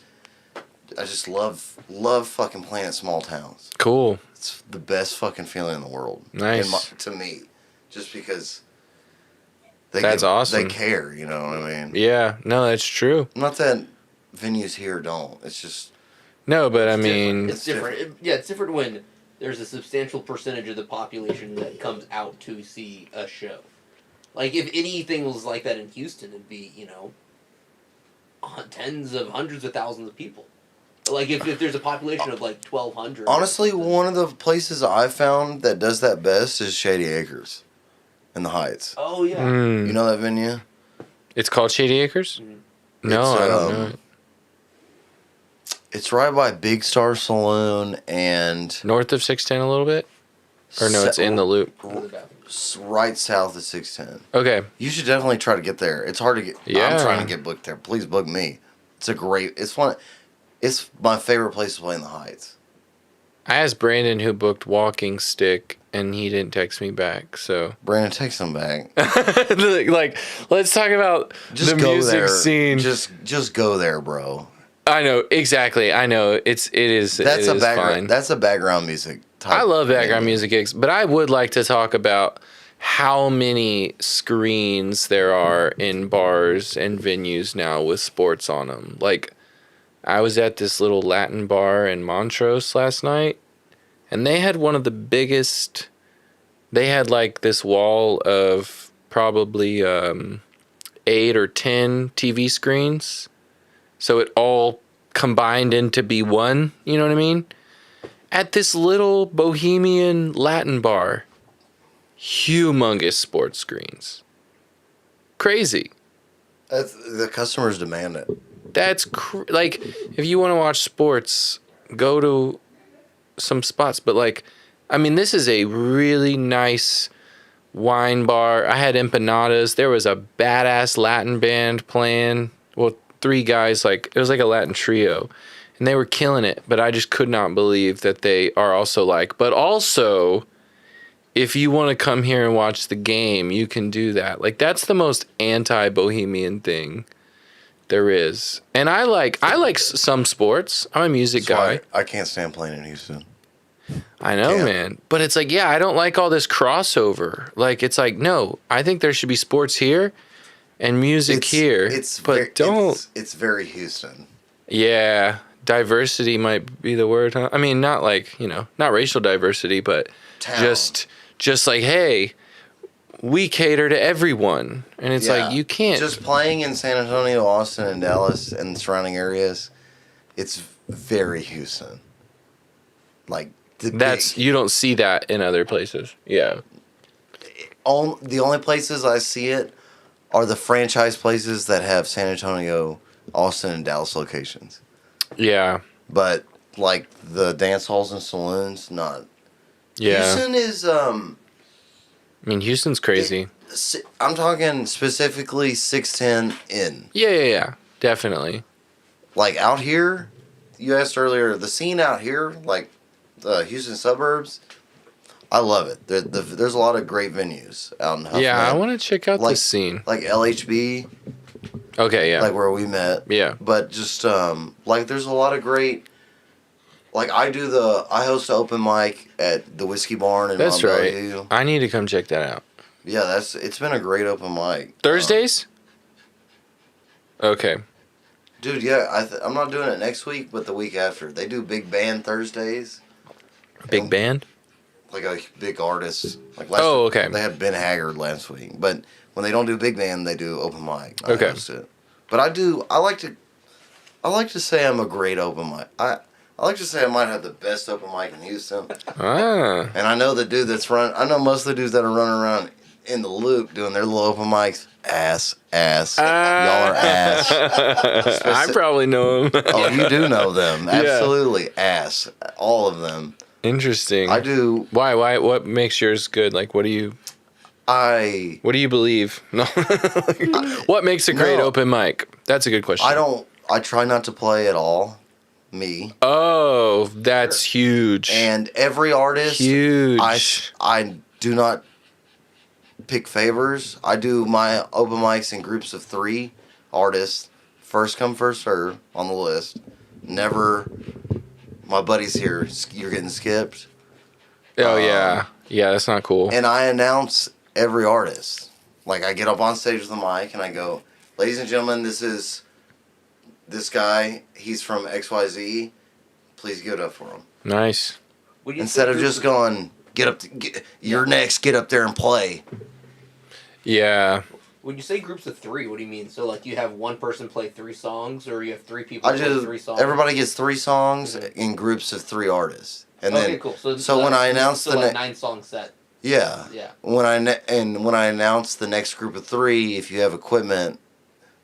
S3: I just love fucking playing at small towns.
S1: Cool.
S3: It's the best fucking feeling in the world.
S1: Nice.
S3: To me, just because
S1: That's awesome.
S3: They care, you know what I mean?
S1: Yeah. No, that's true.
S3: Not that venues here don't. It's just
S1: No, but I
S2: It's different.
S1: mean,
S2: It's different. It's different when there's a substantial percentage of the population that comes out to see a show. Like, if anything was like that in Houston, it'd be, tens of hundreds of thousands of people. Like, if there's a population of, like, 1,200.
S3: honestly, one of the places I've found that does that best is Shady Acres in the Heights.
S2: Oh, yeah.
S3: You know that venue?
S1: it's called Shady Acres?
S2: Mhm.
S1: No,
S3: It's,
S1: I don't know it.
S3: It's right by Big Star Saloon and
S1: North of 610 a little bit? Or no, it's in the loop.
S2: Under the bathroom.
S3: right south of 610.
S1: Okay.
S3: You should definitely try to get there. It's hard to get.
S1: Yeah.
S3: I'm trying to get booked there. Please book me. It's fun. It's my favorite place to play in the Heights.
S1: I asked Brandon who booked Walking Stick, and he didn't text me back, so.
S3: Brandon, take some back.
S1: Like, let's talk about
S3: Just
S1: the
S3: go
S1: music
S3: there.
S1: scene.
S3: Just go there, bro.
S1: I know, exactly. I know. It is fine.
S3: That's a background music. Type
S1: I love background
S3: venue.
S1: music gigs, but I would like to talk about how many screens there are in bars and venues now with sports on them. Like, I was at this little Latin bar in Montrose last night, and they had one of the biggest. They had like this wall of probably 8 or 10 TV screens, so it all combined into be one. You know what I mean? At this little bohemian Latin bar, humongous sports screens. Crazy.
S3: The customers demand it.
S1: That's like, if you want to watch sports, go to some spots. But like, I mean, this is a really nice wine bar. I had empanadas. There was a badass Latin band playing. Well, 3 guys, like, it was like a Latin trio. and they were killing it. But I just could not believe that they are also like. But also, if you want to come here and watch the game, you can do that. Like that's the most anti-bohemian thing there is. And I like some sports. I'm a music
S3: That's
S1: guy.
S3: why I can't stand playing in Houston.
S1: I know,
S3: Yeah.
S1: man. But it's like, yeah, I don't like all this crossover. Like, it's like, no, I think there should be sports here and music here.
S3: It's very Houston.
S1: Yeah, diversity might be the word. Huh? I mean, not like, not racial diversity, but
S3: Town.
S1: just like, hey, we cater to everyone. And it's
S3: Yeah.
S1: like, you can't.
S3: Just playing in San Antonio, Austin, and Dallas and the surrounding areas, it's very Houston. Like,
S1: You don't see that in other places. Yeah.
S3: the only places I see it are the franchise places that have San Antonio, Austin, and Dallas locations.
S1: Yeah.
S3: But like the dance halls and saloons, not.
S1: Yeah.
S3: Houston is
S1: I mean, Houston's crazy.
S3: I'm talking specifically 610 in.
S1: Yeah. Definitely.
S3: Like out here, you asked earlier, the scene out here, like the Houston suburbs, I love it. There's a lot of great venues out in Huffman.
S1: Yeah, I want to check out this scene.
S3: Like LHB,
S1: Okay, yeah.
S3: like where we met.
S1: Yeah.
S3: But just like there's a lot of great. Like I host an open mic at the Whiskey Barn in
S1: That's
S3: Mont
S1: right.
S3: Belvieu.
S1: I need to come check that out.
S3: Yeah, it's been a great open mic.
S1: Thursdays? Okay.
S3: Dude, yeah, I'm not doing it next week, but the week after. They do big band Thursdays.
S1: Big band?
S3: Like a big artist. Like
S1: Okay.
S3: They had Ben Haggard last week, but when they don't do big band, they do open mic. I
S1: Okay.
S3: host it. But I like to say I'm a great open mic. I like to say I might have the best open mic in Houston.
S1: Ah.
S3: And I know the dude I know most of the dudes that are running around in the loop doing their little open mics. Ass. Y'all are ass.
S1: I probably know him.
S3: Oh, you do know them. Absolutely. Ass. All of them.
S1: Interesting.
S3: I do.
S1: Why? What makes yours good? Like, what do you believe? No. What makes a great
S3: No.
S1: open mic? That's a good question.
S3: I try not to play at all. Me.
S1: Oh, that's huge.
S3: And every artist.
S1: Huge.
S3: I do not pick favors. I do my open mics in groups of 3 artists. First come, first serve on the list. Never, my buddy's here, you're getting skipped.
S1: Oh, yeah. Yeah, that's not cool.
S3: And I announce every artist. Like, I get up on stage with the mic and I go, ladies and gentlemen, this is this guy. He's from XYZ. Please give it up for him.
S1: Nice.
S3: Instead of just going, you're next, get up there and play.
S1: Yeah.
S2: When you say groups of 3, what do you mean? So, like, you have one person play 3 songs, or you have 3 people play 3 songs?
S3: Everybody gets 3 songs in groups of 3 artists. And then,
S2: cool.
S3: So when I announce the
S2: like
S3: next
S2: 9-song set.
S3: Yeah.
S2: Yeah.
S3: When I announce the next group of 3, if you have equipment,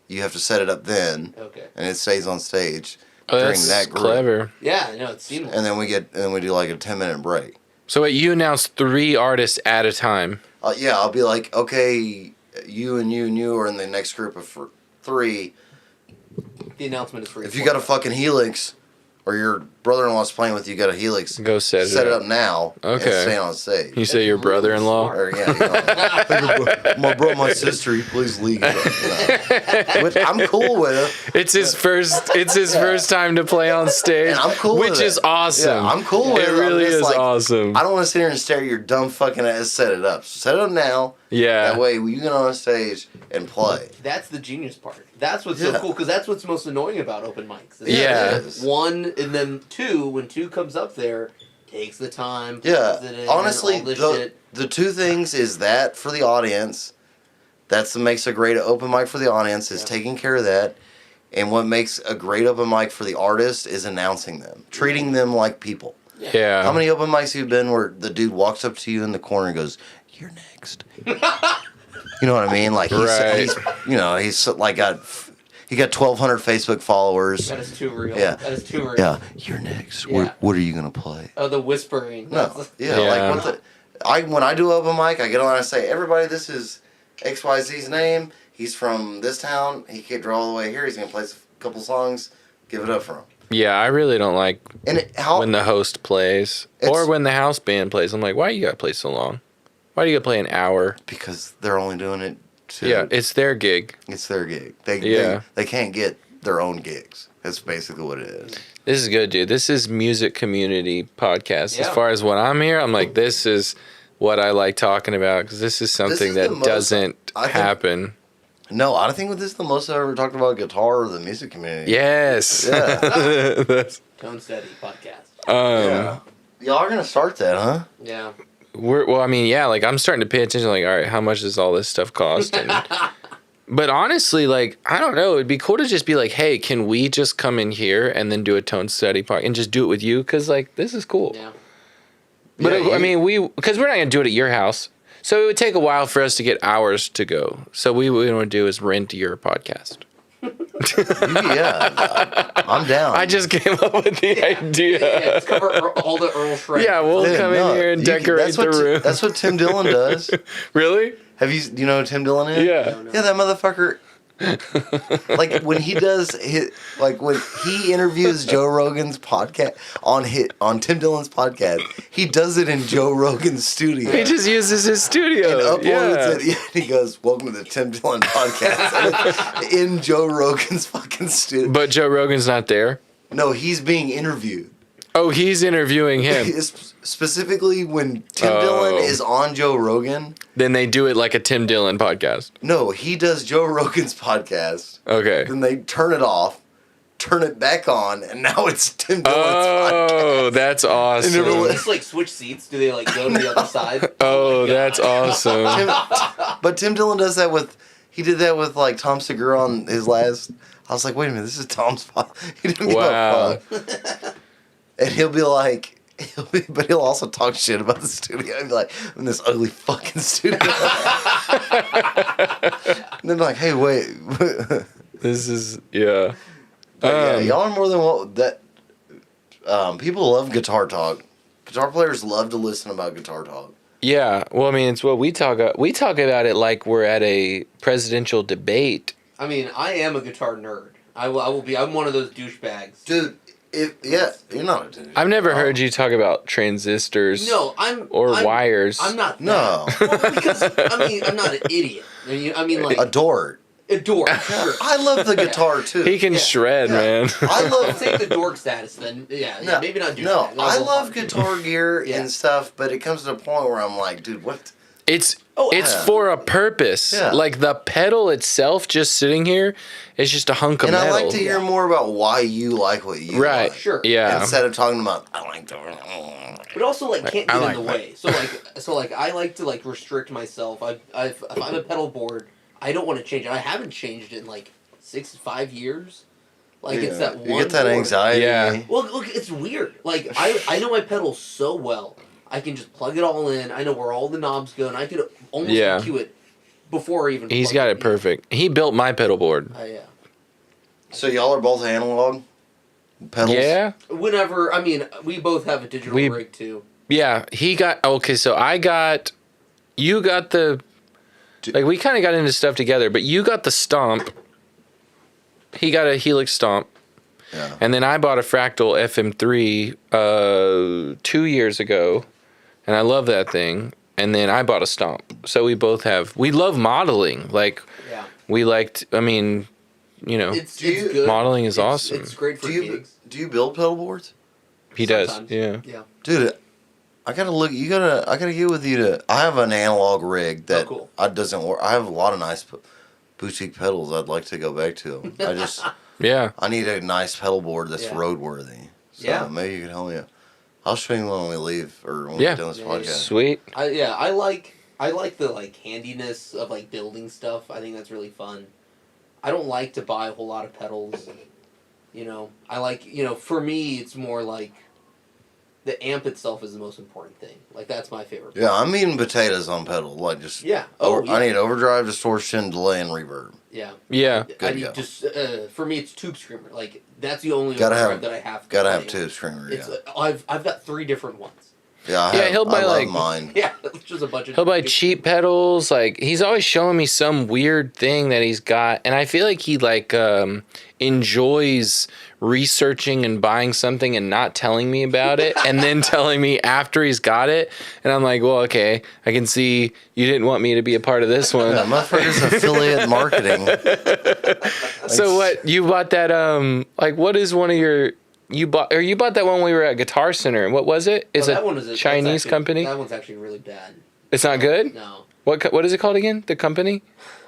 S3: you have to set it up then.
S2: Okay.
S3: And it stays on stage
S1: Oh, that's
S3: group.
S1: clever.
S2: Yeah, I know, it's seamless.
S3: And then we do like a 10-minute break.
S1: So wait, you announce 3 artists at a time.
S3: Yeah, I'll be like, okay, you and you are in the next group of 3.
S2: The announcement is free.
S3: If you got a fucking Helix, or your brother-in-law's playing with you, got a Helix,
S1: Go set
S3: it
S1: up.
S3: up now.
S1: Okay.
S3: And stay on stage.
S1: You say your
S2: really
S1: brother-in-law?
S2: smart.
S3: Or my sister, he plays league. Which I'm cool with.
S1: It's his first time to play on stage,
S3: And I'm cool with
S1: which
S3: it.
S1: is awesome.
S3: Yeah, I'm cool with it.
S1: It really
S3: I'm just
S1: is
S3: like,
S1: awesome.
S3: I don't want to sit here and stare at your dumb fucking ass. Set it up. Set it up now.
S1: Yeah.
S3: That way you get on stage and play.
S2: That's the genius part. That's what's
S3: Yeah.
S2: so cool, because that's what's most annoying about open mics. is
S1: Yeah.
S2: that
S3: It is.
S2: 1, and then 2, when 2 comes up there, takes the time,
S3: Yeah.
S2: puts it in,
S3: Honestly,
S2: all this
S3: the
S2: shit.
S3: 2 things is that for the audience. That's what makes a great open mic for the audience is taking care of that. And what makes a great open mic for the artist is announcing them, treating them like people.
S1: Yeah.
S3: How many open mics have you been where the dude walks up to you in the corner and goes, "You're next." You know what I mean? Like he's like he got 1,200 Facebook followers.
S2: That is too real.
S3: Yeah.
S2: That is too real.
S3: Yeah, you're next.
S2: Yeah.
S3: What are you gonna play?
S2: Oh, the whispering.
S3: No,
S2: That's-
S3: like when I do open mic, I get on and I say, "Everybody, this is XYZ's name. He's from this town. He can't draw all the way here. He's gonna play a couple songs. Give it up for him."
S1: Yeah, I really don't like
S3: And how
S1: when the host plays or when the house band plays. I'm like, why you gotta play so long? Why do you gotta play an hour?
S3: because they're only doing it to
S1: Yeah, it's their gig.
S3: it's their gig. They can't get their own gigs. That's basically what it is.
S1: This is good, dude. This is music community podcast. As
S2: Yeah.
S1: far as when I'm here, I'm like, this is what I like talking about because this is something
S3: is the
S1: that
S3: most-
S1: doesn't
S3: I think-
S1: happen.
S3: No, I think this is the most I've ever talked about guitar or the music community.
S1: Yes.
S3: Yeah.
S1: That's,
S2: Tone Steady podcast.
S3: Yeah. Y'all are gonna start that, huh?
S2: Yeah.
S1: well, I mean, yeah, like I'm starting to pay attention. Like, all right, how much does all this stuff cost? And, but honestly, like, I don't know. It'd be cool to just be like, hey, can we just come in here and then do a Tone Steady podcast and just do it with you? Because like this is cool.
S2: Yeah.
S1: But
S3: Yeah,
S1: I mean, because we're not gonna do it at your house, so it would take a while for us to get hours to go. So what we want to do is rent your podcast.
S3: Yeah. I'm down.
S1: I just came up with the idea.
S2: Yeah, let's cover all the Earl Shrek.
S1: Yeah, we'll
S3: Dude,
S1: come
S3: no,
S1: in here and decorate
S3: that's
S1: the
S3: what
S1: room.
S3: That's what Tim Dillon does.
S1: Really?
S3: Do you know who Tim Dillon is?
S1: Yeah.
S3: Yeah, that motherfucker. Like when he does when he interviews Joe Rogan's podcast on Tim Dillon's podcast, he does it in Joe Rogan's studio.
S1: He just uses his studio.
S3: and uploads
S1: Yeah.
S3: it. Yeah, and he goes, "Welcome to the Tim Dillon podcast," and it's in Joe Rogan's fucking studio.
S1: But Joe Rogan's not there.
S3: No, he's being interviewed.
S1: Oh, he's interviewing him.
S3: Specifically, when Tim
S1: Oh.
S3: Dillon is on Joe Rogan,
S1: Then they do it like a Tim Dillon podcast.
S3: no, he does Joe Rogan's podcast.
S1: Okay.
S3: Then they turn it off, turn it back on, and now it's Tim Dillon's podcast.
S1: Oh, that's
S2: Do they
S1: awesome.
S2: just like switch seats? Do they like go to the other side?
S1: Oh,
S2: my God.
S1: that's awesome.
S3: But Tim Dillon does that with. He did that with like Tom Segura on his last. I was like, wait a minute, this is Tom's podcast. He didn't give
S1: Wow.
S3: a fuck. And he'll be like, but he'll also talk shit about the studio. He'll be like, I'm in this ugly fucking studio. And then like, hey, wait.
S1: This is, yeah.
S3: Yeah, y'all are more than what that. People love guitar talk. Guitar players love to listen about guitar talk.
S1: Yeah. Well, I mean, it's what we talk about. We talk about it like we're at a presidential debate.
S2: I mean, I am a guitar nerd. I will be. I'm one of those douchebags.
S3: Dude, you're not a dude.
S1: I've never heard you talk about transistors
S2: No, I'm
S1: wires.
S2: I'm not.
S3: No.
S2: That. Well, because I mean, I'm not an idiot. I mean, like
S3: A dork.
S2: a dork. Sure.
S3: I love the guitar too.
S1: He can
S2: Yeah.
S1: shred,
S3: Yeah.
S1: man.
S3: I
S2: I'll
S3: love
S2: take the dork status then. Yeah,
S3: No,
S2: maybe not douchebag.
S3: No,
S2: I'll
S3: I
S2: go
S3: love
S2: hard.
S3: guitar gear
S2: Yeah.
S3: and stuff, but it comes to a point where I'm like, dude, what?
S1: It's
S2: Oh,
S1: it's
S3: yeah.
S1: for a purpose.
S3: Yeah.
S1: Like the pedal itself, just sitting here, is just a hunk of
S3: And I
S1: metal.
S3: like to hear more about why you like what you
S1: Right.
S3: like.
S2: Sure.
S1: Yeah.
S3: Instead of talking about, I like the.
S2: But also like can't
S1: I
S2: get
S1: like
S2: in the
S1: that.
S2: way. So like I like to like restrict myself. If I'm a pedal board, I don't want to change it. I haven't changed it in like 5 years. Like it's that one.
S3: You get that
S2: board.
S3: anxiety.
S1: Yeah.
S2: Well, look, it's weird. Like I know my pedals so well. I can just plug it all in. I know where all the knobs go, and I could almost
S1: Yeah.
S2: EQ it before I even.
S1: He's
S2: plug
S1: got it
S2: in.
S1: perfect. He built my pedal board.
S2: Yeah.
S3: So y'all are both analog pedals?
S1: Yeah.
S2: Whenever I mean, we both have a digital
S1: We-
S2: rig too.
S1: Yeah. He got okay. So you got the, like we kind of got into stuff together, but you got the Stomp. He got a Helix Stomp.
S3: Yeah.
S1: And then I bought a Fractal FM3 2 years ago, and I love that thing. And then I bought a Stomp. So we love modeling. Like
S2: Yeah.
S1: we liked. I mean, you know,
S2: It's
S3: Do you-
S2: good.
S1: modeling is
S2: It's-
S1: awesome.
S2: It's great for
S3: Do you
S2: gigs.
S3: build pedal boards?
S1: he does.
S2: Sometimes.
S1: Yeah.
S2: Yeah.
S3: Dude, I gotta get with you to. I have an analog rig that
S2: cool.
S3: doesn't work. I have a lot of nice boutique pedals. I'd like to go back to.
S1: Yeah.
S3: I need a nice pedal board that's
S2: Yeah.
S3: roadworthy. So
S2: Yeah.
S3: maybe you can help me. I'll show you when we leave or when
S1: Yeah.
S3: we're done this
S2: Yeah,
S3: podcast.
S1: Sweet.
S2: I like the like handiness of like building stuff. I think that's really fun. I don't like to buy a whole lot of pedals. You know, I like, for me it's more like the amp itself is the most important thing. Like that's my favorite.
S3: Yeah, I'm eating potatoes on pedal. Like just.
S2: Yeah. Oh, yeah.
S3: I need overdrive, distortion, delay, and reverb.
S2: Yeah.
S1: Yeah.
S3: Good
S2: I
S3: to
S2: need
S3: go.
S2: just for me it's tube screamer. Like that's the only
S3: Gotta
S2: overdrive
S3: have-
S2: that I have.
S3: Gotta
S2: play
S3: have
S2: on.
S3: two screamer.
S2: It's
S3: Yeah,
S2: I've got 3 different ones.
S3: yeah.
S1: Yeah, he'll buy,
S3: I love
S1: like-
S3: mine.
S2: Yeah, it's just a bunch of.
S1: He'll buy cheap pedals. Like he's always showing me some weird thing that he's got, and I feel like he like enjoys researching and buying something and not telling me about it and then telling me after he's got it. And I'm like, well, okay, I can see you didn't want me to be a part of this one.
S3: Yeah, motherfuckers affiliate marketing.
S1: So what, you bought that, like, what is one of your, you bought that one when we were at Guitar Center. What was it? It's
S2: that
S1: a
S2: one is
S1: Chinese
S2: actually-
S1: company?
S2: That one's actually really bad.
S1: It's not good?
S2: No.
S1: What is it called again? The company?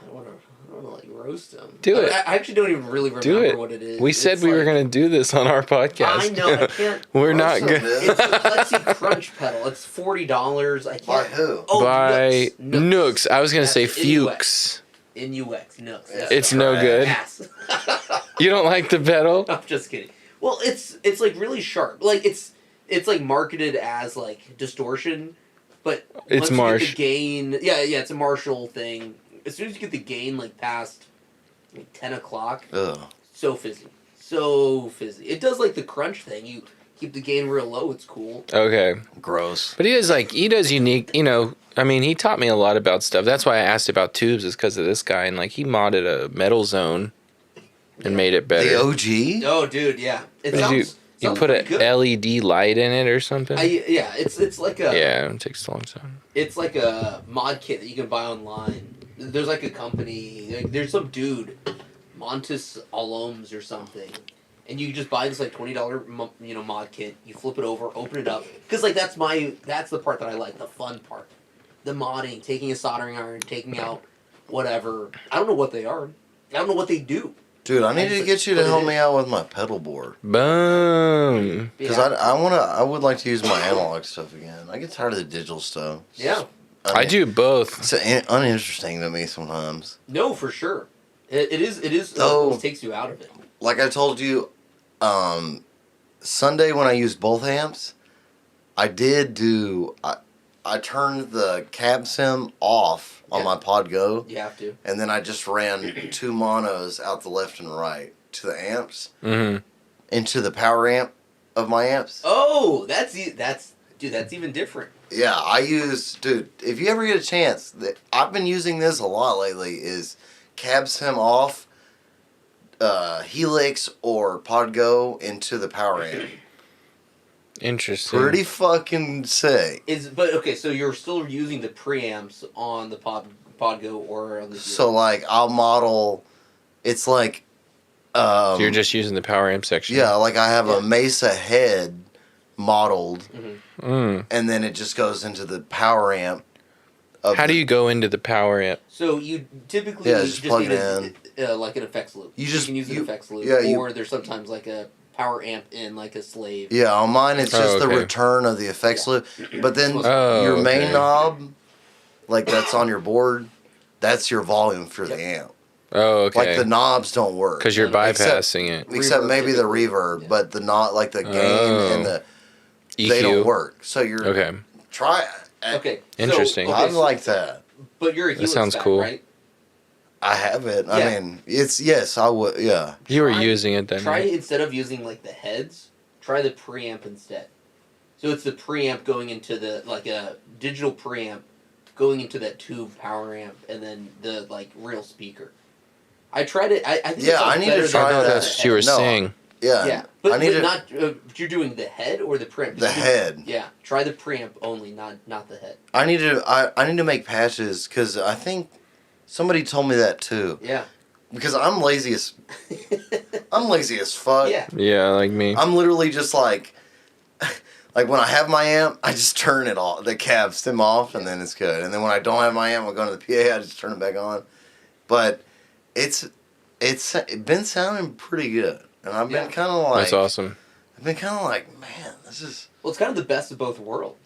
S2: I want to like roast them.
S1: Do it.
S2: I actually don't even really
S1: Do
S2: remember
S1: it.
S2: what it is.
S1: We said we were going to do this on our podcast.
S2: I know. I can't.
S1: We're not
S3: Awesome,
S1: good.
S3: dude.
S2: It's a Lexi Crunch pedal. It's $40. I can't.
S3: By who?
S2: Oh,
S1: By
S2: Nooks.
S1: Nooks. I was going to say
S2: That's NUX.
S1: Fuchs.
S2: N-U-X. Nooks.
S3: Yeah.
S1: It's no good.
S2: Ass.
S1: You don't like the pedal?
S2: I'm just kidding. Well, it's like really sharp. Like it's like marketed as like distortion, but
S1: It's
S2: once you
S1: Marsh.
S2: get the gain. Yeah, it's a Marshall thing. As soon as you get the gain like past like 10 o'clock,
S3: Ugh.
S2: so fizzy. It does like the crunch thing. You keep the gain real low. It's cool.
S1: Okay.
S3: Gross.
S1: But he does unique, I mean, he taught me a lot about stuff. That's why I asked about tubes, is because of this guy. And like, he modded a Metal Zone and made it better.
S3: The OG?
S2: Oh, dude, yeah. It
S1: Did
S2: sounds.
S1: you
S2: sounds
S1: put a
S2: pretty good.
S1: LED light in it or something?
S2: Yeah, it's like a
S1: Yeah, it takes a long time.
S2: it's like a mod kit that you can buy online. There's like a company, like, there's some dude, Montes Aloms or something, and you just buy this like $20 mod kit. You flip it over, open it up, because like that's the part that I like, the fun part, the modding, taking a soldering iron, taking out whatever. I don't know what they are. I don't know what they do.
S3: Dude, I need
S2: just
S3: to get you
S2: put
S3: to
S2: it
S3: help
S2: in.
S3: me out with my pedal board.
S1: Boom.
S3: Because
S2: Yeah.
S3: I would like to use my analog stuff again. I get tired of the digital stuff.
S2: Yeah.
S1: I do both.
S3: It's uninteresting to me sometimes.
S2: No, for sure. It is.
S3: Oh.
S2: It takes you out of it.
S3: Like I told you, Sunday when I used both amps, I turned the cab sim off on
S2: Yeah.
S3: my Pod Go,
S2: You have to.
S3: and then I just ran two monos out the left and right to the amps,
S1: Mm-hmm.
S3: into the power amp of my amps.
S2: Oh, that's even different.
S3: Yeah, dude, if you ever get a chance, I've been using this a lot lately, is cab sim off, Helix or Pod Go into the power amp.
S1: Interesting.
S3: Pretty fucking sick.
S2: But okay, so you're still using the preamps on the Podgo or on the
S3: So like I'll model, it's like,
S1: So you're just using the power amp section.
S3: yeah, like I have
S2: Yeah.
S3: a Mesa head modeled,
S1: Mm.
S3: and then it just goes into the power amp.
S1: How do you go into the power amp?
S2: So you typically
S3: Yeah, just plug
S2: need
S3: it
S2: like an effects loop.
S3: You just-
S2: can use an
S3: you-
S2: effects loop,
S3: yeah,
S2: or there's sometimes like a power amp in like a slave.
S3: Yeah, on mine it's
S1: Oh,
S3: just the
S1: okay.
S3: return of the effects loop, but then
S1: Oh,
S3: your main
S1: okay.
S3: knob, like that's on your board, that's your volume for the amp.
S1: Oh,
S3: Like
S1: okay.
S3: the knobs don't work.
S1: Because you're
S3: Except-
S1: bypassing it.
S3: Except
S2: Reverb
S3: maybe the
S2: typically.
S3: reverb,
S2: Yeah.
S3: but the not like the gain
S1: Oh.
S3: and the
S1: EQ.
S3: they don't work. So you're
S1: Okay.
S3: try it.
S2: Okay.
S1: Interesting.
S3: I like that.
S2: But you're a Helix
S1: sounds
S2: guy,
S1: cool.
S2: right?
S3: I have it.
S2: Yeah.
S3: I mean, yes, I would. Yeah,
S1: You were
S2: Try-
S1: using it then.
S2: Try
S1: right?
S2: instead of using like the heads, try the preamp instead. So it's the preamp going into the like a digital preamp going into that tube power amp, and then the like real speaker. I tried it. I think it
S3: Yeah,
S2: sounds
S3: I need to
S2: better
S1: I
S2: than
S3: try
S1: thought
S2: the
S3: that.
S1: that's what you were
S2: head.
S3: No.
S1: saying.
S3: yeah.
S2: Yeah, but,
S3: I need to
S2: not. But you're doing the head or the preamp.
S3: the head.
S2: Yeah, try the preamp only, not the head.
S3: I need to. I need to make patches because I think somebody told me that too.
S2: Yeah.
S3: Because I'm lazy as fuck.
S2: Yeah.
S1: Yeah, like me.
S3: I'm literally just like when I have my amp, I just turn it off, the cab stem off, and then it's good. And then when I don't have my amp, I go to the PA, I just turn it back on. But it's been sounding pretty good, and I've been
S2: Yeah.
S3: kind of like,
S1: That's awesome.
S3: I've been kind of like, man, this is.
S2: Well, it's kind of the best of both worlds.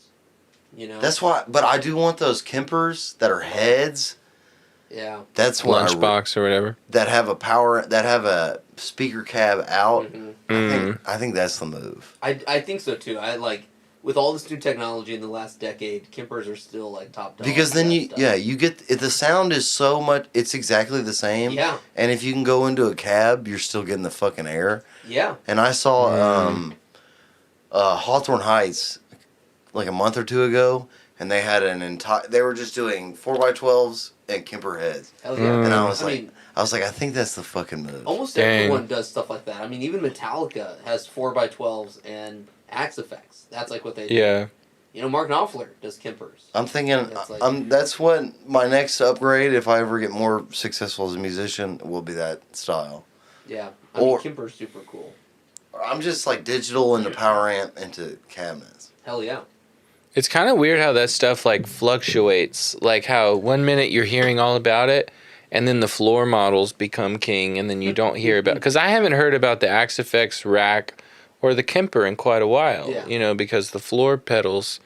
S2: You know.
S3: That's why, but I do want those Kempers that are heads.
S2: Yeah.
S3: That's what
S1: Lunchbox or whatever.
S3: that have a speaker cab out.
S2: Mhm.
S1: Mm.
S3: I think that's the move.
S2: I think so too. I like with all this new technology in the last decade, Kempers are still like top dog.
S3: Because then
S2: best stuff.
S3: you get the sound is so much. It's exactly the same.
S2: Yeah.
S3: And if you can go into a cab, you're still getting the fucking air.
S2: Yeah.
S3: And I saw Hawthorne Heights like a month or two ago, and they had an entire. They were just doing 4x12s and Kemper heads.
S2: Hell yeah.
S3: And I was
S2: I
S3: like,
S2: mean,
S3: I think that's the fucking move.
S2: almost
S1: Dang.
S2: everyone does stuff like that. I mean, even Metallica has 4x12s and axe effects. That's like what they do.
S1: Yeah.
S2: You know, Mark Knopfler does Kempers.
S3: I'm thinking,
S2: That's like-
S3: that's what my next upgrade, if I ever get more successful as a musician, will be that style.
S2: Yeah. I
S3: Or-
S2: mean, Kemper's super cool.
S3: I'm just like digital into power amp into cabinets.
S2: Hell yeah.
S1: It's kind of weird how that stuff like fluctuates. Like how 1 minute you're hearing all about it, and then the floor models become king, and then you don't hear about. Because I haven't heard about the Axe FX rack or the Kemper in quite a while.
S2: Yeah.
S1: You know, because the floor pedals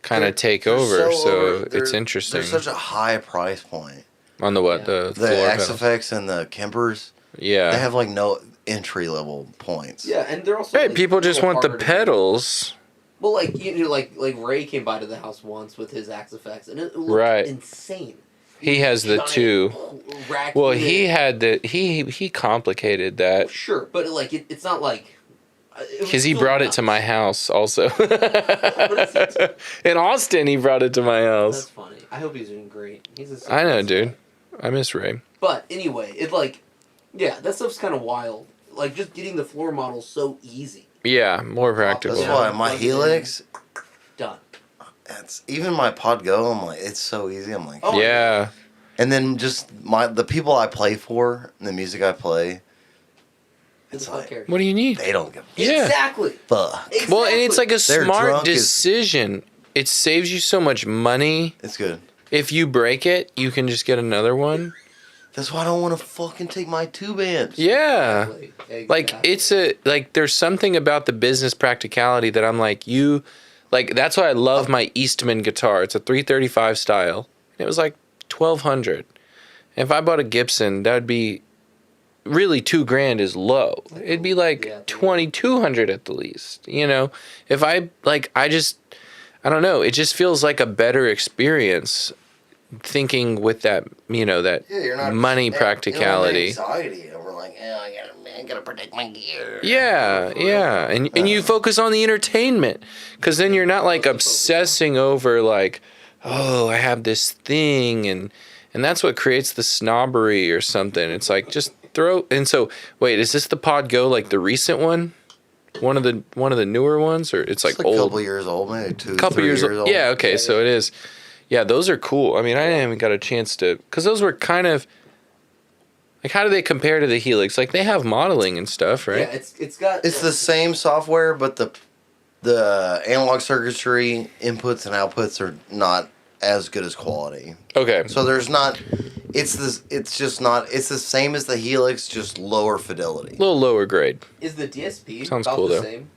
S1: kind
S3: They're-
S1: of take
S3: they're
S1: over, so
S3: they're-
S1: it's interesting.
S3: They're such a high price point.
S1: On the what?
S2: Yeah.
S1: The
S3: The
S1: floor
S3: Axe
S1: pedals.
S3: FX and the Kempers,
S1: Yeah.
S3: they have like no entry level points.
S2: Yeah, and they're also.
S1: Right,
S2: like,
S1: people just want the
S2: harder to-
S1: pedals.
S2: Well, like you know, like Ray came by to the house once with his axe effects, and it looked
S1: Right.
S2: insane.
S1: He has the
S2: Giant
S1: two.
S2: rack
S1: Well,
S2: unit.
S1: he had the he complicated that
S2: Sure, but like it's not like.
S1: because he brought it to my house also.
S2: it?
S1: In Austin, he brought it to my
S2: That's
S1: house.
S2: funny. I hope he's doing great. He's a
S1: I know,
S2: success
S1: dude.
S2: guy.
S1: I miss Ray.
S2: But anyway, it like, yeah, that stuff's kind of wild. Like just getting the floor models so easy.
S1: Yeah, more practical.
S3: That's
S2: Yeah.
S3: why my
S2: Plug it in.
S3: Helix,
S2: Done.
S3: it's even my Pod Go. I'm like, it's so easy. I'm like,
S2: Oh,
S1: Yeah,
S3: and then just the people I play for, and the music I play,
S2: Who
S3: it's
S2: the fuck
S3: like
S2: cares?
S1: what do you need?
S3: they don't give a
S1: Yeah.
S2: Exactly.
S3: fuck.
S2: Exactly.
S1: Well, and it's like a
S3: They're
S1: smart
S3: drunk as-
S1: decision. It saves you so much money.
S3: It's good.
S1: If you break it, you can just get another one.
S3: That's why I don't want to fucking take my tube amps.
S1: Yeah.
S2: Exactly.
S1: Like it's a like there's something about the business practicality that I'm like that's why I love my Eastman guitar. It's a 335 style. It was like 1,200. And if I bought a Gibson, that would be really $2,000 is low. It'd be like
S2: Yeah.
S1: 2,200 at the least. You know, if I I don't know. It just feels like a better experience thinking with that that
S3: Yeah, you're not
S1: money practicality.
S3: Anxiety over like, I gotta protect my gear.
S1: Yeah, yeah, and you focus on the entertainment, because then you're not like obsessing over like, oh, I have this thing, and that's what creates the snobbery or something. It's like just throw. And so, wait, is this the Pod Go, like the recent one, one of the newer ones, or it's like
S3: It's like a
S1: old,
S3: couple years old, maybe
S1: couple
S3: 3
S1: years
S3: years
S1: old? Yeah, okay, so it is. Yeah, those are cool. I mean, I haven't got a chance to, because those were kind of like, how do they compare to the Helix? Like they have modeling and stuff, right?
S2: Yeah, it's got.
S3: It's the same software, but the analog circuitry inputs and outputs are not as good as quality.
S1: Okay.
S3: So there's not. It's this. It's just not. It's the same as the Helix, just lower fidelity.
S1: A little lower grade.
S2: Is the DSP
S1: Sounds
S2: about
S1: cool,
S2: the
S1: though.
S2: same?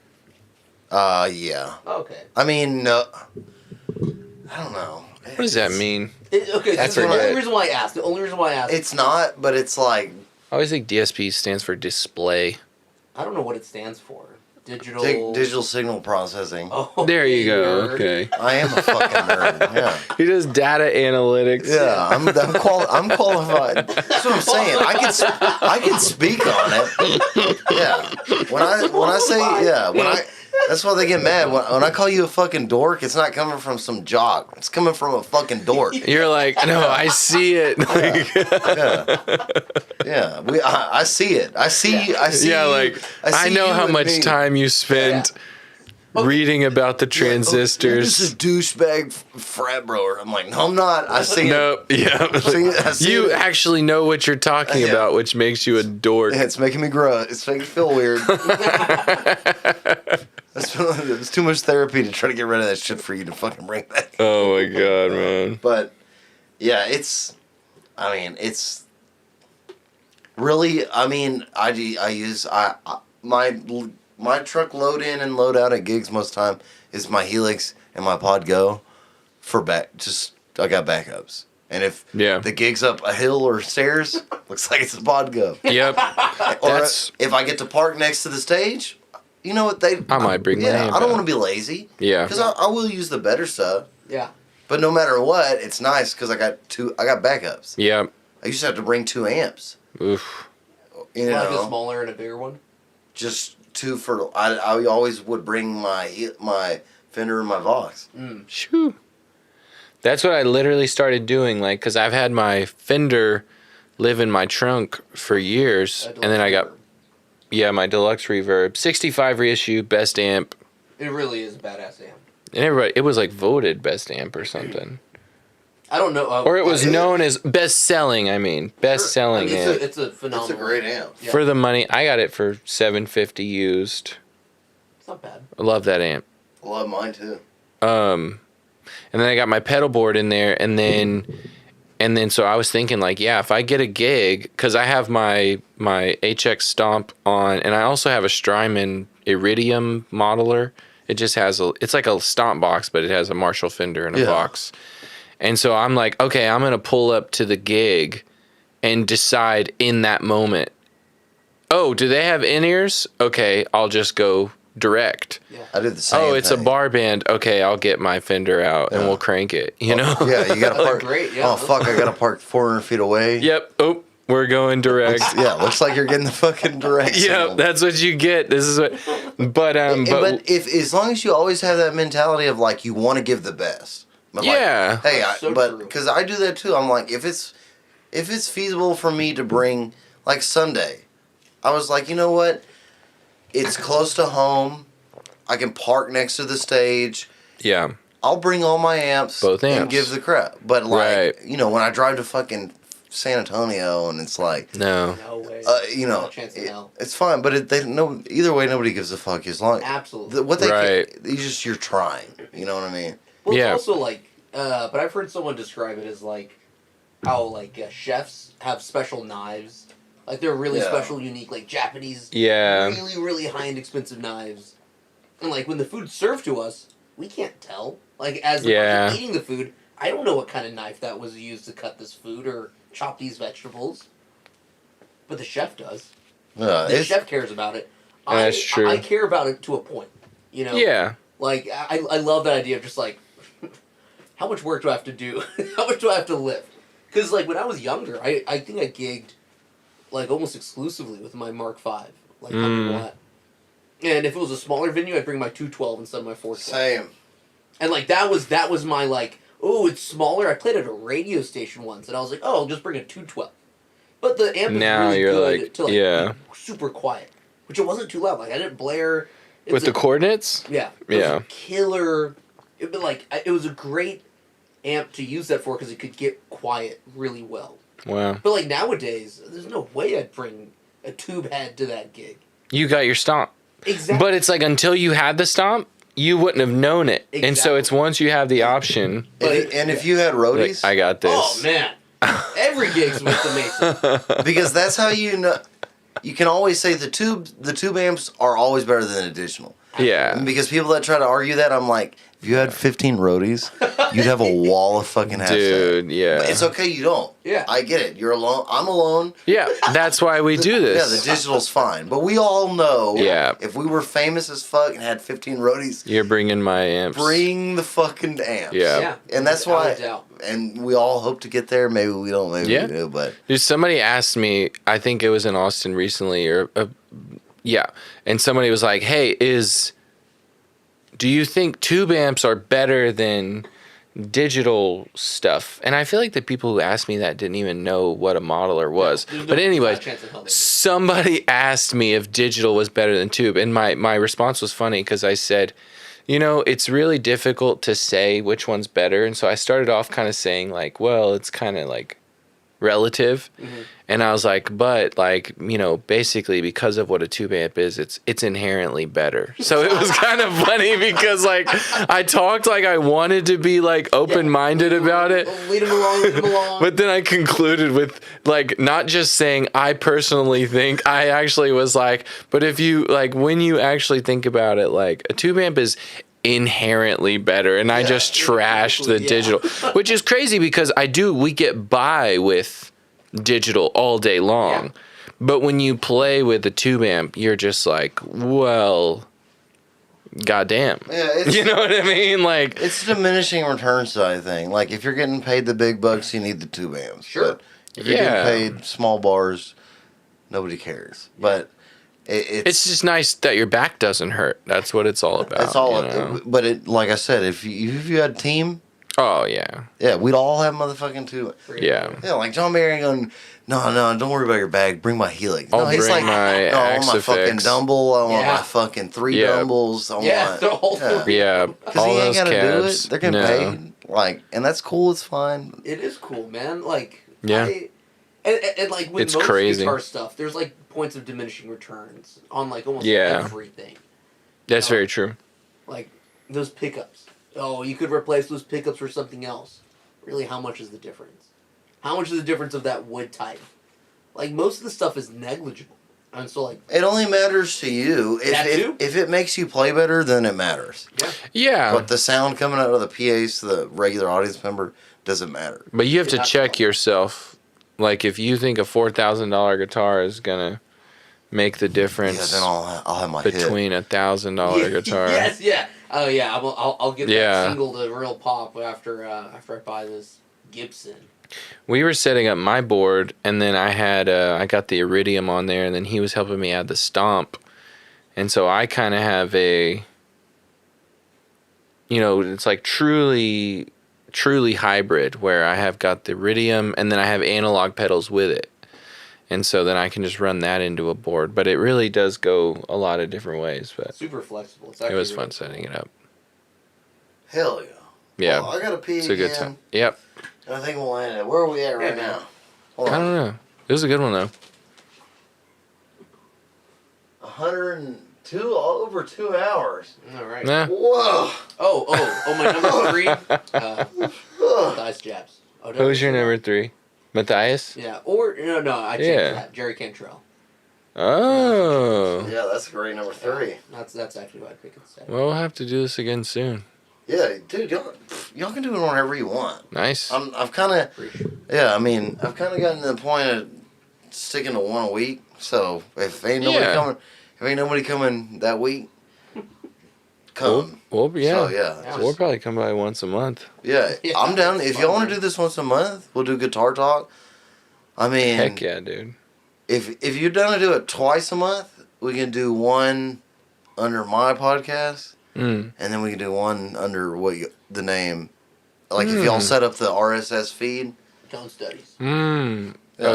S3: Yeah.
S2: Oh, okay.
S3: I mean, no. I don't know.
S1: What does that mean?
S2: Okay,
S1: That's
S2: that's the
S1: right.
S2: only reason why I asked. The only reason why I asked.
S3: It's not, but it's like
S1: I always think DSP stands for display.
S2: I don't know what it stands for. Digital.
S3: digital signal processing.
S2: Oh,
S1: There you go.
S2: nerd.
S1: Okay.
S3: I am a fucking nerd. Yeah.
S1: He does data analytics.
S3: Yeah, I'm qualified. That's what I'm saying. I can speak on it. Yeah. When I say that's why they get mad. When I call you a fucking dork, it's not coming from some jock. It's coming from a fucking dork.
S1: You're like, no, I see it.
S3: Yeah. I see it. I see.
S1: Yeah, like I
S3: see
S1: know
S3: you
S1: how
S3: and
S1: much
S3: me.
S1: time you spent reading about the
S3: You're
S1: transistors.
S3: just a douchebag frat broer. I'm like, no, I'm not. I see it.
S1: Nope. Yeah.
S3: I see
S1: You
S3: it.
S1: actually know what you're talking
S3: Yeah.
S1: about, which makes you a dork.
S3: It's making me grow. It's making me feel weird. It's too much therapy to try to get rid of that shit for you to fucking bring back.
S1: Oh my god, man.
S3: But yeah, it's really. I use my truck load in and load out at gigs most time is my Helix and my Pod Go for I got backups. And if
S1: Yeah.
S3: the gig's up a hill or stairs, looks like it's a Pod Go.
S1: Yep.
S3: Or
S1: That's
S3: if I get to park next to the stage, you know what
S1: I might bring my
S3: Yeah,
S1: amp
S3: I don't
S1: out.
S3: want to be lazy
S1: yeah.
S3: because I will use the better stuff.
S2: Yeah.
S3: But no matter what, it's nice because I got backups.
S1: Yeah.
S3: I used to have to bring 2 amps.
S1: Oof.
S3: You
S2: Like a
S3: know,
S2: smaller and a bigger one.
S3: just 2 for. I always would bring my Fender and my Vox.
S1: Shoo. That's what I literally started doing, like, because I've had my Fender live in my trunk for years, and then I got, my deluxe reverb, 65 reissue, best amp,
S2: It really is a badass amp.
S1: and everybody, it was like voted best amp or something,
S2: I don't know.
S1: or it was known as best selling. I mean, best selling amp
S2: It's a phenomenal.
S3: It's a great amp.
S2: Yeah.
S1: for the money. I got it for $750 used.
S2: It's not bad.
S1: I love that amp.
S3: I love mine too.
S1: And then I got my pedal board in there, and then so I was thinking, like, yeah, if I get a gig, because I have my HX Stomp on, and I also have a Strymon Iridium modeler. It just has it's like a Stomp box, but it has a Marshall Fender in a box. And so I'm like, okay, I'm gonna pull up to the gig and decide in that moment, oh, do they have in-ears? Okay, I'll just go direct.
S2: Yeah.
S3: I did the same.
S1: Oh, it's
S3: thing.
S1: a bar band. Okay, I'll get my Fender out and we'll crank it. You know?
S3: Yeah, you got to
S2: Oh,
S3: park.
S2: great, yeah.
S3: Oh fuck, I got to park 400 feet away.
S1: Yep. Oh, we're going direct.
S3: Yeah, looks like you're getting the fucking direct.
S1: Yeah,
S3: signal.
S1: that's what you get. This is what. But
S3: But if as long as you always have that mentality of like you want to give the best. But
S1: Yeah.
S3: Like, hey,
S2: That's so
S3: but
S2: true.
S3: because I do that too. I'm like, if it's feasible for me to bring, like Sunday, I was like, you know what? It's close to home. I can park next to the stage.
S1: yeah,
S3: I'll bring all my amps,
S1: Both
S3: and
S1: amps.
S3: give the crap. But like,
S1: Right.
S3: you know, when I drive to fucking San Antonio and it's like,
S1: no,
S2: No way.
S3: you know,
S2: No chance in hell.
S3: it's fine. But either way, nobody gives a fuck as long.
S2: Absolutely.
S3: What they
S1: Right.
S3: you're trying. You know what I mean?
S2: Well,
S1: Yeah.
S2: it's also like, but I've heard someone describe it as like how like chefs have special knives. Like they're really
S3: Yeah.
S2: special, unique, like Japanese,
S1: yeah,
S2: really, really high-end, expensive knives. And like when the food's served to us, we can't tell. Like as the
S1: Yeah.
S2: person eating the food, I don't know what kind of knife that was used to cut this food or chop these vegetables. But the chef does. The
S3: It's,
S2: chef cares about it.
S1: That's true.
S2: I care about it to a point. You know.
S1: yeah,
S2: Like I love that idea of just like, how much work do I have to do? How much do I have to lift? Because like when I was younger, I think I gigged like almost exclusively with my Mark V, like 100 watt. And if it was a smaller venue, I'd bring my 212 instead of my 412.
S3: same.
S2: And like that was my like, oh, it's smaller. I played at a radio station once, and I was like, oh, I'll just bring a 212. But the amp is
S1: Now
S2: really
S1: you're
S2: good
S1: like,
S2: to like
S1: yeah.
S2: be super quiet, which it wasn't too loud. Like I didn't blare. It
S1: with
S2: was
S1: the
S2: a-
S1: coordinates.
S2: yeah. It was
S1: Yeah.
S2: a killer. It was a great amp to use that for because it could get quiet really well.
S1: Wow,
S2: But like nowadays, there's no way I'd bring a tube head to that gig.
S1: you got your stomp,
S2: Exactly.
S1: but it's like until you had the stomp, you wouldn't have known it, and so
S2: Exactly.
S1: it's once you have the option.
S3: If you had
S1: Like,
S3: roadies,
S1: I got this.
S2: Oh man, every gig's with the Mason.
S3: because that's how you know. You can always say the tube amps are always better than additional.
S1: Yeah,
S3: Because people that try to argue that, I'm like, if you had 15 roadies, you'd have a wall of fucking half
S1: dude. Yeah,
S3: But it's okay, you don't.
S2: Yeah.
S3: I get it. You're alone. I'm alone.
S1: yeah. That's why we do
S3: Yeah,
S1: this.
S3: the digital's fine. But we all know
S1: Yeah.
S3: if we were famous as fuck and had 15 roadies,
S1: You're bringing my amps.
S3: bring the fucking amps.
S1: Yeah.
S2: Yeah.
S3: And that's
S2: Without
S3: why,
S2: a doubt.
S3: and we all hope to get there. Maybe we don't, maybe
S1: Yeah.
S3: we do, but
S1: Dude, somebody asked me, I think it was in Austin recently, yeah, and somebody was like, "Hey, do you think tube amps are better than digital stuff?" And I feel like the people who asked me that didn't even know what a modeler was.
S2: There's no
S1: But anyways,
S2: chance in hell they would.
S1: somebody asked me if digital was better than tube, and my response was funny because I said, you know, it's really difficult to say which one's better, and so I started off kind of saying like, well, it's kind of like relative. And I was like, but like, you know, basically because of what a tube amp is, it's inherently better. So it was kind of funny because like I talked like I wanted to be like open-minded about it.
S2: Lead him along, lead him along.
S1: But then I concluded with like not just saying I personally think, I actually was like, but if you like when you actually think about it, like a tube amp is inherently better, and I just trashed the
S2: Yeah.
S1: digital, which is crazy because we get by with digital all day long.
S2: Yeah.
S1: But when you play with a tube amp, you're just like, well, goddamn.
S3: yeah, it's,
S1: You know what I mean? Like,
S3: it's a diminishing return side thing. Like if you're getting paid the big bucks, you need the tube amps.
S2: Sure.
S3: But if you're
S1: Yeah.
S3: getting paid small bars, nobody cares. But
S1: it's just nice that your back doesn't hurt. That's what it's all about.
S3: That's all.
S1: you know?
S3: But like I said, if you had a team,
S1: Oh yeah.
S3: Yeah, we'd all have motherfucking two.
S1: Yeah.
S3: Yeah, like John Mayer going, no, don't worry about your bag. Bring my Helix. No,
S1: I'll
S3: he's
S1: bring
S3: like,
S1: my
S3: no, I want my
S1: Axifix.
S3: fucking dumble. I want
S2: Yeah.
S3: my fucking 3
S1: Yeah.
S3: dumbles. I
S2: Yeah,
S3: want,
S2: the whole
S3: yeah.
S1: Yeah.
S3: Because
S1: All
S3: he ain't
S1: those
S3: got to do
S1: cabs.
S3: it. They're getting
S1: No.
S3: paid. Like, and that's cool. It's fine.
S2: It is cool, man. Like,
S1: Yeah.
S2: and like with
S1: It's
S2: most
S1: crazy.
S2: guitar stuff, there's like points of diminishing returns on like almost
S1: Yeah.
S2: everything.
S1: That's very true.
S2: Like those pickups. Oh, you could replace those pickups for something else. Really, how much is the difference? How much is the difference of that wood type? Like most of the stuff is negligible, and so like
S3: It only matters to you.
S2: That too?
S3: If it makes you play better, then it matters.
S1: Yeah.
S3: But the sound coming out of the PAs to the regular audience member doesn't matter.
S1: But you have to
S2: Yeah.
S1: check yourself. Like if you think a $4,000 guitar is gonna make the
S3: Yeah,
S1: difference
S3: then I'll have my hit.
S1: between $1,000 guitar.
S2: Yes, yeah. Oh yeah, I'll get
S1: Yeah.
S2: that single to real pop after I buy this Gibson.
S1: We were setting up my board, and then I got the Iridium on there, and then he was helping me add the Stomp, and so I kind of have a, it's like truly hybrid where I have got the Iridium, and then I have analog pedals with it, and so then I can just run that into a board. But it really does go a lot of different ways. But
S2: Super flexible. It's
S1: it
S2: actually
S1: was
S2: really
S1: fun
S2: cool.
S1: setting it up.
S3: Hell yeah.
S1: Yeah,
S3: Well, I gotta pee
S1: it's a
S3: again.
S1: good time. Yep.
S3: And I think we'll end it. Where are we at right
S2: Yeah, man.
S3: now? Hold
S1: I
S3: on.
S1: don't know. It was a good one though.
S3: 102, over 2 hours.
S2: All right.
S1: Nah.
S3: Whoa.
S2: Oh, my number 3. Dice Jabs. Oh,
S1: Who's your number 3? Matthias?
S2: Yeah, or no, I changed
S1: Yeah.
S2: that. Jerry Cantrell.
S1: Oh.
S3: Yeah, that's great number 3.
S2: That's actually what I pick instead.
S1: Well, we'll have to do this again soon.
S3: Yeah, dude, y'all can do it whenever you want.
S1: Nice.
S3: I've kind of, yeah, I mean, I've kind of gotten to the point of sticking to one a week. So if ain't nobody coming that week, come.
S1: Well, yeah.
S3: So yeah,
S2: Yeah.
S1: We'll probably come by once a month.
S3: yeah,
S2: Yeah,
S3: I'm down.
S2: that's
S3: If y'all
S2: fun,
S3: want to
S2: man.
S3: do this once a month, we'll do guitar talk. I mean,
S1: Heck yeah, dude.
S3: if you're down to do it twice a month, we can do one under my podcast,
S1: Mm.
S3: and then we can do one under the name. Like if y'all set up the RSS feed.
S2: Tone Studies.
S1: Mm.
S3: Yeah.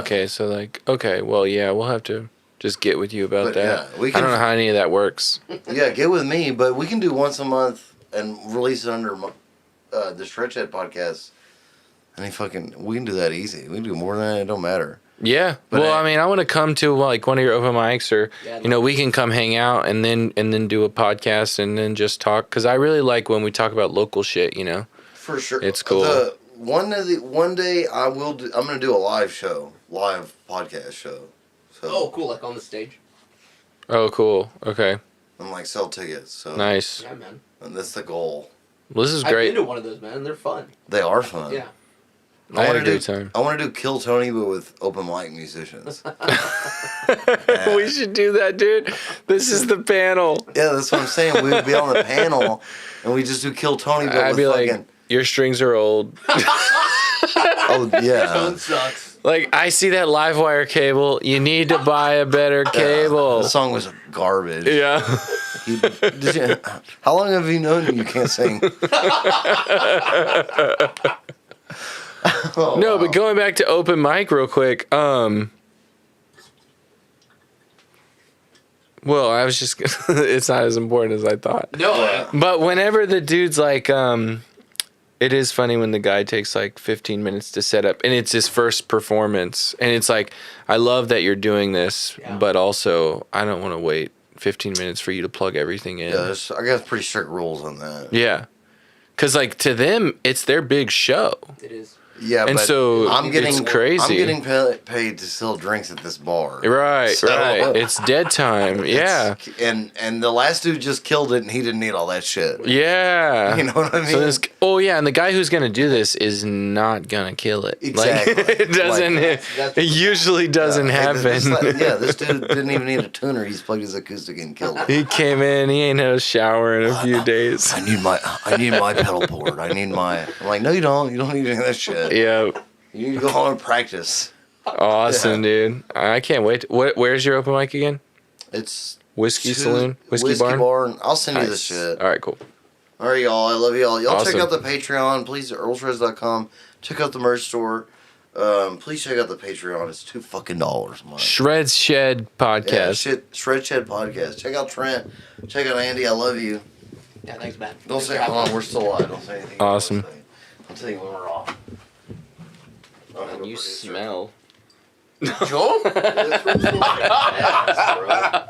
S1: Okay, well, yeah, we'll have to just get with you about
S3: But,
S1: that.
S3: yeah, we
S1: I don't
S3: can-
S1: know how any of that works.
S3: Yeah, get with me, but we can do once a month and release it under the Stretch Head podcast. We can do that easy. We can do more than that. It don't matter.
S1: Yeah.
S3: But
S1: Well, I mean, I want to come to like one of your open mics, or
S2: Yeah,
S1: we can come hang out and then do a podcast and then just talk, because I really like when we talk about local shit.
S3: For sure,
S1: It's cool.
S3: One day I will. I'm gonna do a live podcast show. So
S2: Oh, cool! Like on the stage.
S1: Oh, cool. Okay.
S3: I'm like sell tickets. So
S1: Nice.
S2: Yeah, man.
S3: and that's the goal.
S1: Well, this is
S2: I've
S1: great.
S2: been to one of those, man. They're fun.
S3: They are fun.
S2: Yeah.
S1: I had a
S3: wanna
S1: great
S3: do-
S1: time.
S3: I want to do Kill Tony, but with open mic musicians.
S1: We should do that, dude. This is the panel.
S3: Yeah, that's what I'm saying. We would be on the panel, and we just do Kill Tony, but
S1: I'd
S3: with
S1: be
S3: fucking.
S1: like, your strings are old.
S3: Oh yeah.
S2: Tone sucks.
S1: Like, I see that live wire cable. You need to buy a better cable.
S3: The song was garbage.
S1: Yeah.
S3: How long have you known you can't sing? Oh,
S1: No,
S3: wow.
S1: but going back to open mic real quick. Well, I was just. It's not as important as I thought.
S2: No.
S1: But whenever the dude's like, it is funny when the guy takes like 15 minutes to set up, and it's his first performance, and it's like, I love that you're doing this,
S2: Yeah.
S1: but also I don't want to wait 15 minutes for you to plug everything in.
S3: Yeah, I got pretty strict rules on that.
S1: Yeah. Cause like to them, it's their big show.
S2: It is.
S3: Yeah,
S1: And
S3: but
S1: so
S3: I'm getting
S1: it's crazy.
S3: I'm getting paid to sell drinks at this bar.
S1: Right,
S3: So-
S1: right. It's dead time. Yeah.
S3: And the last dude just killed it, and he didn't need all that shit.
S1: Yeah.
S3: You know what I mean?
S1: So this, and the guy who's gonna do this is not gonna kill it.
S3: Exactly.
S1: Like, it doesn't.
S3: Like,
S1: it usually doesn't happen.
S3: This dude didn't even need a tuner. He just plugged his acoustic and killed it.
S1: He came in. He ain't had a shower in a few days.
S3: I need my pedal board. I'm like, no, you don't. You don't need any of that shit.
S1: Yeah.
S3: You need to go home and practice.
S1: Awesome, dude. I can't wait. Where's your open mic again?
S3: It's
S1: Whiskey Saloon? Whiskey Barn?
S3: I'll send you the
S1: Nice.
S3: shit.
S1: All right, cool.
S3: All right, y'all. I love y'all. Y'all check
S1: Awesome.
S3: out the Patreon. Please, earlshreds.com. Check out the merch store. Please check out the Patreon. It's $2 a month.
S1: Shreds Shed
S3: Yeah,
S1: podcast.
S3: Shred Shed podcast. Check out Trent. Check out Andy. I love you.
S2: Yeah, thanks, man.
S3: Don't say, hold on, we're still live. Don't say anything.
S1: Awesome.
S3: I'll tell you when we're off.
S1: You smell.
S2: Joel?
S3: This room's full of ass, bro.